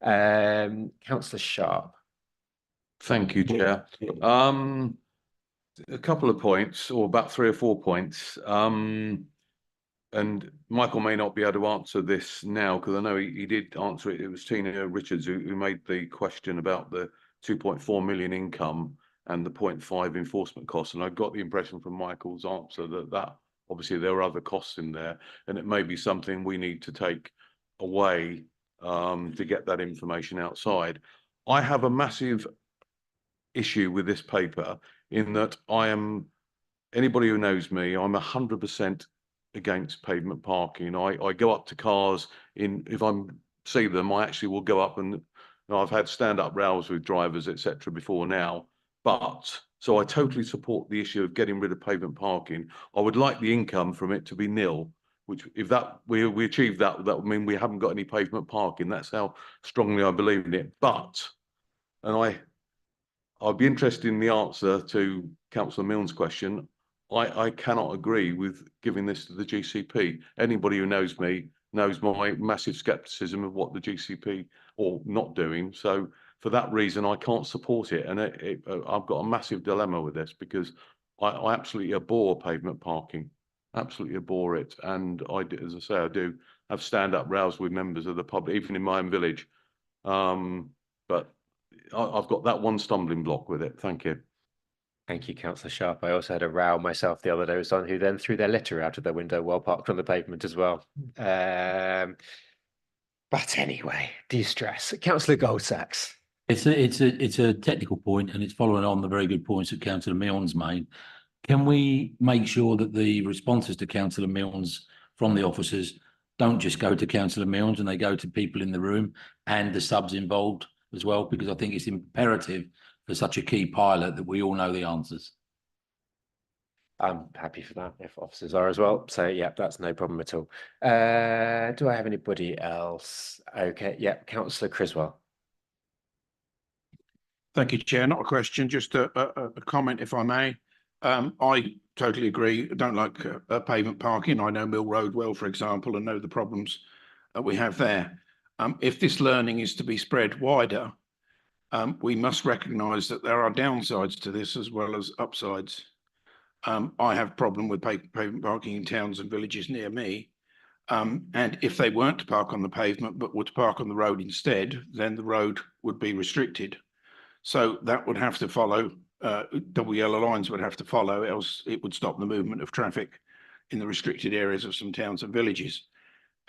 Councillor Sharp. Thank you, Chair. A couple of points, or about 3 or 4 points. And Michael may not be able to answer this now, because I know he did answer it. It was Tina Richards who made the question about the 2.4 million income and the 0.5 enforcement costs. And I got the impression from Michael's answer that obviously there are other costs in there, and it may be something we need to take away to get that information outside. I have a massive issue with this paper in that anybody who knows me, I'm 100% against pavement parking. I go up to cars if I see them, I actually will go up and Now, I've had stand-up rows with drivers, etc. before now, but so I totally support the issue of getting rid of pavement parking. I would like the income from it to be nil, which if that we achieve that, that would mean we haven't got any pavement parking. That's how strongly I believe in it. But, and I'd be interested in the answer to Councillor Milne's question. I cannot agree with giving this to the GCP. Anybody who knows me knows my massive scepticism of what the GCP or not doing. So for that reason, I can't support it. And I've got a massive dilemma with this because I absolutely abhor pavement parking, absolutely abhor it. And as I say, I do have stand-up rows with members of the public, even in my own village. But I've got that one stumbling block with it. Thank you. Thank you, Councillor Sharp. I also had a row myself the other day with someone who then threw their litter out of their window while parked on the pavement as well. But anyway, de-stress. Councillor Goldsacks. It's a technical point, and it's following on the very good points that Councillor Milne's made. Can we make sure that the responses to Councillor Milne's from the officers don't just go to Councillor Milne's and they go to people in the room and the subs involved as well? Because I think it's imperative for such a key pilot that we all know the answers. I'm happy for that if officers are as well. So yeah, that's no problem at all. Do I have anybody else? Okay, yeah, Councillor Criswell. Thank you, Chair. Not a question, just a comment, if I may. I totally agree. I don't like pavement parking. I know Mill Road well, for example, and know the problems that we have there. If this learning is to be spread wider, we must recognise that there are downsides to this as well as upsides. I have a problem with pavement parking in towns and villages near me. And if they weren't to park on the pavement but were to park on the road instead, then the road would be restricted. So that would have to follow, double yellow lines would have to follow, else it would stop the movement of traffic in the restricted areas of some towns and villages.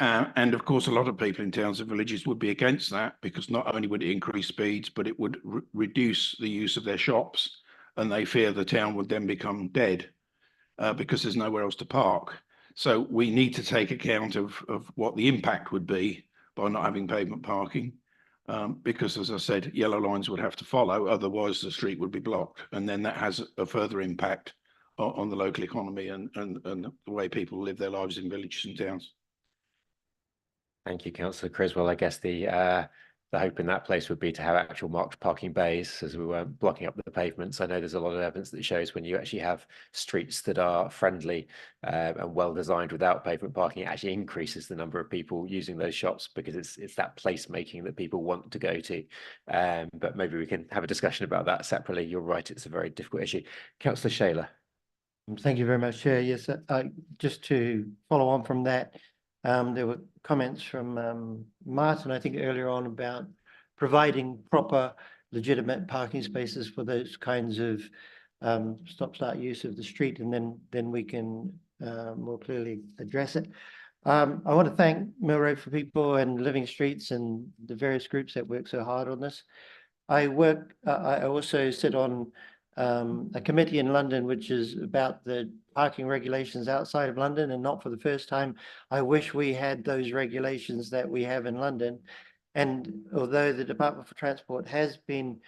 And of course, a lot of people in towns and villages would be against that because not only would it increase speeds, but it would reduce the use of their shops, and they fear the town would then become dead because there's nowhere else to park. So we need to take account of what the impact would be by not having pavement parking. Because, as I said, yellow lines would have to follow, otherwise the street would be blocked. And then that has a further impact on the local economy and the way people live their lives in villages and towns. Thank you, Councillor Criswell. I guess the hope in that place would be to have actual marked parking bays as we weren't blocking up the pavements. I know there's a lot of evidence that shows when you actually have streets that are friendly and well designed without pavement parking, it actually increases the number of people using those shops because it's that place making that people want to go to. But maybe we can have a discussion about that separately. You're right, it's a very difficult issue. Councillor Shaler. Thank you very much, Chair. Yes, just to follow on from that, there were comments from Martin, I think earlier on, about providing proper legitimate parking spaces for those kinds of stop-start use of the street, and then we can more clearly address it. I want to thank Mill Road for People and Living Streets and the various groups that work so hard on this. I also sit on a committee in London which is about the parking regulations outside of London, and not for the first time. I wish we had those regulations that we have in London. And although the Department for Transport has been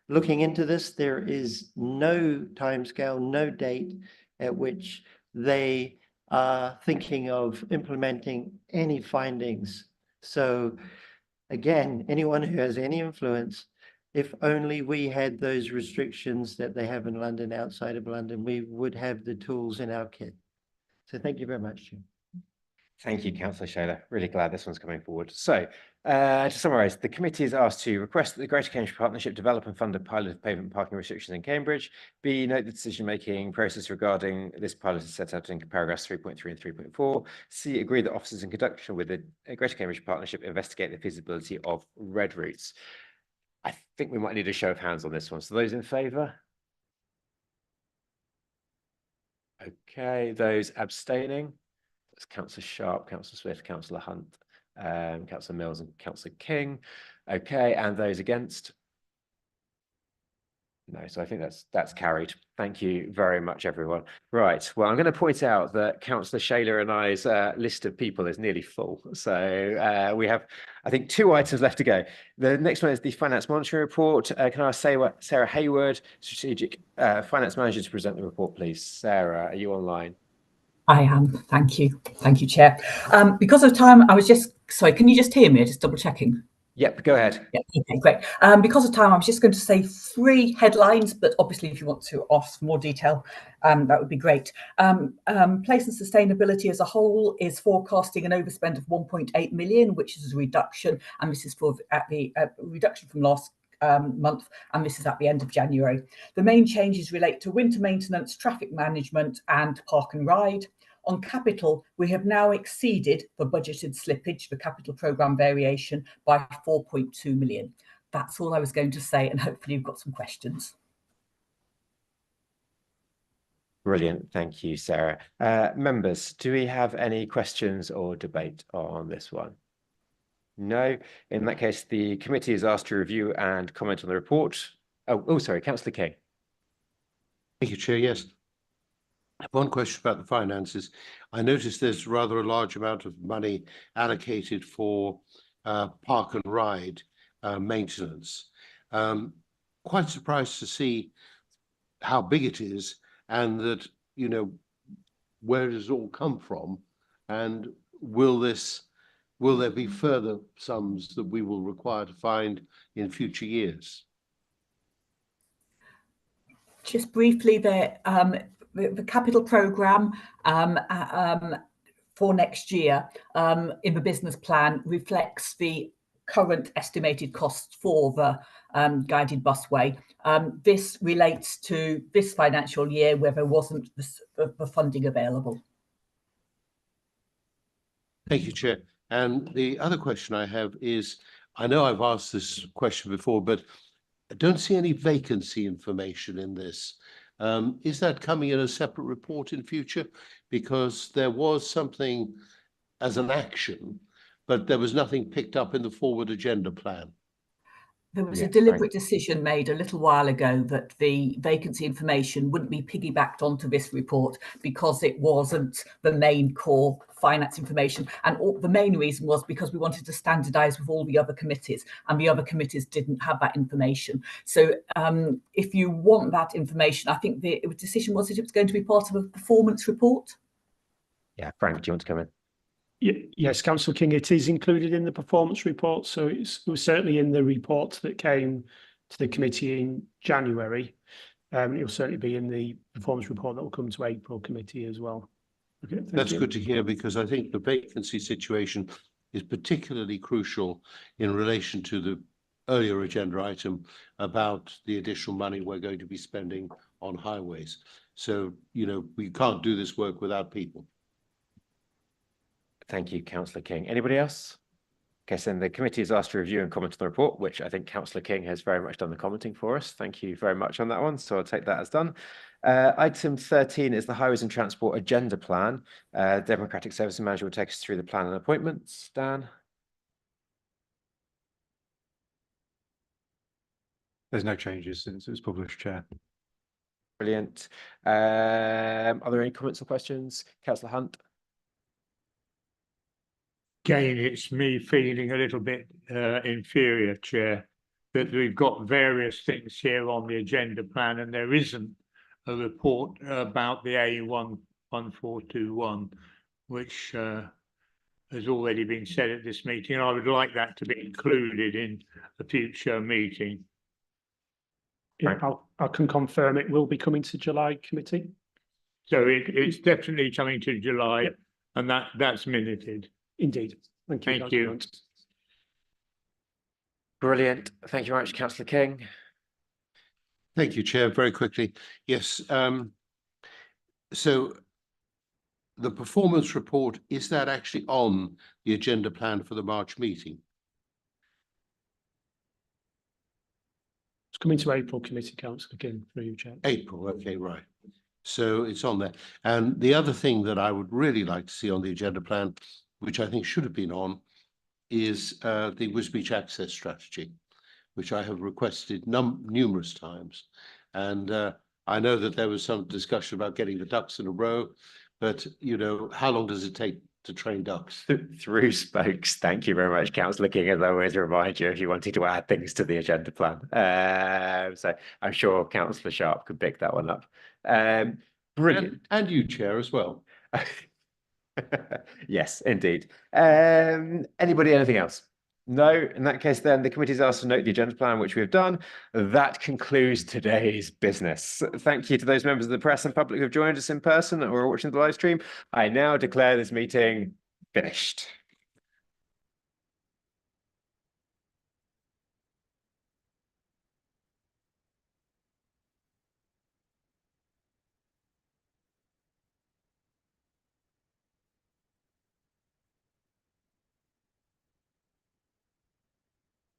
looking into this, there is no timescale, no date at which they are thinking of implementing any findings. So again, anyone who has any influence, if only we had those restrictions that they have in London, outside of London, we would have the tools in our kit. So thank you very much, Jim. Thank you, Councillor Shaler. Really glad this one's coming forward. So, to summarise, the committee is asked to request that the Greater Cambridge Partnership develop and fund a pilot of pavement parking restrictions in Cambridge. B, note the decision-making process regarding this pilot is set out in paragraphs 3.3 and 3.4. C, agree that officers in conjunction with the Greater Cambridge Partnership investigate the feasibility of red routes. I think we might need a show of hands on this one. So those in favour? Okay, those abstaining? That's Councillor Sharp, Councillor Swift, Councillor Hunt, Councillor Mills and Councillor King. Okay, and those against? No, so I think that's carried. Thank you very much, everyone. Right, well, I'm going to point out that Councillor Shayler and I's list of people is nearly full. So we have, I think, 2 items left to go. The next one is the Finance Monitoring Report. Can I ask Sarah Hayward, Strategic Finance Manager, to present the report, please? Sarah, are you online? I am. Thank you. Thank you, Chair. Because of time, I was just, sorry, can you just hear me? Just double checking. Yep, go ahead. Yeah, okay, great. Because of time, I was just going to say 3 headlines, but obviously if you want to ask for more detail, that would be great. Place and sustainability as a whole is forecasting an overspend of 1.8 million, which is a reduction, and this is for at the reduction from last month, and this is at the end of January. The main changes relate to winter maintenance, traffic management, and park and ride. On capital, we have now exceeded the budgeted slippage, the capital programme variation, by 4.2 million. That's all I was going to say, and hopefully you've got some questions. Brilliant. Thank you, Sarah. Members, do we have any questions or debate on this one? No. In that case, the committee is asked to review and comment on the report. Oh, sorry, Councillor King. Thank you, Chair. Yes. I have one question about the finances. I noticed there's rather a large amount of money allocated for park and ride maintenance. Quite surprised to see how big it is, and that, you know, where does it all come from, and will there be further sums that we will require to find in future years? Just briefly, the capital programme for next year in the business plan reflects the current estimated costs for the guided busway. This relates to this financial year where there wasn't the funding available. Thank you, Chair. And the other question I have is, I know I've asked this question before, but I don't see any vacancy information in this. Is that coming in a separate report in future? Because there was something as an action, but there was nothing picked up in the forward agenda plan. There was a deliberate decision made a little while ago that the vacancy information wouldn't be piggybacked onto this report because it wasn't the main core finance information. And the main reason was because we wanted to standardise with all the other committees, and the other committees didn't have that information. So if you want that information, I think the decision was that it was going to be part of a performance report. Yeah, Frank, do you want to come in? Yes, Councillor King, it is included in the performance report. So it was certainly in the report that came to the committee in January. It will certainly be in the performance report that will come to April committee as well. Okay, that's good to hear, because I think the vacancy situation is particularly crucial in relation to the earlier agenda item about the additional money we're going to be spending on highways. So, you know, we can't do this work without people. Thank you, Councillor King. Anybody else? Okay, so then the committee is asked to review and comment on the report, which I think Councillor King has very much done the commenting for us. Thank you very much on that one. So I'll take that as done. Item 13 is the Highways and Transport Agenda Plan. Democratic Services Manager will take us through the plan and appointments. Dan? There's no changes since it was published, Chair. Brilliant. Are there any comments or questions? Councillor Hunt? Again, it's me feeling a little bit inferior, Chair, that we've got various things here on the agenda plan and there isn't a report about the A11421, which has already been said at this meeting. I would like that to be included in a future meeting. Yeah, I can confirm it will be coming to July committee. So it's definitely coming to July, and that's minuted. Indeed. Thank you. Thank you. Brilliant. Thank you very much, Councillor King. Thank you, Chair. Very quickly. Yes. So the performance report, is that actually on the agenda plan for the March meeting? It's coming to April committee, Councillor King, through you, Chair. April, okay, right. So it's on there. And the other thing that I would really like to see on the agenda plan, which I think should have been on, is the Wisbech access strategy, which I have requested numerous times. And I know that there was some discussion about getting the ducks in a row, but you know, how long does it take to train ducks? Through spokes. Thank you very much, Councillor King. As I always remind you, if you wanted to add things to the agenda plan. So I'm sure Councillor Sharp could pick that one up. Brilliant. And you, Chair, as well. Yes, indeed. Anybody, anything else? No, in that case, then the committee is asked to note the agenda plan, which we have done. That concludes today's business. Thank you to those members of the press and public who have joined us in person or are watching the live stream. I now declare this meeting finished.